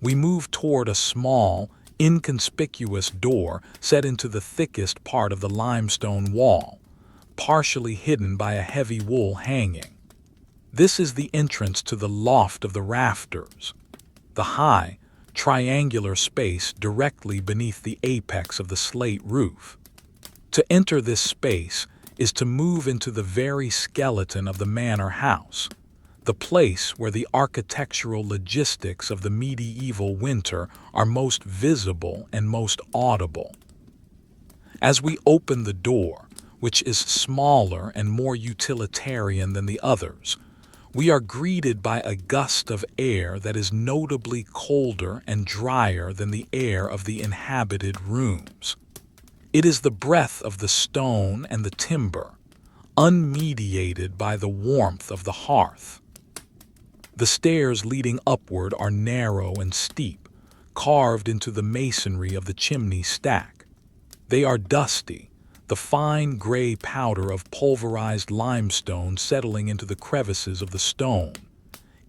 we move toward a small, inconspicuous door set into the thickest part of the limestone wall, partially hidden by a heavy wool hanging. This is the entrance to the loft of the rafters, the high, triangular space directly beneath the apex of the slate roof. To enter this space is to move into the very skeleton of the manor house, the place where the architectural logistics of the medieval winter are most visible and most audible. As we open the door, which is smaller and more utilitarian than the others, we are greeted by a gust of air that is notably colder and drier than the air of the inhabited rooms. It is the breath of the stone and the timber, unmediated by the warmth of the hearth. The stairs leading upward are narrow and steep, carved into the masonry of the chimney stack. They are dusty, the fine gray powder of pulverized limestone settling into the crevices of the stone.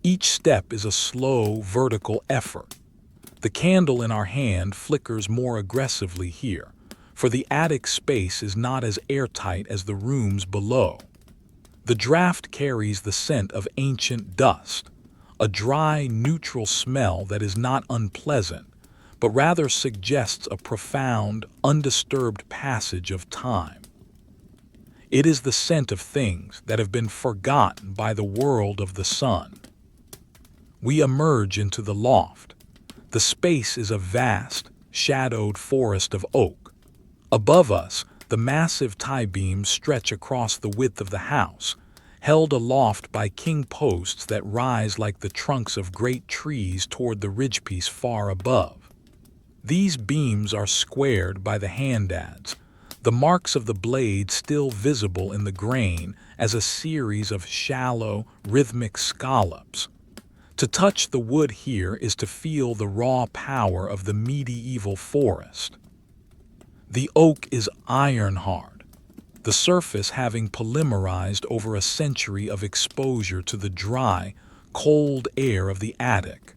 Each step is a slow, vertical effort. The candle in our hand flickers more aggressively here, for the attic space is not as airtight as the rooms below. The draft carries the scent of ancient dust, a dry, neutral smell that is not unpleasant, but rather suggests a profound, undisturbed passage of time. It is the scent of things that have been forgotten by the world of the sun. We emerge into the loft. The space is a vast, shadowed forest of oak. Above us, the massive tie beams stretch across the width of the house, held aloft by king posts that rise like the trunks of great trees toward the ridgepiece far above. These beams are squared by the handadds, the marks of the blade still visible in the grain as a series of shallow, rhythmic scallops. To touch the wood here is to feel the raw power of the medieval forest. The oak is iron-hard, the surface having polymerized over a century of exposure to the dry, cold air of the attic.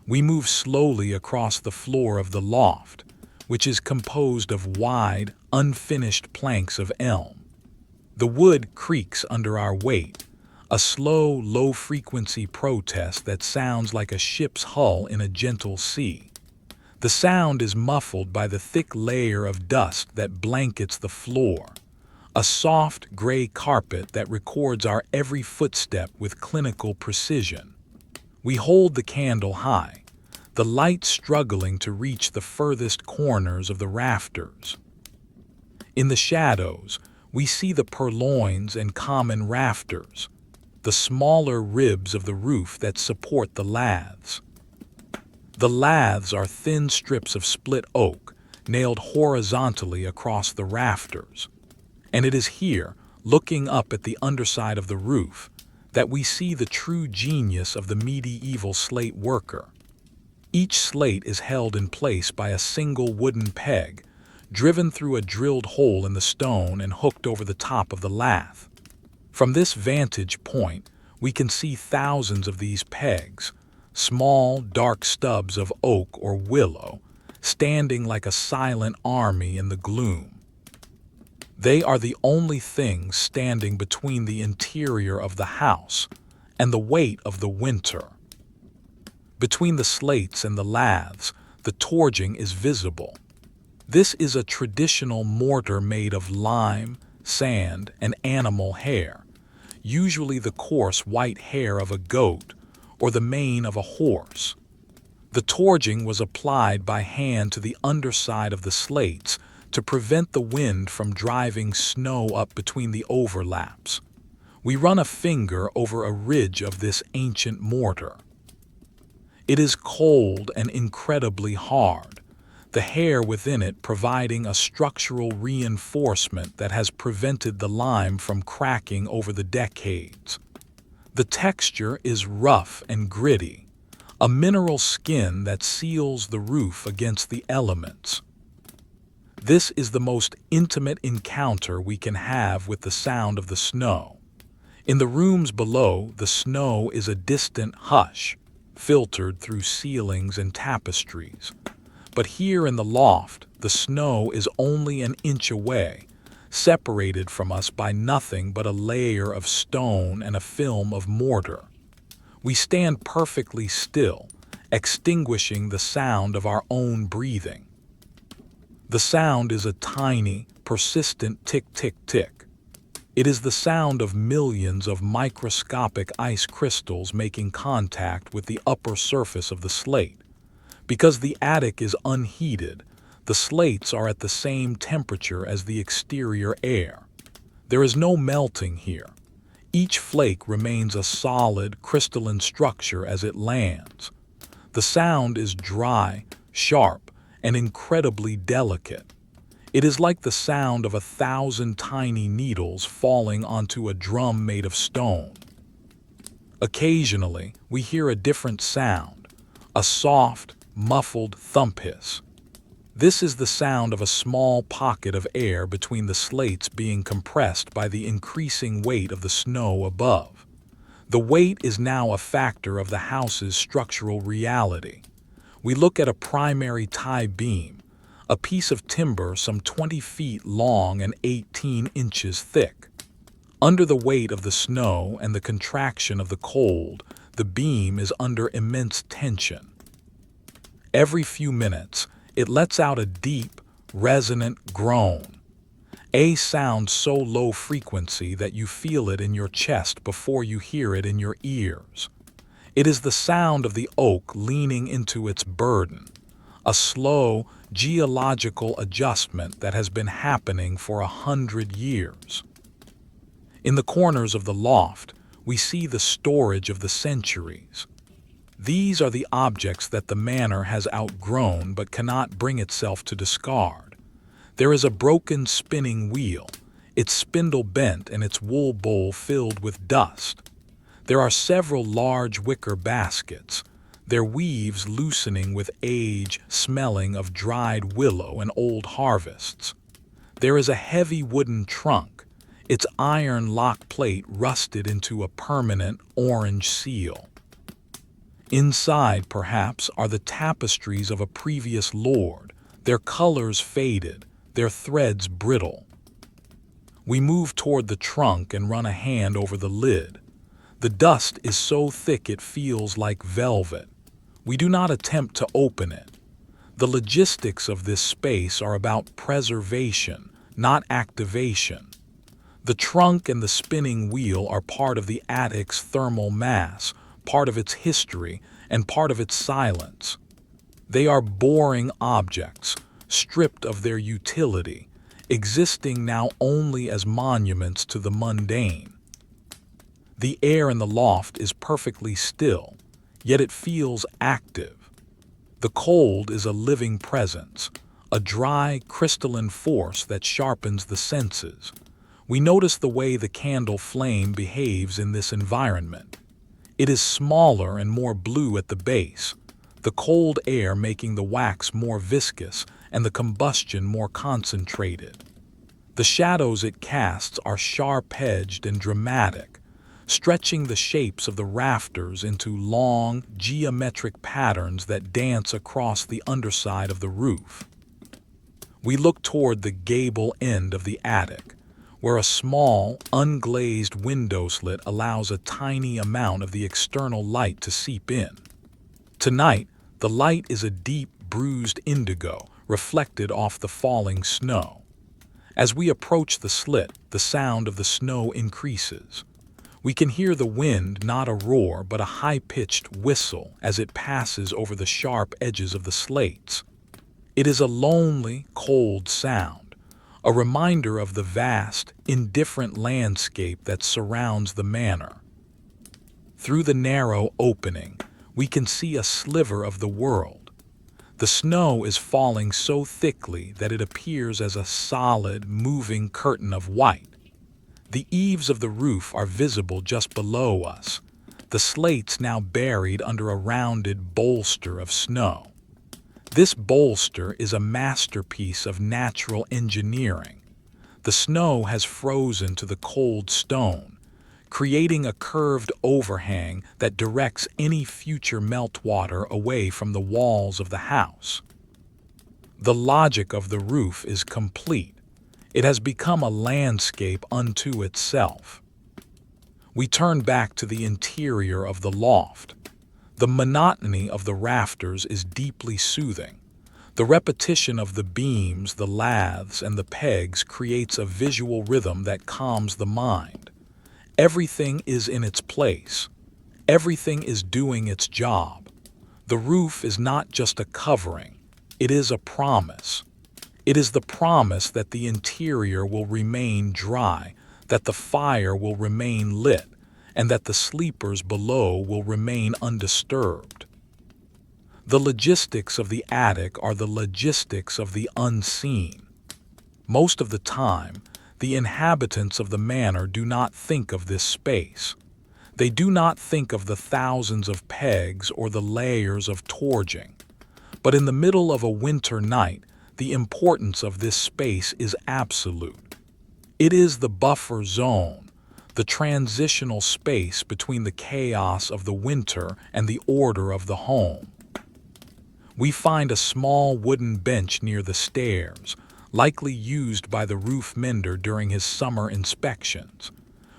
We move slowly across the floor of the loft, which is composed of wide, unfinished planks of elm. The wood creaks under our weight, a slow, low-frequency protest that sounds like a ship's hull in a gentle sea. The sound is muffled by the thick layer of dust that blankets the floor, a soft, gray carpet that records our every footstep with clinical precision. We hold the candle high, the light struggling to reach the furthest corners of the rafters. In the shadows, we see the purloins and common rafters, the smaller ribs of the roof that support the laths. The laths are thin strips of split oak, nailed horizontally across the rafters. And it is here, looking up at the underside of the roof, that we see the true genius of the medieval slate worker. Each slate is held in place by a single wooden peg, driven through a drilled hole in the stone and hooked over the top of the lath. From this vantage point, we can see thousands of these pegs, small, dark stubs of oak or willow, standing like a silent army in the gloom. They are the only things standing between the interior of the house and the weight of the winter. Between the slates and the laths, the torging is visible. This is a traditional mortar made of lime, sand, and animal hair, usually the coarse white hair of a goat or the mane of a horse. The torging was applied by hand to the underside of the slates to prevent the wind from driving snow up between the overlaps. We run a finger over a ridge of this ancient mortar. It is cold and incredibly hard, the hair within it providing a structural reinforcement that has prevented the lime from cracking over the decades. The texture is rough and gritty, a mineral skin that seals the roof against the elements. This is the most intimate encounter we can have with the sound of the snow. In the rooms below, the snow is a distant hush, filtered through ceilings and tapestries. But here in the loft, the snow is only an inch away, separated from us by nothing but a layer of stone and a film of mortar. We stand perfectly still, extinguishing the sound of our own breathing. The sound is a tiny, persistent tick-tick-tick. It is the sound of millions of microscopic ice crystals making contact with the upper surface of the slate. Because the attic is unheated, the slates are at the same temperature as the exterior air. There is no melting here. Each flake remains a solid, crystalline structure as it lands. The sound is dry, sharp, and incredibly delicate. It is like the sound of 1,000 tiny needles falling onto a drum made of stone. Occasionally, we hear a different sound, a soft, muffled thump hiss. This is the sound of a small pocket of air between the slates being compressed by the increasing weight of the snow above. The weight is now a factor of the house's structural reality. We look at a primary tie beam, a piece of timber some 20 feet long and 18 inches thick. Under the weight of the snow and the contraction of the cold, the beam is under immense tension. Every few minutes, it lets out a deep, resonant groan, a sound so low frequency that you feel it in your chest before you hear it in your ears. It is the sound of the oak leaning into its burden, a slow, geological adjustment that has been happening for 100 years. In the corners of the loft, we see the storage of the centuries. These are the objects that the manor has outgrown but cannot bring itself to discard. There is a broken spinning wheel, its spindle bent and its wool bowl filled with dust. There are several large wicker baskets, their weaves loosening with age, smelling of dried willow and old harvests. There is a heavy wooden trunk, its iron lock plate rusted into a permanent orange seal. Inside, perhaps, are the tapestries of a previous lord, their colors faded, their threads brittle. We move toward the trunk and run a hand over the lid. The dust is so thick it feels like velvet. We do not attempt to open it. The logistics of this space are about preservation, not activation. The trunk and the spinning wheel are part of the attic's thermal mass, part of its history, and part of its silence. They are boring objects, stripped of their utility, existing now only as monuments to the mundane. The air in the loft is perfectly still, yet it feels active. The cold is a living presence, a dry, crystalline force that sharpens the senses. We notice the way the candle flame behaves in this environment. It is smaller and more blue at the base, the cold air making the wax more viscous and the combustion more concentrated. The shadows it casts are sharp-edged and dramatic, stretching the shapes of the rafters into long, geometric patterns that dance across the underside of the roof. We look toward the gable end of the attic, where a small, unglazed window slit allows a tiny amount of the external light to seep in. Tonight, the light is a deep, bruised indigo, reflected off the falling snow. As we approach the slit, the sound of the snow increases. We can hear the wind, not a roar, but a high-pitched whistle as it passes over the sharp edges of the slates. It is a lonely, cold sound, a reminder of the vast, indifferent landscape that surrounds the manor. Through the narrow opening, we can see a sliver of the world. The snow is falling so thickly that it appears as a solid, moving curtain of white. The eaves of the roof are visible just below us, the slates now buried under a rounded bolster of snow. This bolster is a masterpiece of natural engineering. The snow has frozen to the cold stone, creating a curved overhang that directs any future meltwater away from the walls of the house. The logic of the roof is complete. It has become a landscape unto itself. We turn back to the interior of the loft. The monotony of the rafters is deeply soothing. The repetition of the beams, the laths, and the pegs creates a visual rhythm that calms the mind. Everything is in its place. Everything is doing its job. The roof is not just a covering. It is a promise. It is the promise that the interior will remain dry, that the fire will remain lit, and that the sleepers below will remain undisturbed. The logistics of the attic are the logistics of the unseen. Most of the time, the inhabitants of the manor do not think of this space. They do not think of the thousands of pegs or the layers of torging. But in the middle of a winter night, the importance of this space is absolute. It is the buffer zone, the transitional space between the chaos of the winter and the order of the home. We find a small wooden bench near the stairs, likely used by the roof mender during his summer inspections.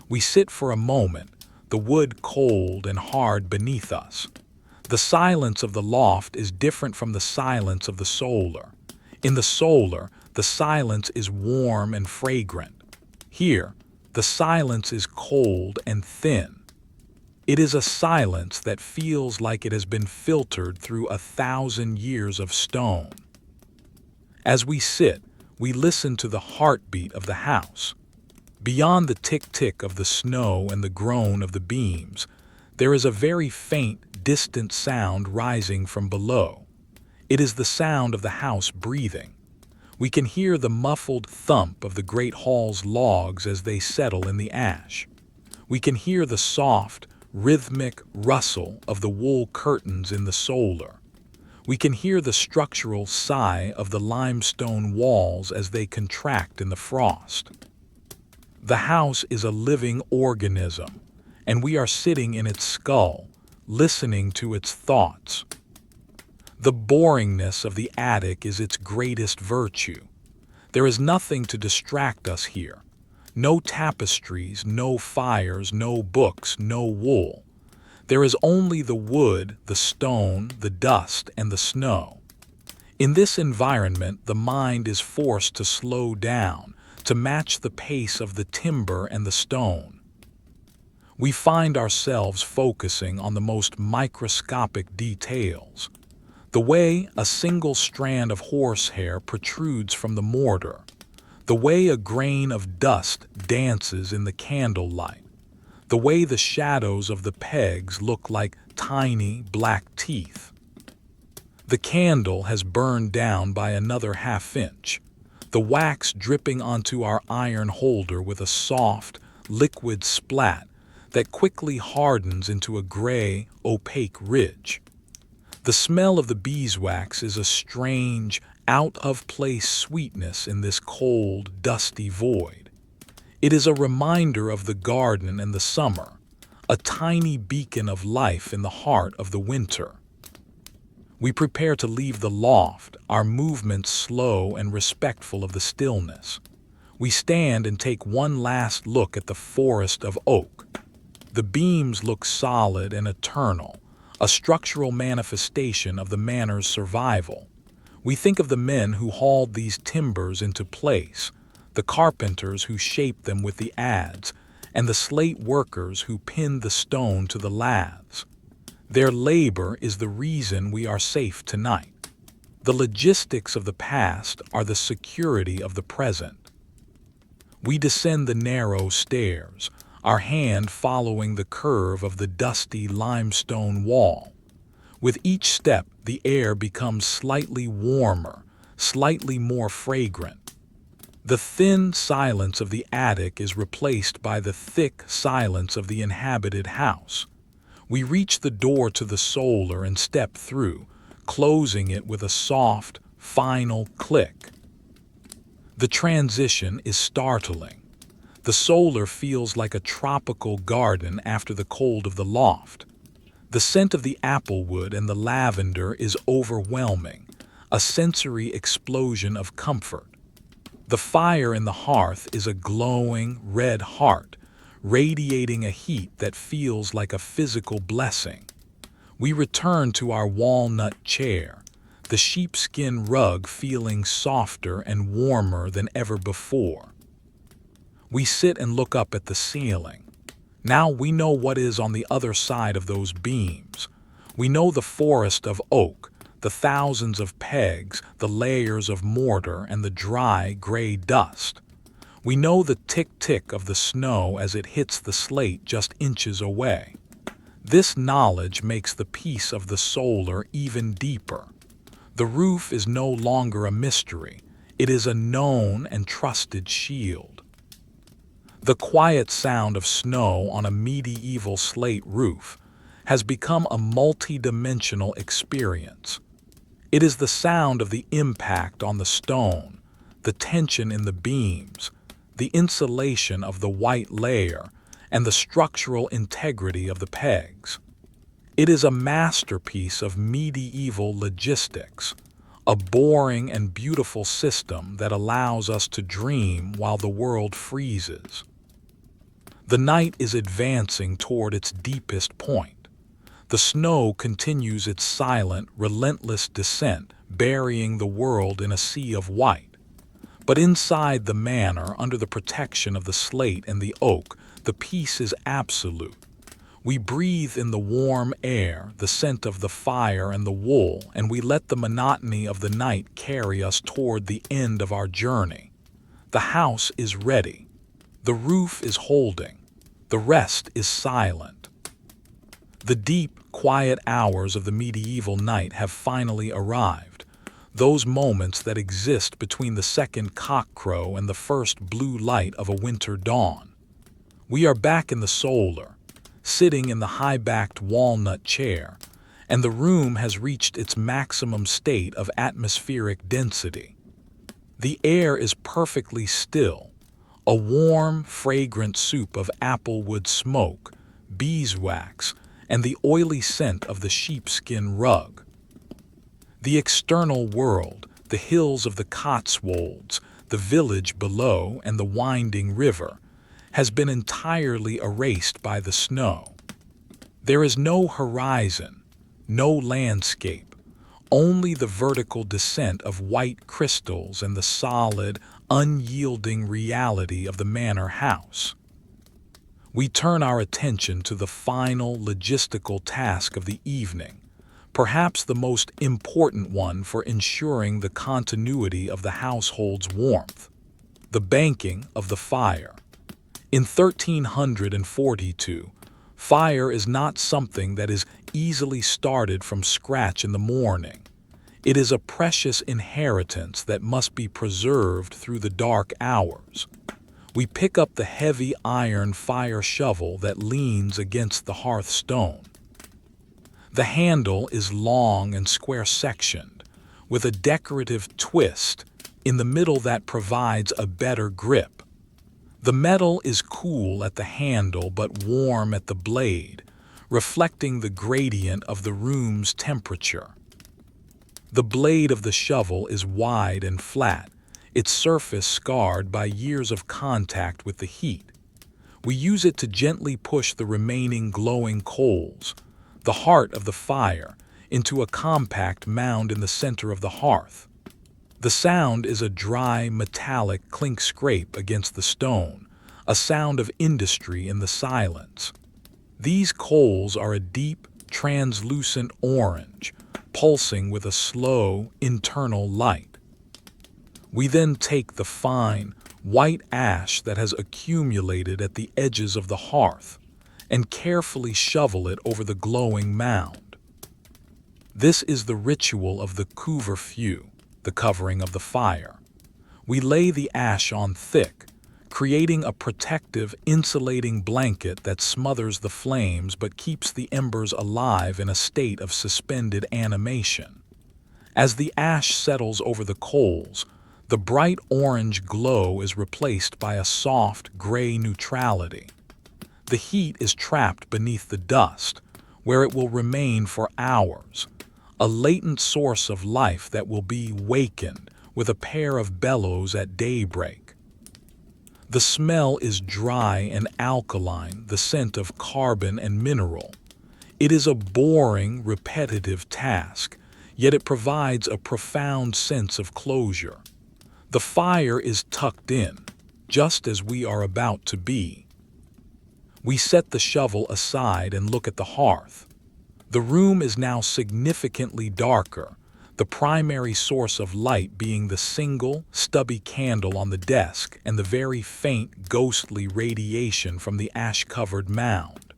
We sit for a moment, the wood cold and hard beneath us. The silence of the loft is different from the silence of the solar. In the solar, the silence is warm and fragrant. Here, the silence is cold and thin. It is a silence that feels like it has been filtered through 1,000 years of stone. As we sit, we listen to the heartbeat of the house. Beyond the tick-tick of the snow and the groan of the beams, there is a very faint, distant sound rising from below. It is the sound of the house breathing. We can hear the muffled thump of the great hall's logs as they settle in the ash. We can hear the soft, rhythmic rustle of the wool curtains in the solar. We can hear the structural sigh of the limestone walls as they contract in the frost. The house is a living organism, and we are sitting in its skull, listening to its thoughts. The boringness of the attic is its greatest virtue. There is nothing to distract us here. No tapestries, no fires, no books, no wool. There is only the wood, the stone, the dust, and the snow. In this environment, the mind is forced to slow down, to match the pace of the timber and the stone. We find ourselves focusing on the most microscopic details. The way a single strand of horsehair protrudes from the mortar. The way a grain of dust dances in the candlelight. The way the shadows of the pegs look like tiny black teeth. The candle has burned down by another half-inch. The wax dripping onto our iron holder with a soft, liquid splat that quickly hardens into a gray, opaque ridge. The smell of the beeswax is a strange, out-of-place sweetness in this cold, dusty void. It is a reminder of the garden and the summer, a tiny beacon of life in the heart of the winter. We prepare to leave the loft, our movements slow and respectful of the stillness. We stand and take one last look at the forest of oak. The beams look solid and eternal, a structural manifestation of the manor's survival. We think of the men who hauled these timbers into place, the carpenters who shaped them with the adze, and the slate workers who pinned the stone to the laths. Their labor is the reason we are safe tonight. The logistics of the past are the security of the present. We descend the narrow stairs, our hand following the curve of the dusty limestone wall. With each step, the air becomes slightly warmer, slightly more fragrant. The thin silence of the attic is replaced by the thick silence of the inhabited house. We reach the door to the solar and step through, closing it with a soft, final click. The transition is startling. The solar feels like a tropical garden after the cold of the loft. The scent of the applewood and the lavender is overwhelming, a sensory explosion of comfort. The fire in the hearth is a glowing, red heart, radiating a heat that feels like a physical blessing. We return to our walnut chair, the sheepskin rug feeling softer and warmer than ever before. We sit and look up at the ceiling. Now we know what is on the other side of those beams. We know the forest of oak, the thousands of pegs, the layers of mortar, and the dry, gray dust. We know the tick-tick of the snow as it hits the slate just inches away. This knowledge makes the peace of the solar even deeper. The roof is no longer a mystery. It is a known and trusted shield. The quiet sound of snow on a medieval slate roof has become a multi-dimensional experience. It is the sound of the impact on the stone, the tension in the beams, the insulation of the white layer, and the structural integrity of the pegs. It is a masterpiece of medieval logistics, a boring and beautiful system that allows us to dream while the world freezes. The night is advancing toward its deepest point. The snow continues its silent, relentless descent, burying the world in a sea of white. But inside the manor, under the protection of the slate and the oak, the peace is absolute. We breathe in the warm air, the scent of the fire and the wool, and we let the monotony of the night carry us toward the end of our journey. The house is ready. The roof is holding. The rest is silent. The deep, quiet hours of the medieval night have finally arrived, those moments that exist between the second cockcrow and the first blue light of a winter dawn. We are back in the solar, sitting in the high-backed walnut chair, and the room has reached its maximum state of atmospheric density. The air is perfectly still, a warm, fragrant soup of applewood smoke, beeswax, and the oily scent of the sheepskin rug. The external world, the hills of the Cotswolds, the village below, and the winding river, has been entirely erased by the snow. There is no horizon, no landscape, only the vertical descent of white crystals and the solid, unyielding reality of the manor house. We turn our attention to the final logistical task of the evening, perhaps the most important one for ensuring the continuity of the household's warmth: the banking of the fire. In 1342, fire is not something that is easily started from scratch in the morning. It is a precious inheritance that must be preserved through the dark hours. We pick up the heavy iron fire shovel that leans against the hearthstone. The handle is long and square-sectioned, with a decorative twist in the middle that provides a better grip. The metal is cool at the handle but warm at the blade, reflecting the gradient of the room's temperature. The blade of the shovel is wide and flat, its surface scarred by years of contact with the heat. We use it to gently push the remaining glowing coals, the heart of the fire, into a compact mound in the center of the hearth. The sound is a dry, metallic clink-scrape against the stone, a sound of industry in the silence. These coals are a deep, translucent orange, pulsing with a slow, internal light. We then take the fine, white ash that has accumulated at the edges of the hearth and carefully shovel it over the glowing mound. This is the ritual of the couvre-feu, the covering of the fire. We lay the ash on thick, creating a protective, insulating blanket that smothers the flames but keeps the embers alive in a state of suspended animation. As the ash settles over the coals, the bright orange glow is replaced by a soft, gray neutrality. The heat is trapped beneath the dust, where it will remain for hours, a latent source of life that will be wakened with a pair of bellows at daybreak. The smell is dry and alkaline, the scent of carbon and mineral. It is a boring, repetitive task, yet it provides a profound sense of closure. The fire is tucked in, just as we are about to be. We set the shovel aside and look at the hearth. The room is now significantly darker, the primary source of light being the single, stubby candle on the desk and the very faint, ghostly radiation from the ash-covered mound.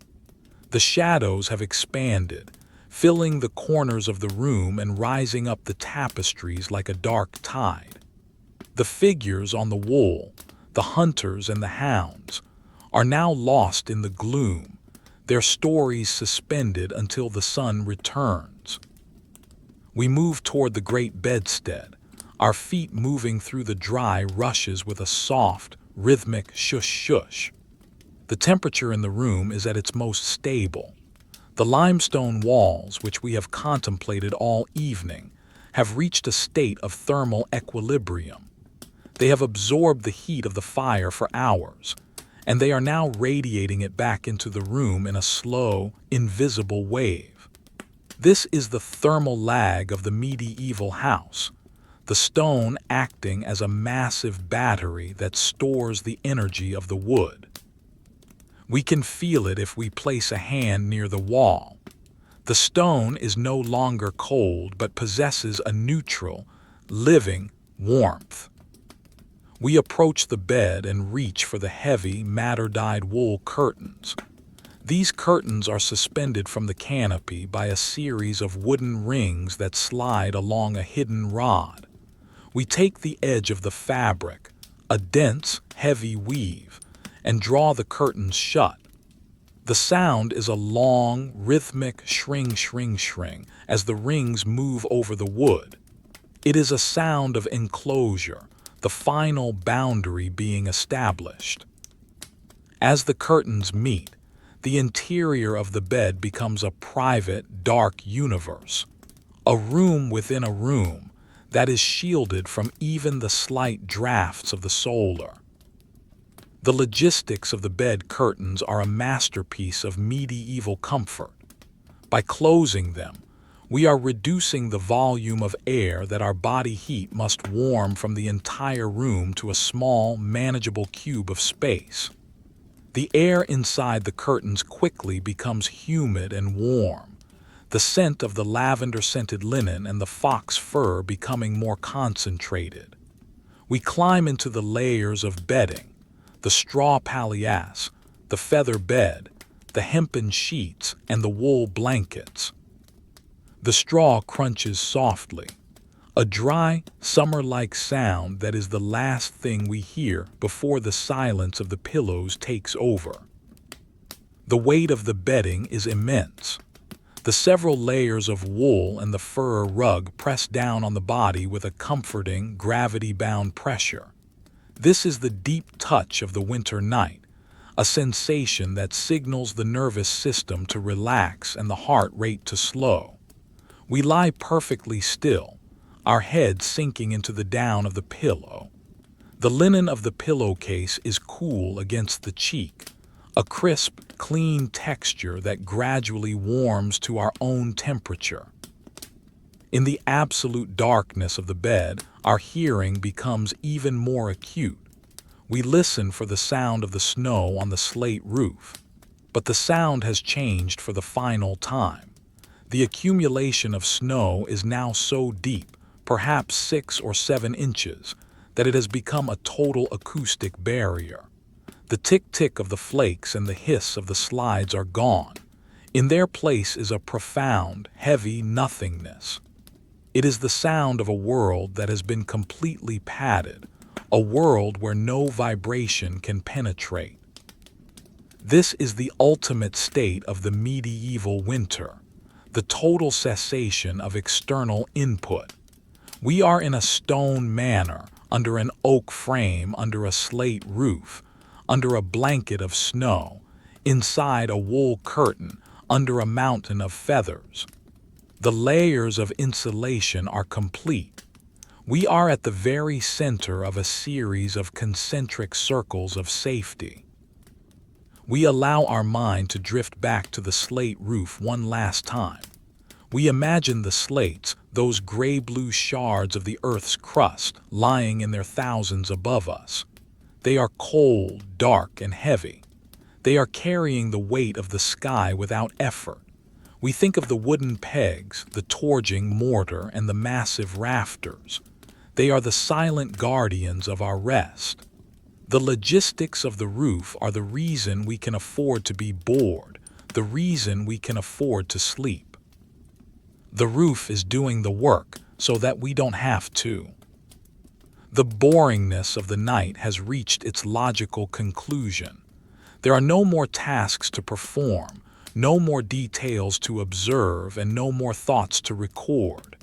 The shadows have expanded, filling the corners of the room and rising up the tapestries like a dark tide. The figures on the wall, the hunters and the hounds, are now lost in the gloom, their stories suspended until the sun returns. We move toward the great bedstead, our feet moving through the dry rushes with a soft, rhythmic shush-shush. The temperature in the room is at its most stable. The limestone walls, which we have contemplated all evening, have reached a state of thermal equilibrium. They have absorbed the heat of the fire for hours, and they are now radiating it back into the room in a slow, invisible wave. This is the thermal lag of the medieval house, the stone acting as a massive battery that stores the energy of the wood. We can feel it if we place a hand near the wall. The stone is no longer cold but possesses a neutral, living warmth. We approach the bed and reach for the heavy, madder-dyed wool curtains. These curtains are suspended from the canopy by a series of wooden rings that slide along a hidden rod. We take the edge of the fabric, a dense, heavy weave, and draw the curtains shut. The sound is a long, rhythmic shring, shring, shring as the rings move over the wood. It is a sound of enclosure, the final boundary being established. As the curtains meet, the interior of the bed becomes a private, dark universe, a room within a room that is shielded from even the slight drafts of the solar. The logistics of the bed curtains are a masterpiece of medieval comfort. By closing them, we are reducing the volume of air that our body heat must warm from the entire room to a small, manageable cube of space. The air inside the curtains quickly becomes humid and warm, the scent of the lavender-scented linen and the fox fur becoming more concentrated. We climb into the layers of bedding, the straw palliasse, the feather bed, the hempen sheets, and the wool blankets. The straw crunches softly, a dry, summer-like sound that is the last thing we hear before the silence of the pillows takes over. The weight of the bedding is immense. The several layers of wool and the fur rug press down on the body with a comforting, gravity-bound pressure. This is the deep touch of the winter night, a sensation that signals the nervous system to relax and the heart rate to slow. We lie perfectly still, our head sinking into the down of the pillow. The linen of the pillowcase is cool against the cheek, a crisp, clean texture that gradually warms to our own temperature. In the absolute darkness of the bed, our hearing becomes even more acute. We listen for the sound of the snow on the slate roof, but the sound has changed for the final time. The accumulation of snow is now so deep, perhaps 6 or 7 inches, that it has become a total acoustic barrier. The tick-tick of the flakes and the hiss of the slides are gone. In their place is a profound, heavy nothingness. It is the sound of a world that has been completely padded, a world where no vibration can penetrate. This is the ultimate state of the medieval winter, the total cessation of external input. We are in a stone manor, under an oak frame, under a slate roof, under a blanket of snow, inside a wool curtain, under a mountain of feathers. The layers of insulation are complete. We are at the very center of a series of concentric circles of safety. We allow our mind to drift back to the slate roof one last time. We imagine the slates, those gray-blue shards of the Earth's crust, lying in their thousands above us. They are cold, dark, and heavy. They are carrying the weight of the sky without effort. We think of the wooden pegs, the torging mortar, and the massive rafters. They are the silent guardians of our rest. The logistics of the roof are the reason we can afford to be bored, the reason we can afford to sleep. The roof is doing the work so that we don't have to. The boringness of the night has reached its logical conclusion. There are no more tasks to perform, no more details to observe, and no more thoughts to record.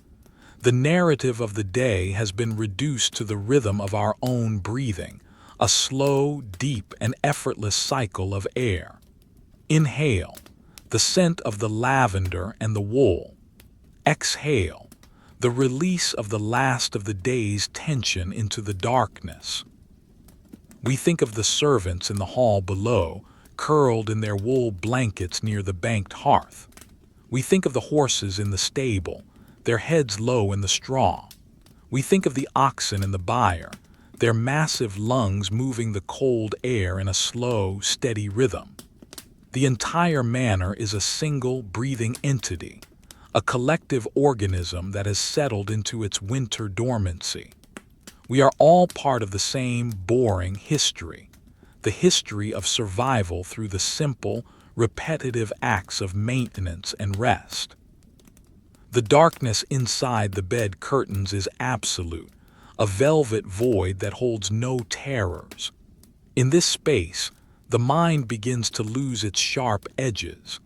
The narrative of the day has been reduced to the rhythm of our own breathing, a slow, deep, and effortless cycle of air. Inhale. the scent of the lavender and the wool. Exhale, the release of the last of the day's tension into the darkness. We think of the servants in the hall below, curled in their wool blankets near the banked hearth. We think of the horses in the stable, their heads low in the straw. We think of the oxen in the byre, their massive lungs moving the cold air in a slow, steady rhythm. The entire manor is a single, breathing entity, a collective organism that has settled into its winter dormancy. We are all part of the same boring history, the history of survival through the simple, repetitive acts of maintenance and rest. The darkness inside the bed curtains is absolute, a velvet void that holds no terrors. In this space, the mind begins to lose its sharp edges.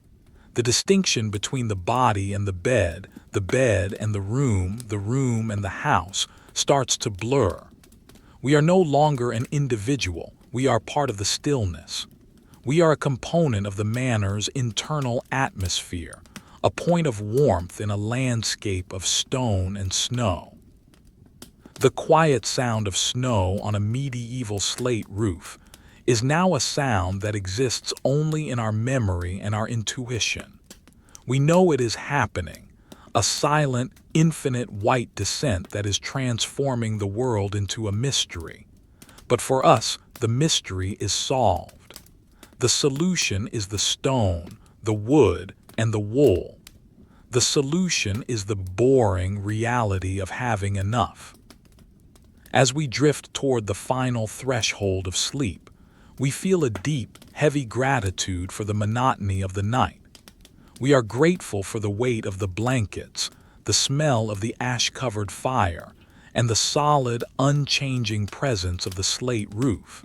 The distinction between the body and the bed and the room and the house, starts to blur. We are no longer an individual, we are part of the stillness. We are a component of the manor's internal atmosphere, a point of warmth in a landscape of stone and snow. The quiet sound of snow on a medieval slate roof is now a sound that exists only in our memory and our intuition. We know it is happening, a silent, infinite white descent that is transforming the world into a mystery. But for us, the mystery is solved. The solution is the stone, the wood, and the wool. The solution is the boring reality of having enough. As we drift toward the final threshold of sleep, we feel a deep, heavy gratitude for the monotony of the night. We are grateful for the weight of the blankets, the smell of the ash-covered fire, and the solid, unchanging presence of the slate roof.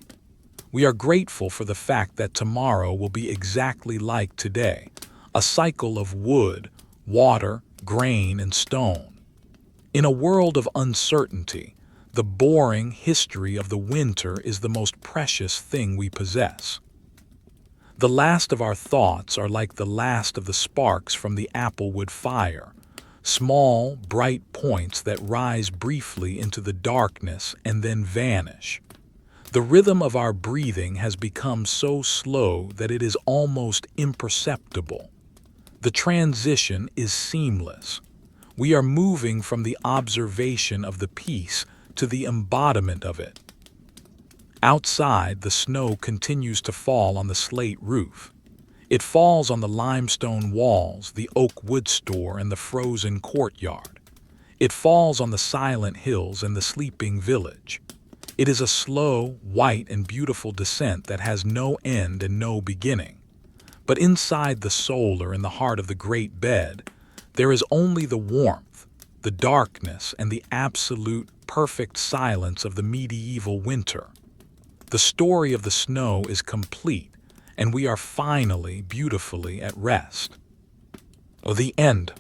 We are grateful for the fact that tomorrow will be exactly like today, a cycle of wood, water, grain, and stone. In a world of uncertainty, the boring history of the winter is the most precious thing we possess. The last of our thoughts are like the last of the sparks from the applewood fire, small, bright points that rise briefly into the darkness and then vanish. The rhythm of our breathing has become so slow that it is almost imperceptible. The transition is seamless. We are moving from the observation of the piece to the embodiment of it. Outside, the snow continues to fall on the slate roof. It falls on the limestone walls, the oak wood store, and the frozen courtyard. It falls on the silent hills and the sleeping village. It is a slow, white, and beautiful descent that has no end and no beginning. But inside the solar in the heart of the great bed, there is only the warmth, the darkness, and the absolute, perfect silence of the medieval winter. The story of the snow is complete, and we are finally, beautifully at rest. The end.